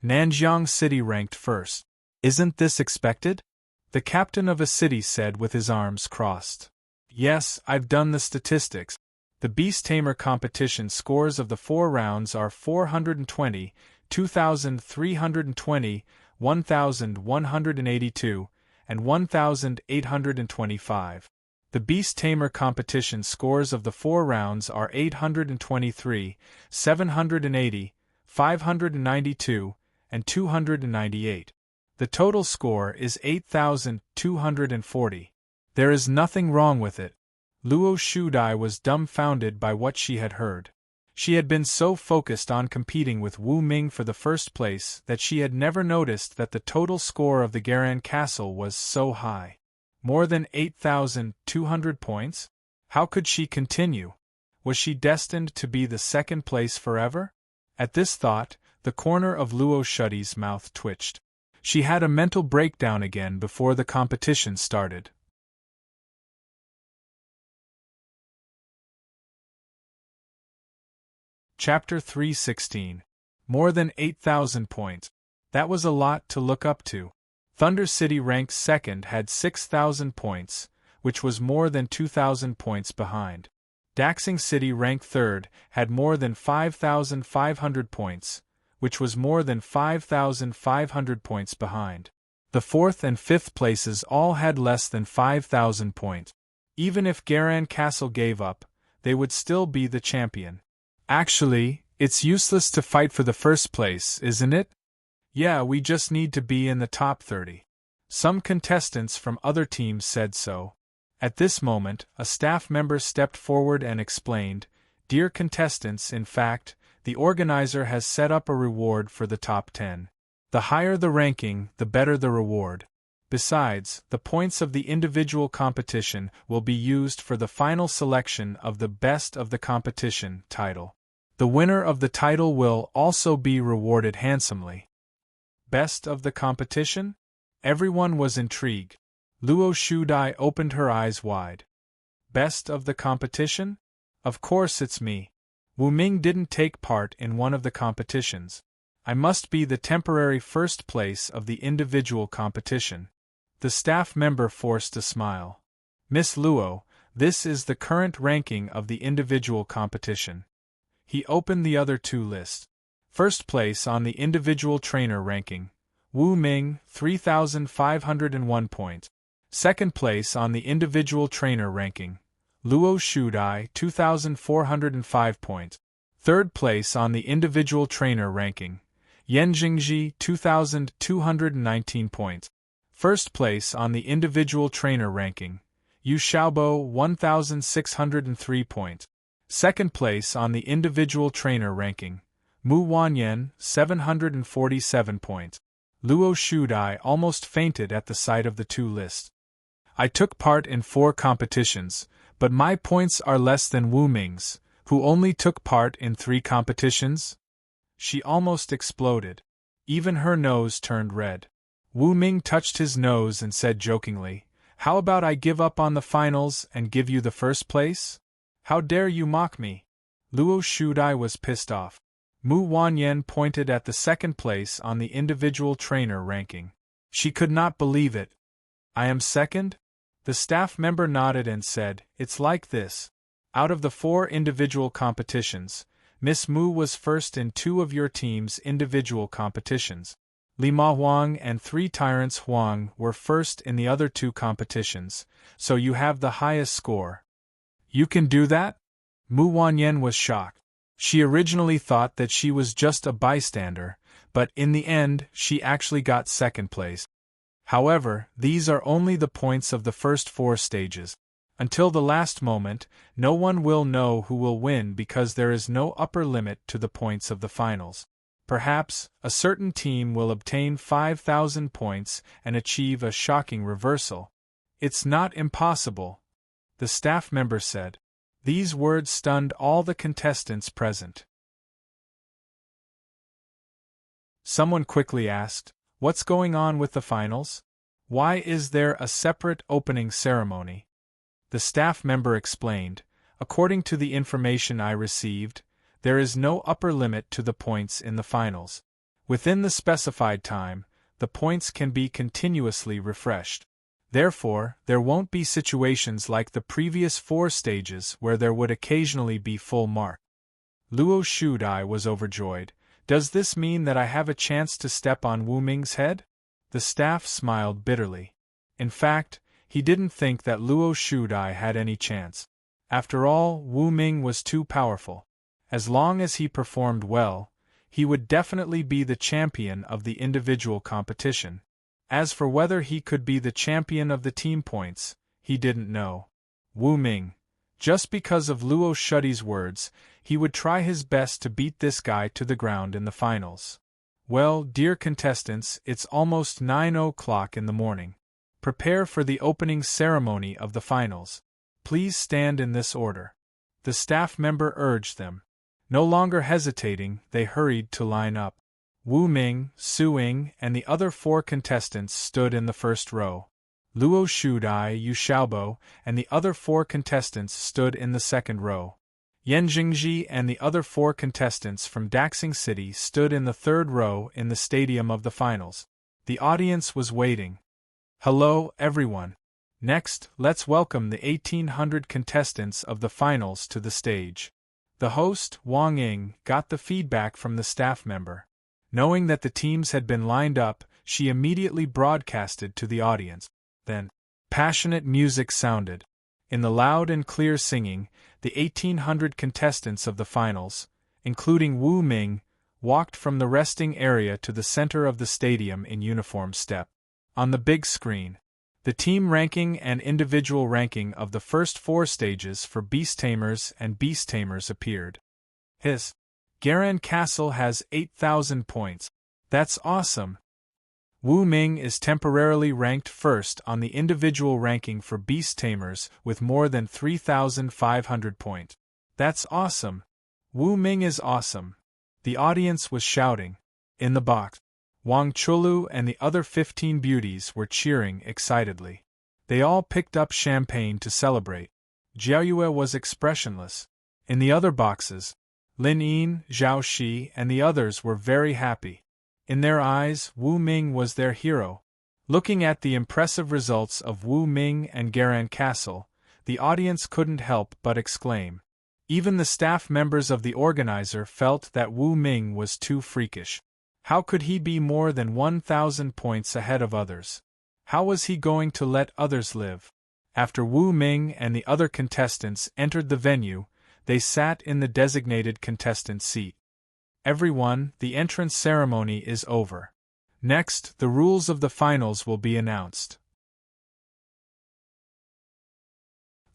Nanjiang City ranked first. Isn't this expected? The captain of a city said with his arms crossed. Yes, I've done the statistics. The Beast Tamer competition scores of the 4 rounds are 420, 2,320, 1,182, and 1,825. The Beast Tamer competition scores of the 4 rounds are 823, 780, 592, and 298. The total score is 8,240. There is nothing wrong with it. Luo Shudai was dumbfounded by what she had heard. She had been so focused on competing with Wu Ming for the first place that she had never noticed that the total score of the Garan Castle was so high. More than 8,200 points? How could she continue? Was she destined to be the second place forever? At this thought, the corner of Luo Shuddy's mouth twitched. She had a mental breakdown again before the competition started. Chapter 316. More than 8,000 points. That was a lot to look up to. Thunder City ranked second had 6,000 points, which was more than 2,000 points behind. Daxing City ranked third had more than 5,500 points, which was more than 5,500 points behind. The fourth and fifth places all had less than 5,000 points. Even if Garan Castle gave up, they would still be the champion. Actually, it's useless to fight for the first place, isn't it? Yeah, we just need to be in the top 30. Some contestants from other teams said so. At this moment, a staff member stepped forward and explained, "Dear contestants, in fact, the organizer has set up a reward for the top 10. The higher the ranking, the better the reward. Besides, the points of the individual competition will be used for the final selection of the Best of the Competition title. The winner of the title will also be rewarded handsomely." Best of the competition? Everyone was intrigued. Luo Shudai opened her eyes wide. Best of the competition? Of course it's me. Wu Ming didn't take part in one of the competitions. I must be the temporary first place of the individual competition. The staff member forced a smile. Miss Luo, this is the current ranking of the individual competition. He opened the other two lists. First place on the individual trainer ranking, Wu Ming, 3,501 points. Second place on the individual trainer ranking, Luo Shudai, 2,405 points. Third place on the individual trainer ranking, Yan Jingji, 2,219 points. First place on the individual trainer ranking, Yu Xiaobo, 1,603 points. Second place on the individual trainer ranking, Mu Wanyan, 747 points. Luo Shudai almost fainted at the sight of the two lists. I took part in 4 competitions, but my points are less than Wu Ming's, who only took part in 3 competitions? She almost exploded. Even her nose turned red. Wu Ming touched his nose and said jokingly, "How about I give up on the finals and give you the first place? How dare you mock me?" Luo Shudai was pissed off. Mu Wanyan pointed at the second place on the individual trainer ranking. She could not believe it. "I am second?" The staff member nodded and said, "It's like this. Out of the 4 individual competitions, Miss Mu was first in 2 of your team's individual competitions. Lima Huang and 3 Tyrants Huang were first in the other 2 competitions, so you have the highest score." "You can do that?" Mu Wanyan was shocked. She originally thought that she was just a bystander, but in the end she actually got second place. However, these are only the points of the first 4 stages. Until the last moment, no one will know who will win because there is no upper limit to the points of the finals. Perhaps, a certain team will obtain 5,000 points and achieve a shocking reversal. "It's not impossible," the staff member said. These words stunned all the contestants present. Someone quickly asked, "What's going on with the finals? Why is there a separate opening ceremony?" The staff member explained, "According to the information I received, there is no upper limit to the points in the finals. Within the specified time, the points can be continuously refreshed. Therefore, there won't be situations like the previous 4 stages where there would occasionally be full mark." Luo Shudai was overjoyed. "Does this mean that I have a chance to step on Wu Ming's head?" The staff smiled bitterly. In fact, he didn't think that Luo Shudai had any chance. After all, Wu Ming was too powerful. As long as he performed well, he would definitely be the champion of the individual competition. As for whether he could be the champion of the team points, he didn't know. Wu Ming. Just because of Luo Shuddy's words, he would try his best to beat this guy to the ground in the finals. Well, dear contestants, it's almost 9 o'clock in the morning. Prepare for the opening ceremony of the finals. Please stand in this order. the staff member urged them. No longer hesitating, they hurried to line up. Wu Ming, Su Ying, and the other 4 contestants stood in the first row. Luo Shudai, Yu Xiaobo, and the other 4 contestants stood in the second row. Yan Jingji and the other 4 contestants from Daxing City stood in the third row in the stadium of the finals. The audience was waiting. Hello, everyone. Next, let's welcome the 1800 contestants of the finals to the stage. The host, Wang Ying, got the feedback from the staff member. Knowing that the teams had been lined up, she immediately broadcasted to the audience. Then, passionate music sounded. In the loud and clear singing, the 1800 contestants of the finals, including Wu Ming, walked from the resting area to the center of the stadium in uniform step. On the big screen, the team ranking and individual ranking of the first 4 stages for Beast Tamers and Beast Tamers appeared. His Garan Castle has 8,000 points. That's awesome. Wu Ming is temporarily ranked first on the individual ranking for Beast Tamers with more than 3,500 points. That's awesome. Wu Ming is awesome. The audience was shouting. In the box, Wang Chulu and the other 15 beauties were cheering excitedly. They all picked up champagne to celebrate. Jiaoyue was expressionless. In the other boxes, Lin Yin, Zhao Shi, and the others were very happy. In their eyes, Wu Ming was their hero. Looking at the impressive results of Wu Ming and Garan Castle, the audience couldn't help but exclaim. Even the staff members of the organizer felt that Wu Ming was too freakish. How could he be more than 1,000 points ahead of others? How was he going to let others live? After Wu Ming and the other contestants entered the venue, they sat in the designated contestant seat. Everyone, the entrance ceremony is over. Next, the rules of the finals will be announced.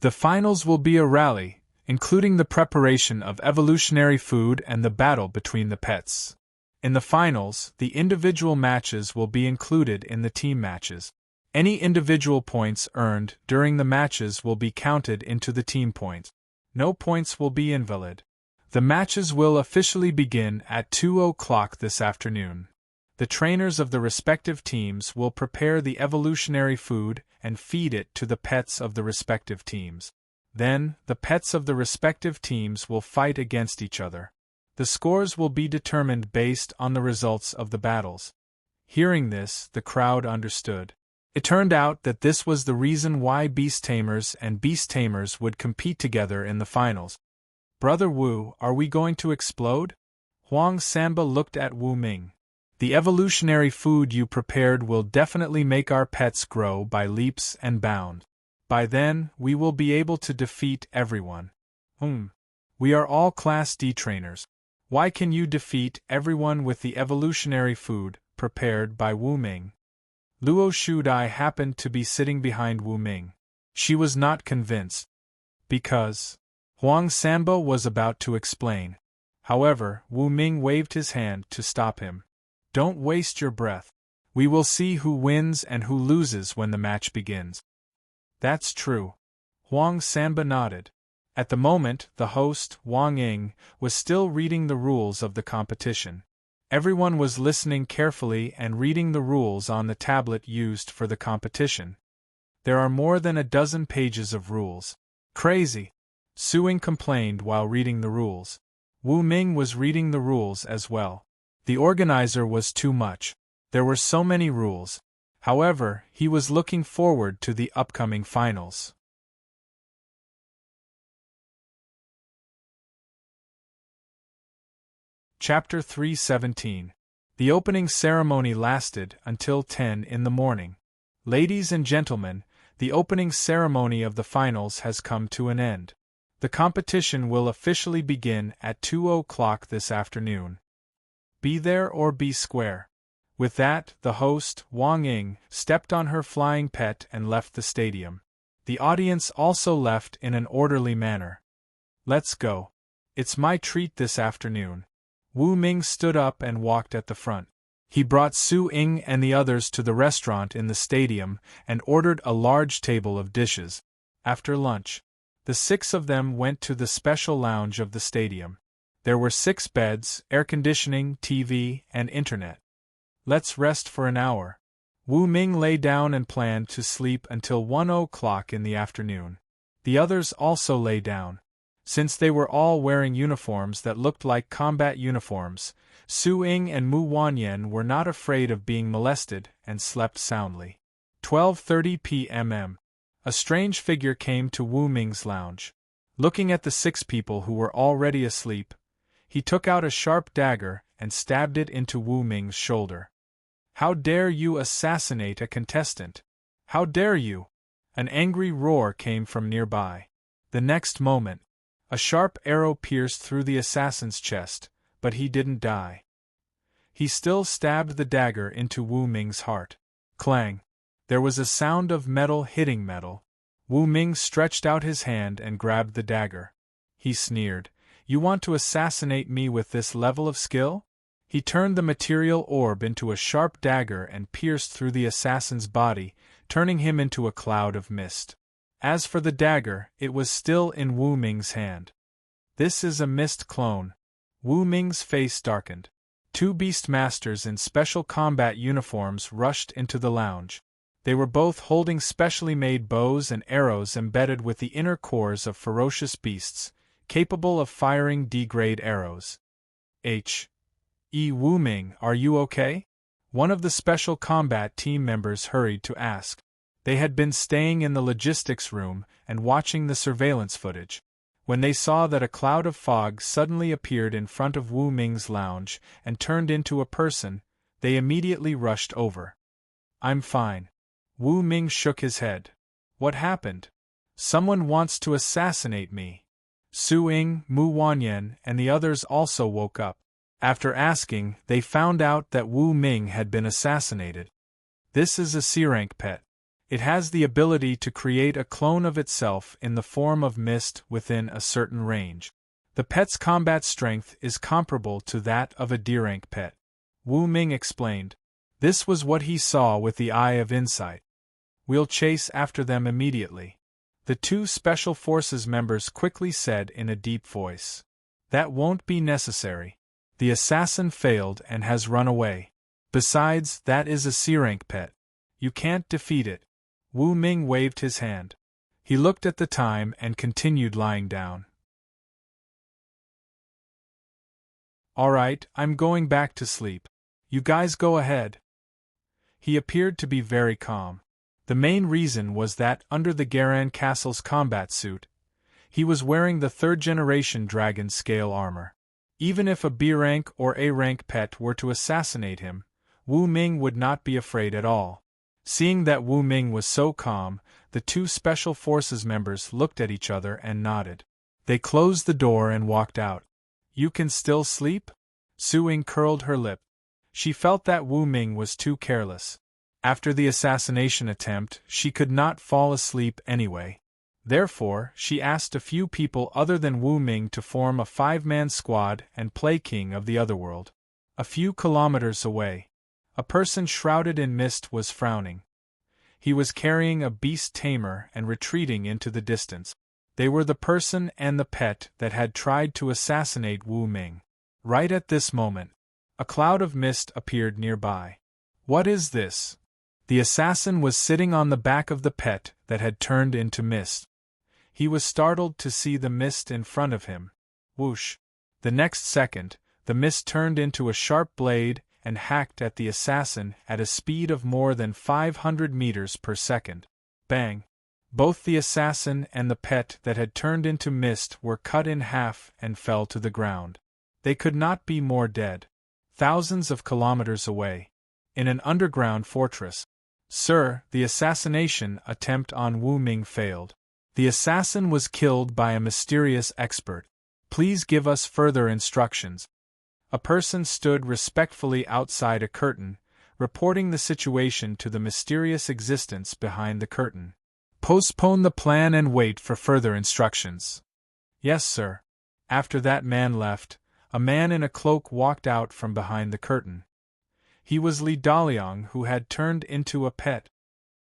The finals will be a rally, including the preparation of evolutionary food and the battle between the pets. In the finals, the individual matches will be included in the team matches. Any individual points earned during the matches will be counted into the team points. No points will be invalid. The matches will officially begin at 2:00 this afternoon. The trainers of the respective teams will prepare the evolutionary food and feed it to the pets of the respective teams. Then, the pets of the respective teams will fight against each other. The scores will be determined based on the results of the battles. Hearing this, the crowd understood. It turned out that this was the reason why Beast Tamers and Beast Tamers would compete together in the finals. Brother Wu, are we going to explode? Huang Sanba looked at Wu Ming. The evolutionary food you prepared will definitely make our pets grow by leaps and bounds. By then, we will be able to defeat everyone. We are all Class D trainers. Why can you defeat everyone with the evolutionary food prepared by Wu Ming? Luo Shudai happened to be sitting behind Wu Ming. She was not convinced. Because Huang Sanbo was about to explain. However, Wu Ming waved his hand to stop him. Don't waste your breath. We will see who wins and who loses when the match begins. That's true. Huang Sanba nodded. At the moment, the host, Wang Ying, was still reading the rules of the competition. Everyone was listening carefully and reading the rules on the tablet used for the competition. There are more than a dozen pages of rules. Crazy. Su Ying complained while reading the rules. Wu Ming was reading the rules as well. The organizer was too much. There were so many rules. However, he was looking forward to the upcoming finals. Chapter 317. The opening ceremony lasted until 10 in the morning. Ladies and gentlemen, the opening ceremony of the finals has come to an end. The competition will officially begin at 2:00 this afternoon. Be there or be square. With that, the host, Wang Ying, stepped on her flying pet and left the stadium. The audience also left in an orderly manner. Let's go. It's my treat this afternoon. Wu Ming stood up and walked at the front. He brought Su Ying and the others to the restaurant in the stadium and ordered a large table of dishes. After lunch, The 6 of them went to the special lounge of the stadium. There were 6 beds, air conditioning, TV, and internet. Let's rest for an hour. Wu Ming lay down and planned to sleep until 1 o'clock in the afternoon. The others also lay down. Since they were all wearing uniforms that looked like combat uniforms, Su Ying and Mu Wanyan were not afraid of being molested and slept soundly. 12:30 p.m. A strange figure came to Wu Ming's lounge. Looking at the 6 people who were already asleep, he took out a sharp dagger and stabbed it into Wu Ming's shoulder. "How dare you assassinate a contestant? How dare you?" An angry roar came from nearby. The next moment, a sharp arrow pierced through the assassin's chest, but he didn't die. He still stabbed the dagger into Wu Ming's heart. Clang! There was a sound of metal hitting metal. Wu Ming stretched out his hand and grabbed the dagger. He sneered, "You want to assassinate me with this level of skill?" He turned the material orb into a sharp dagger and pierced through the assassin's body, turning him into a cloud of mist. As for the dagger, it was still in Wu Ming's hand. "This is a mist clone." Wu Ming's face darkened. 2 beast masters in special combat uniforms rushed into the lounge. They were both holding specially made bows and arrows embedded with the inner cores of ferocious beasts, capable of firing D-grade arrows. Wu Ming, are you okay? One of the special combat team members hurried to ask. They had been staying in the logistics room and watching the surveillance footage. When they saw that a cloud of fog suddenly appeared in front of Wu Ming's lounge and turned into a person, they immediately rushed over. "I'm fine." Wu Ming shook his head. "What happened?" "Someone wants to assassinate me." Su Ying, Mu Wanyan, and the others also woke up. After asking, they found out that Wu Ming had been assassinated. This is a C-rank pet. It has the ability to create a clone of itself in the form of mist within a certain range. The pet's combat strength is comparable to that of a D-rank pet. Wu Ming explained. This was what he saw with the eye of insight. "We'll chase after them immediately," the 2 Special Forces members quickly said in a deep voice. "That won't be necessary. The assassin failed and has run away. Besides, that is a C-rank pet. You can't defeat it." Wu Ming waved his hand. He looked at the time and continued lying down. "All right, I'm going back to sleep. You guys go ahead." He appeared to be very calm. The main reason was that, under the Garan Castle's combat suit, he was wearing the 3rd-generation dragon scale armor. Even if a B-rank or A-rank pet were to assassinate him, Wu Ming would not be afraid at all. Seeing that Wu Ming was so calm, the 2 Special Forces members looked at each other and nodded. They closed the door and walked out. "You can still sleep?" Su Ying curled her lip. She felt that Wu Ming was too careless. After the assassination attempt, she could not fall asleep anyway. Therefore, she asked a few people other than Wu Ming to form a 5-man squad and play king of the otherworld. A few kilometers away, a person shrouded in mist was frowning. He was carrying a beast tamer and retreating into the distance. They were the person and the pet that had tried to assassinate Wu Ming. Right at this moment, a cloud of mist appeared nearby. "What is this?" The assassin was sitting on the back of the pet that had turned into mist. He was startled to see the mist in front of him. Whoosh! The next second, the mist turned into a sharp blade and hacked at the assassin at a speed of more than 500 meters per second. Bang! Both the assassin and the pet that had turned into mist were cut in half and fell to the ground. They could not be more dead. Thousands of kilometers away, in an underground fortress. "Sir, the assassination attempt on Wu Ming failed. The assassin was killed by a mysterious expert. Please give us further instructions." A person stood respectfully outside a curtain, reporting the situation to the mysterious existence behind the curtain. "Postpone the plan and wait for further instructions." "Yes, sir." After that man left, a man in a cloak walked out from behind the curtain. He was Li Daliang, who had turned into a pet.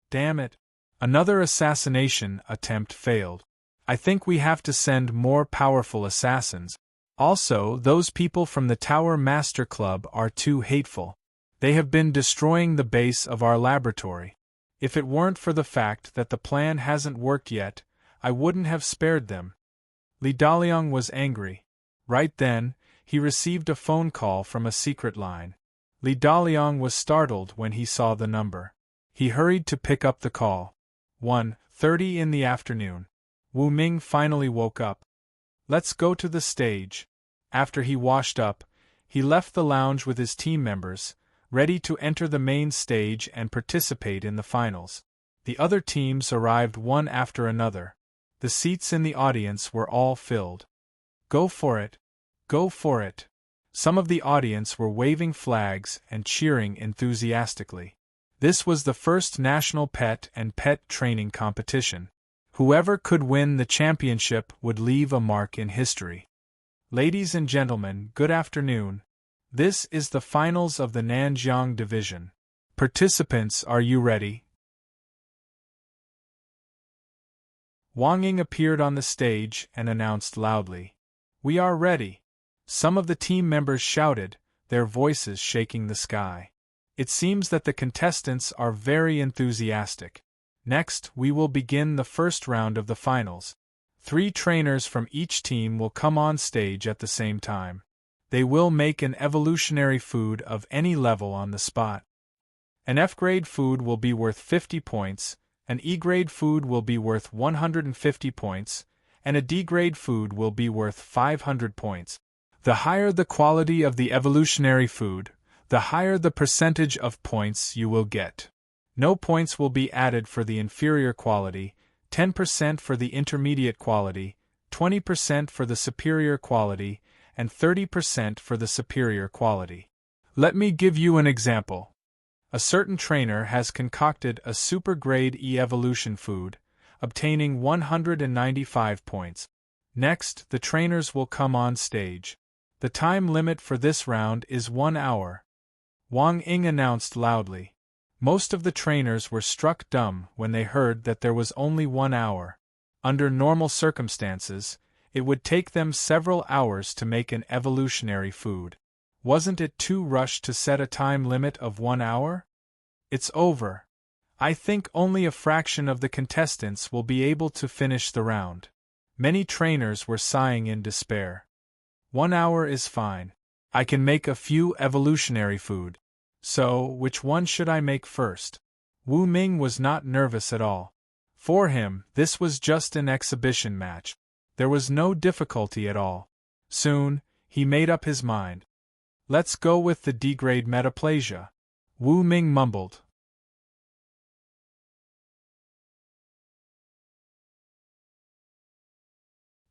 Damn it! Another assassination attempt failed. I think we have to send more powerful assassins. Also, those people from the Tower Master Club are too hateful. They have been destroying the base of our laboratory. If it weren't for the fact that the plan hasn't worked yet, I wouldn't have spared them. Li Daliang was angry. Right then, he received a phone call from a secret line. Li Daliang was startled when he saw the number. He hurried to pick up the call. 1:30 in the afternoon. Wu Ming finally woke up. Let's go to the stage. After he washed up, he left the lounge with his team members, ready to enter the main stage and participate in the finals. The other teams arrived one after another. The seats in the audience were all filled. Go for it! Go for it! Some of the audience were waving flags and cheering enthusiastically. This was the first national pet and pet training competition. Whoever could win the championship would leave a mark in history. Ladies and gentlemen, good afternoon. This is the finals of the Nanjiang Division. Participants, are you ready? Wang Ying appeared on the stage and announced loudly. We are ready. Some of the team members shouted, their voices shaking the sky. It seems that the contestants are very enthusiastic. Next, we will begin the first round of the finals. 3 trainers from each team will come on stage at the same time. They will make an evolutionary food of any level on the spot. An F-grade food will be worth 50 points, an E-grade food will be worth 150 points, and a D-grade food will be worth 500 points. The higher the quality of the evolutionary food, the higher the percentage of points you will get. No points will be added for the inferior quality, 10% for the intermediate quality, 20% for the superior quality, and 30% for the superior quality. Let me give you an example. A certain trainer has concocted a super-grade E-evolution food, obtaining 195 points. Next, the trainers will come on stage. The time limit for this round is 1 hour. Wang Ying announced loudly. Most of the trainers were struck dumb when they heard that there was only 1 hour. Under normal circumstances, it would take them several hours to make an evolutionary food. Wasn't it too rushed to set a time limit of 1 hour? It's over. I think only a fraction of the contestants will be able to finish the round. Many trainers were sighing in despair. 1 hour is fine. I can make a few evolutionary food. So, which one should I make first? Wu Ming was not nervous at all. For him, this was just an exhibition match. There was no difficulty at all. Soon, he made up his mind. Let's go with the D-grade metaplasia. Wu Ming mumbled.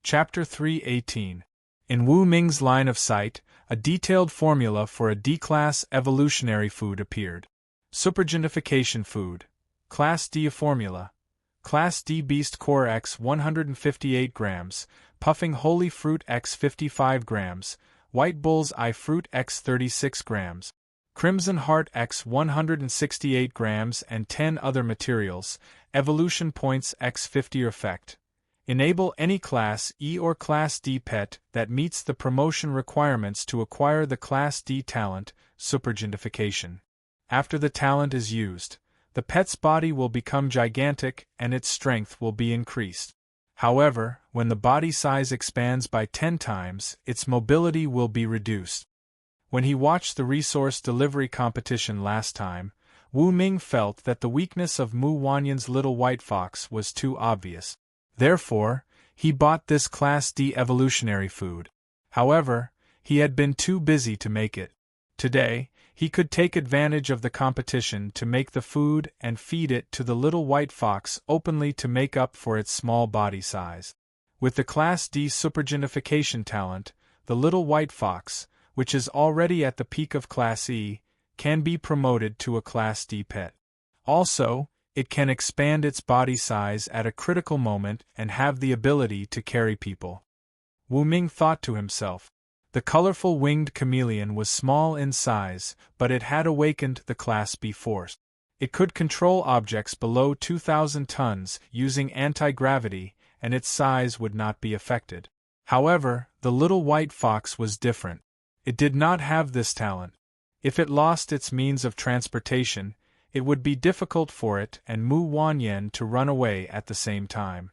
Chapter 3:18. In Wu Ming's line of sight, a detailed formula for a D-class evolutionary food appeared. Supergenification food. Class D formula. Class D Beast Core X 158 grams, Puffing Holy Fruit X 55 grams, White Bull's Eye Fruit X 36 grams, Crimson Heart X 168 grams and 10 other materials, Evolution Points X 50 effect. Enable any Class E or Class D pet that meets the promotion requirements to acquire the Class D talent, Supergenification. After the talent is used, the pet's body will become gigantic and its strength will be increased. However, when the body size expands by 10 times, its mobility will be reduced. When he watched the resource delivery competition last time, Wu Ming felt that the weakness of Mu Wanyan's little white fox was too obvious. Therefore, he bought this Class D evolutionary food. However, he had been too busy to make it. Today, he could take advantage of the competition to make the food and feed it to the little white fox openly to make up for its small body size. With the Class D supergenification talent, the little white fox, which is already at the peak of Class E, can be promoted to a Class D pet. Also, it can expand its body size at a critical moment and have the ability to carry people. Wu Ming thought to himself. The colorful winged chameleon was small in size, but it had awakened the Class B force. It could control objects below 2,000 tons using anti-gravity and its size would not be affected. However, the little white fox was different. It did not have this talent. If it lost its means of transportation, it would be difficult for it and Mu Wanyan to run away at the same time.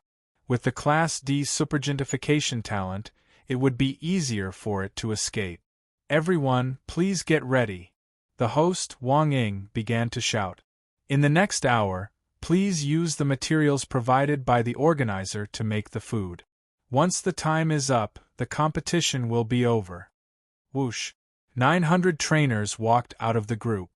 With the Class D supergentification talent, it would be easier for it to escape. "Everyone, please get ready," the host, Wang Ying, began to shout. "In the next hour, please use the materials provided by the organizer to make the food. Once the time is up, the competition will be over." Whoosh! 900 trainers walked out of the group.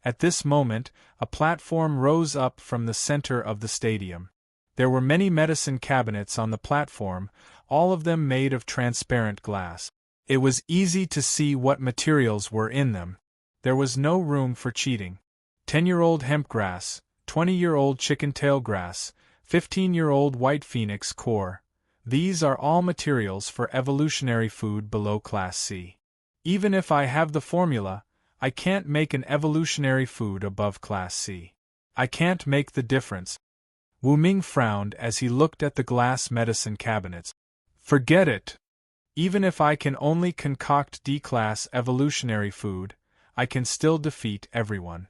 At this moment, a platform rose up from the center of the stadium. There were many medicine cabinets on the platform, all of them made of transparent glass. It was easy to see what materials were in them. There was no room for cheating. 10-year-old hemp grass, 20-year-old chicken-tail grass, 15-year-old white phoenix core. These are all materials for evolutionary food below Class C. Even if I have the formula, I can't make an evolutionary food above Class C. I can't make the difference. Wu Ming frowned as he looked at the glass medicine cabinets. "Forget it. Even if I can only concoct D-class evolutionary food, I can still defeat everyone."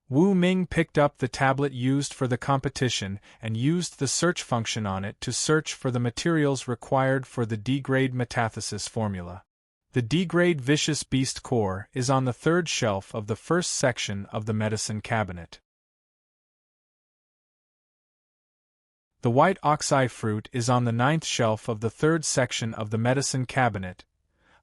Wu Ming picked up the tablet used for the competition and used the search function on it to search for the materials required for the D-grade metathesis formula. The D-grade vicious beast core is on the third shelf of the first section of the medicine cabinet. The white oxeye fruit is on the ninth shelf of the third section of the medicine cabinet.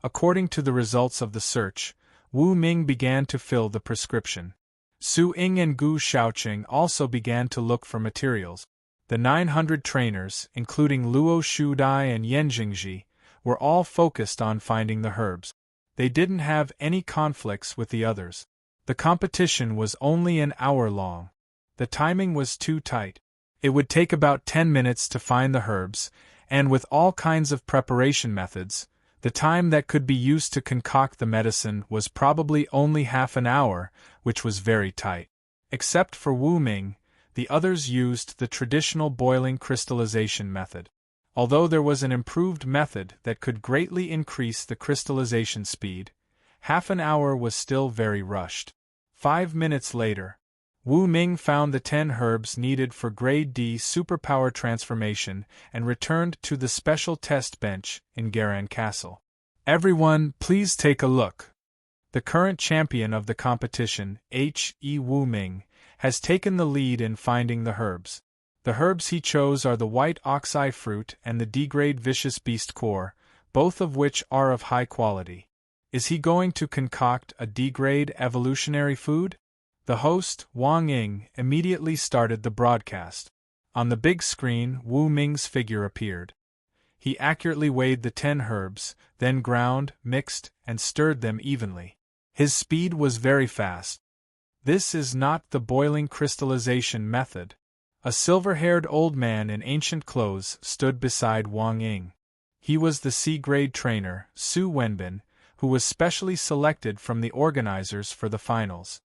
According to the results of the search, Wu Ming began to fill the prescription. Su Ying and Gu Shaoqing also began to look for materials. The 900 trainers, including Luo Shudai and Yan Jingji, were all focused on finding the herbs. They didn't have any conflicts with the others. The competition was only an hour long. The timing was too tight. It would take about 10 minutes to find the herbs, and with all kinds of preparation methods, the time that could be used to concoct the medicine was probably only half an hour, which was very tight. Except for Wu Ming, the others used the traditional boiling crystallization method. Although there was an improved method that could greatly increase the crystallization speed, half an hour was still very rushed. 5 minutes later, Wu Ming found the 10 herbs needed for Grade D superpower transformation and returned to the special test bench in Garan Castle. "Everyone, please take a look. The current champion of the competition, He Wu Ming, has taken the lead in finding the herbs. The herbs he chose are the white oxeye fruit and the D-grade vicious beast core, both of which are of high quality. Is he going to concoct a D-grade evolutionary food?" The host, Wang Ying, immediately started the broadcast. On the big screen, Wu Ming's figure appeared. He accurately weighed the 10 herbs, then ground, mixed, and stirred them evenly. His speed was very fast. This is not the boiling crystallization method. A silver-haired old man in ancient clothes stood beside Wang Ying. He was the C-grade trainer, Su Wenbin, who was specially selected from the organizers for the finals.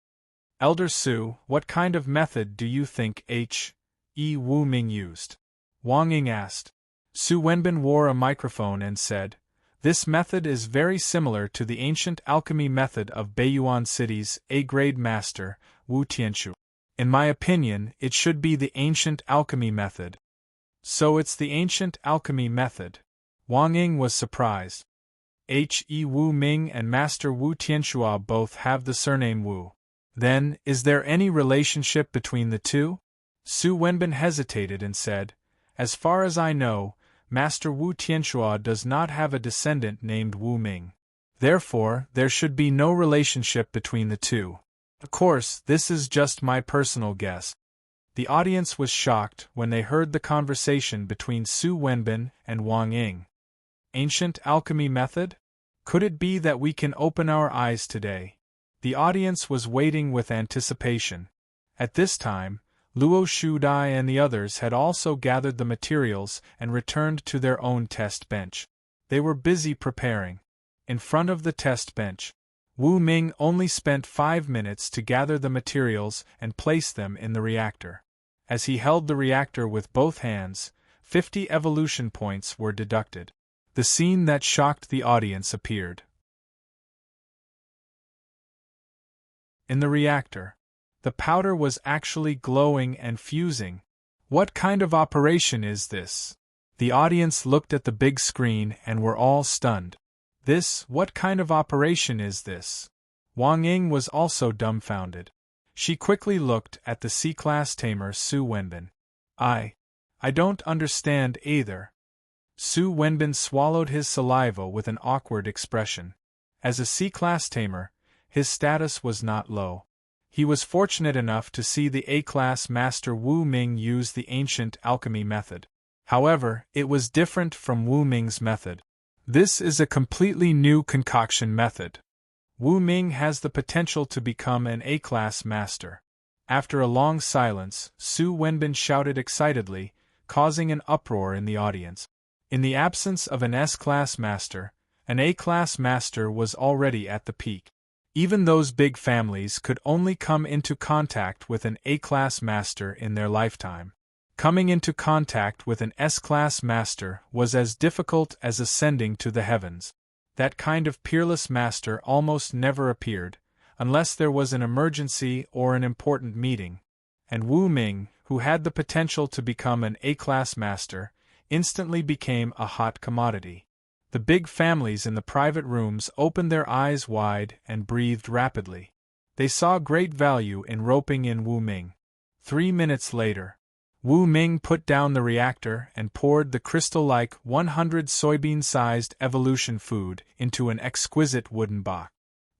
"Elder Su, what kind of method do you think He Wu Ming used?" Wang Ying asked. Su Wenbin wore a microphone and said, "This method is very similar to the ancient alchemy method of Beiyuan City's A-grade master, Wu Tianshu. In my opinion, it should be the ancient alchemy method." "So it's the ancient alchemy method." Wang Ying was surprised. He Wu Ming and Master Wu Tianshua both have the surname Wu. Then, is there any relationship between the two? Su Wenbin hesitated and said, "As far as I know, Master Wu Tianshua does not have a descendant named Wu Ming. Therefore, there should be no relationship between the two. Of course, this is just my personal guess." The audience was shocked when they heard the conversation between Su Wenbin and Wang Ying. Ancient alchemy method? Could it be that we can open our eyes today? The audience was waiting with anticipation. At this time, Luo Shudai and the others had also gathered the materials and returned to their own test bench. They were busy preparing. In front of the test bench, Wu Ming only spent 5 minutes to gather the materials and place them in the reactor. As he held the reactor with both hands, 50 evolution points were deducted. The scene that shocked the audience appeared. In the reactor, the powder was actually glowing and fusing. What kind of operation is this? The audience looked at the big screen and were all stunned. What kind of operation is this? Wang Ying was also dumbfounded. She quickly looked at the C-class tamer Su Wenbin. I don't understand either. Su Wenbin swallowed his saliva with an awkward expression. As a C-class tamer, his status was not low. He was fortunate enough to see the A-class master Wu Ming use the ancient alchemy method. However, it was different from Wu Ming's method. This is a completely new concoction method. Wu Ming has the potential to become an A-class master. After a long silence, Su Wenbin shouted excitedly, causing an uproar in the audience. In the absence of an S-class master, an A-class master was already at the peak. Even those big families could only come into contact with an A-class master in their lifetime. Coming into contact with an S-class master was as difficult as ascending to the heavens. That kind of peerless master almost never appeared, unless there was an emergency or an important meeting. And Wu Ming, who had the potential to become an A-class master, instantly became a hot commodity. The big families in the private rooms opened their eyes wide and breathed rapidly. They saw great value in roping in Wu Ming. 3 minutes later, Wu Ming put down the reactor and poured the crystal-like 100 soybean-sized evolution food into an exquisite wooden box.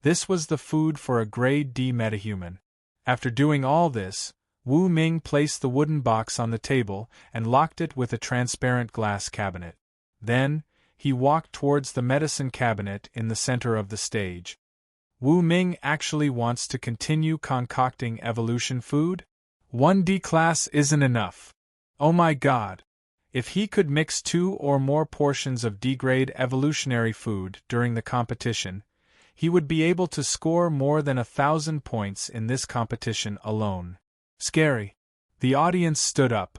This was the food for a grade D metahuman. After doing all this, Wu Ming placed the wooden box on the table and locked it with a transparent glass cabinet. Then, he walked towards the medicine cabinet in the center of the stage. Wu Ming actually wants to continue concocting evolution food? 1D class isn't enough. Oh my god! If he could mix 2 or more portions of D-grade evolutionary food during the competition, he would be able to score more than 1,000 points in this competition alone. Scary. The audience stood up.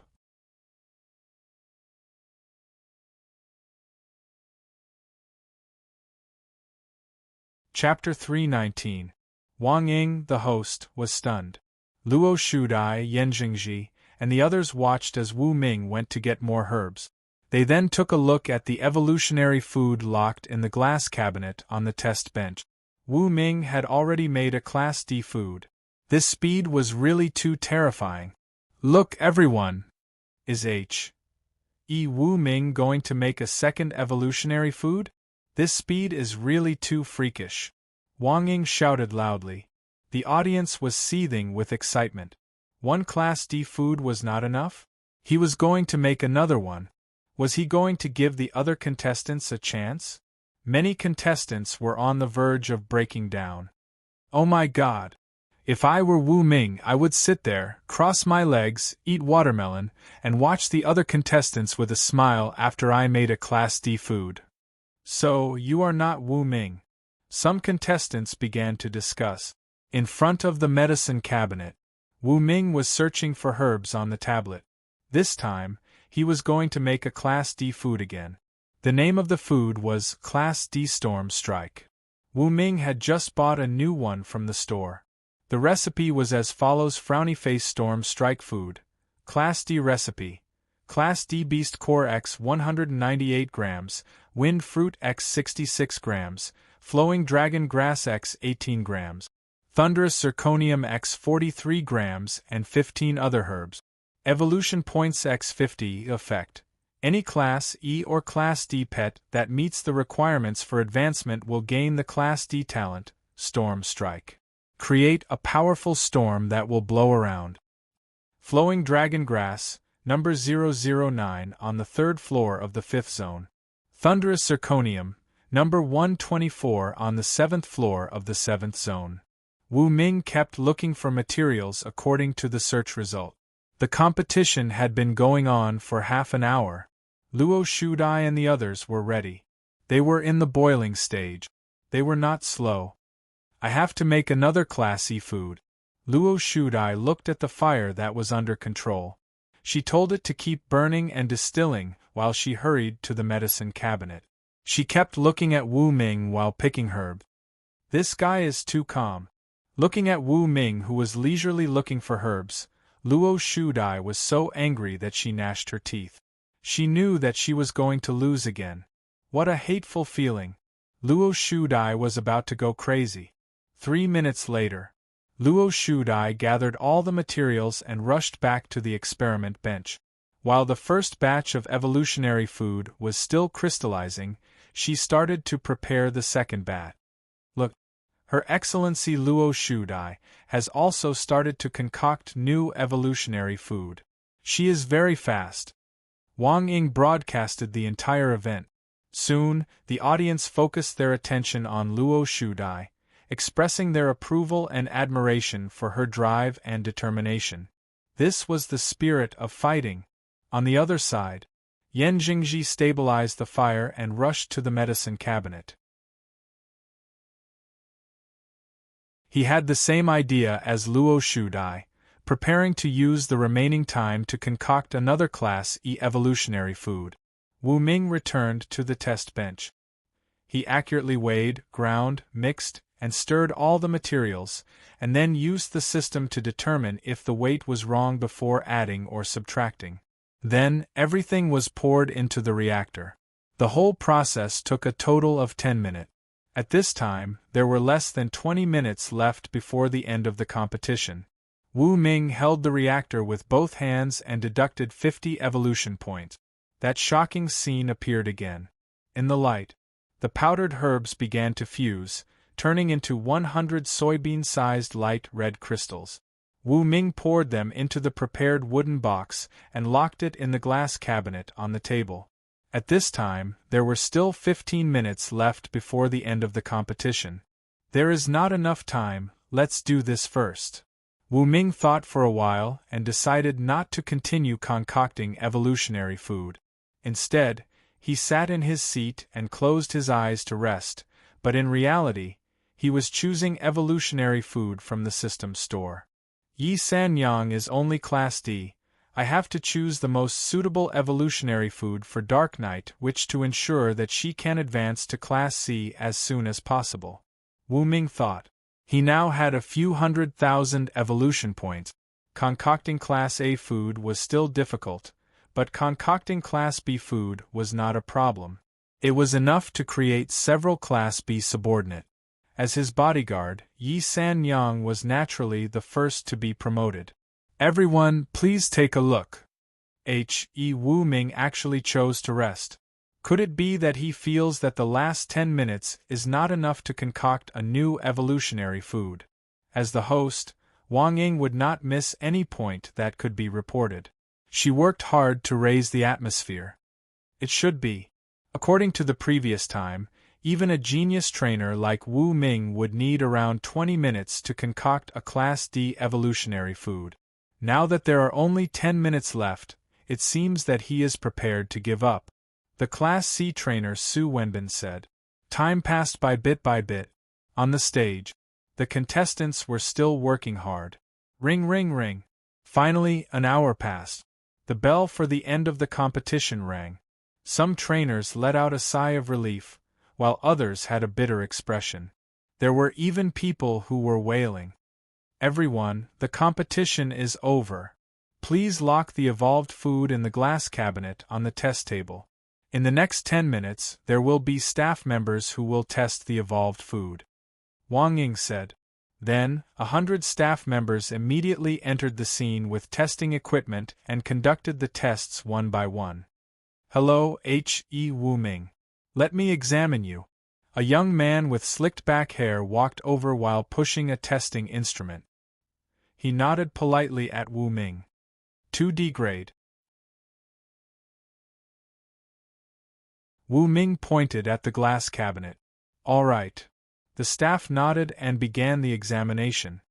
Chapter 319. Wang Ying, the host, was stunned. Luo Shudai, Yan Jingji, and the others watched as Wu Ming went to get more herbs. They then took a look at the evolutionary food locked in the glass cabinet on the test bench. Wu Ming had already made a Class D food. This speed was really too terrifying. Look everyone! Is Wu Ming going to make a second evolutionary food? This speed is really too freakish. Wang Ying shouted loudly. The audience was seething with excitement. One Class D food was not enough? He was going to make another one. Was he going to give the other contestants a chance? Many contestants were on the verge of breaking down. Oh my god! If I were Wu Ming, I would sit there, cross my legs, eat watermelon, and watch the other contestants with a smile after I made a Class D food. So, you are not Wu Ming. Some contestants began to discuss. In front of the medicine cabinet, Wu Ming was searching for herbs on the tablet. This time, he was going to make a Class D food again. The name of the food was Class D Storm Strike. Wu Ming had just bought a new one from the store. The recipe was as follows: Frowny Face Storm Strike Food, Class D Recipe, Class D Beast Core X 198 grams, Wind Fruit X 66 grams, Flowing Dragon Grass X 18 grams, Thunderous Zirconium X 43 grams, and 15 other herbs. Evolution Points X 50. Effect: any Class E or Class D pet that meets the requirements for advancement will gain the Class D talent, Storm Strike. Create a powerful storm that will blow around. Flowing Dragon Grass, number 009 on the 3rd floor of the 5th zone. Thunderous Zirconium, number 124 on the 7th floor of the 7th zone. Wu Ming kept looking for materials according to the search result. The competition had been going on for half an hour. Luo Shudai and the others were ready. They were in the boiling stage. They were not slow. I have to make another Class E food. Luo Shudai looked at the fire that was under control. She told it to keep burning and distilling while she hurried to the medicine cabinet. She kept looking at Wu Ming while picking herbs. This guy is too calm. Looking at Wu Ming, who was leisurely looking for herbs, Luo Shudai was so angry that she gnashed her teeth. She knew that she was going to lose again. What a hateful feeling. Luo Shudai was about to go crazy. 3 minutes later, Luo Shudai gathered all the materials and rushed back to the experiment bench. While the first batch of evolutionary food was still crystallizing, she started to prepare the second batch. Look, Her Excellency Luo Shudai has also started to concoct new evolutionary food. She is very fast. Wang Ying broadcasted the entire event. Soon, the audience focused their attention on Luo Shudai, expressing their approval and admiration for her drive and determination. This was the spirit of fighting. On the other side, Yan Jingji stabilized the fire and rushed to the medicine cabinet. He had the same idea as Luo Shudai, preparing to use the remaining time to concoct another Class E evolutionary food. Wu Ming returned to the test bench. He accurately weighed, ground, mixed, and stirred all the materials, and then used the system to determine if the weight was wrong before adding or subtracting. Then, everything was poured into the reactor. The whole process took a total of 10 minutes. At this time, there were less than 20 minutes left before the end of the competition. Wu Ming held the reactor with both hands and deducted 50 evolution points. That shocking scene appeared again. In the light, the powdered herbs began to fuse, turning into 100 soybean-sized light red crystals. Wu Ming poured them into the prepared wooden box and locked it in the glass cabinet on the table. At this time, there were still 15 minutes left before the end of the competition. There is not enough time, let's do this first. Wu Ming thought for a while and decided not to continue concocting evolutionary food. Instead, he sat in his seat and closed his eyes to rest, but in reality, he was choosing evolutionary food from the system store. Yi Sanyang is only Class D. I have to choose the most suitable evolutionary food for Dark Knight, which to ensure that she can advance to Class C as soon as possible. Wu Ming thought. He now had a few 100,000 evolution points. Concocting Class A food was still difficult, but concocting Class B food was not a problem. It was enough to create several Class B subordinate. As his bodyguard, Yi Sanyang was naturally the first to be promoted. Everyone, please take a look. Wu Ming actually chose to rest. Could it be that he feels that the last 10 minutes is not enough to concoct a new evolutionary food? As the host, Wang Ying would not miss any point that could be reported. She worked hard to raise the atmosphere. It should be. According to the previous time, even a genius trainer like Wu Ming would need around 20 minutes to concoct a Class D evolutionary food. Now that there are only 10 minutes left, it seems that he is prepared to give up. The Class C trainer Su Wenbin said. Time passed by bit. On the stage, the contestants were still working hard. Ring, ring, ring. Finally, an hour passed. The bell for the end of the competition rang. Some trainers let out a sigh of relief, while others had a bitter expression. There were even people who were wailing. Everyone, the competition is over. Please lock the evolved food in the glass cabinet on the test table. In the next 10 minutes, there will be staff members who will test the evolved food. Wang Ying said. Then, 100 staff members immediately entered the scene with testing equipment and conducted the tests one by one. Hello, Wu Ming. Let me examine you. A young man with slicked back hair walked over while pushing a testing instrument. He nodded politely at Wu Ming. 2D grade. Wu Ming pointed at the glass cabinet. All right. The staff nodded and began the examination.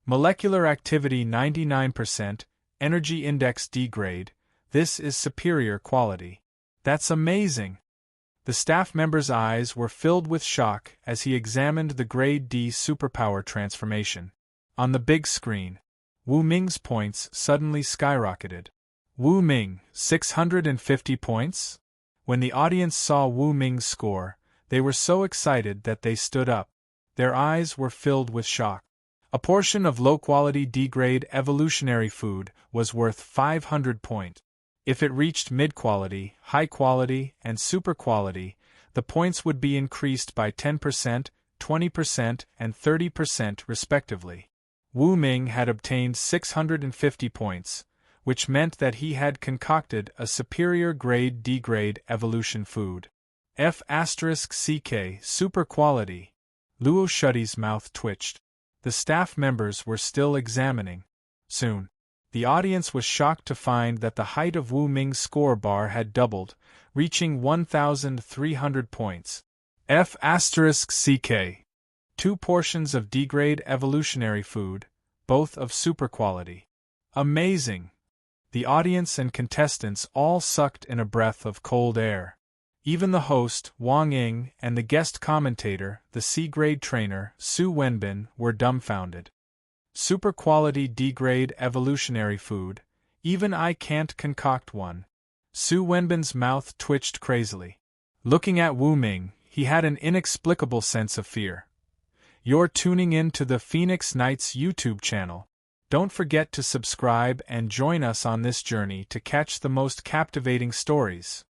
Molecular activity 99%, energy index D grade. This is superior quality. That's amazing. The staff member's eyes were filled with shock as he examined the grade D superpower transformation. On the big screen, Wu Ming's points suddenly skyrocketed. Wu Ming, 650 points? When the audience saw Wu Ming's score, they were so excited that they stood up. Their eyes were filled with shock. A portion of low-quality D-grade evolutionary food was worth 500 points. If it reached mid-quality, high-quality, and super-quality, the points would be increased by 10%, 20%, and 30% respectively. Wu Ming had obtained 650 points, which meant that he had concocted a superior grade D-grade evolution food. F*CK super quality. Luo Shuddy's mouth twitched. The staff members were still examining. Soon, the audience was shocked to find that the height of Wu Ming's score bar had doubled, reaching 1,300 points. F*CK. 2 portions of D-grade evolutionary food, both of super quality. Amazing! The audience and contestants all sucked in a breath of cold air. Even the host, Wang Ying, and the guest commentator, the C-grade trainer, Su Wenbin, were dumbfounded. Super-quality D-grade evolutionary food, even I can't concoct one. Su Wenbin's mouth twitched crazily. Looking at Wu Ming, he had an inexplicable sense of fear. You're tuning in to the Phoenix Knights YouTube channel. Don't forget to subscribe and join us on this journey to catch the most captivating stories.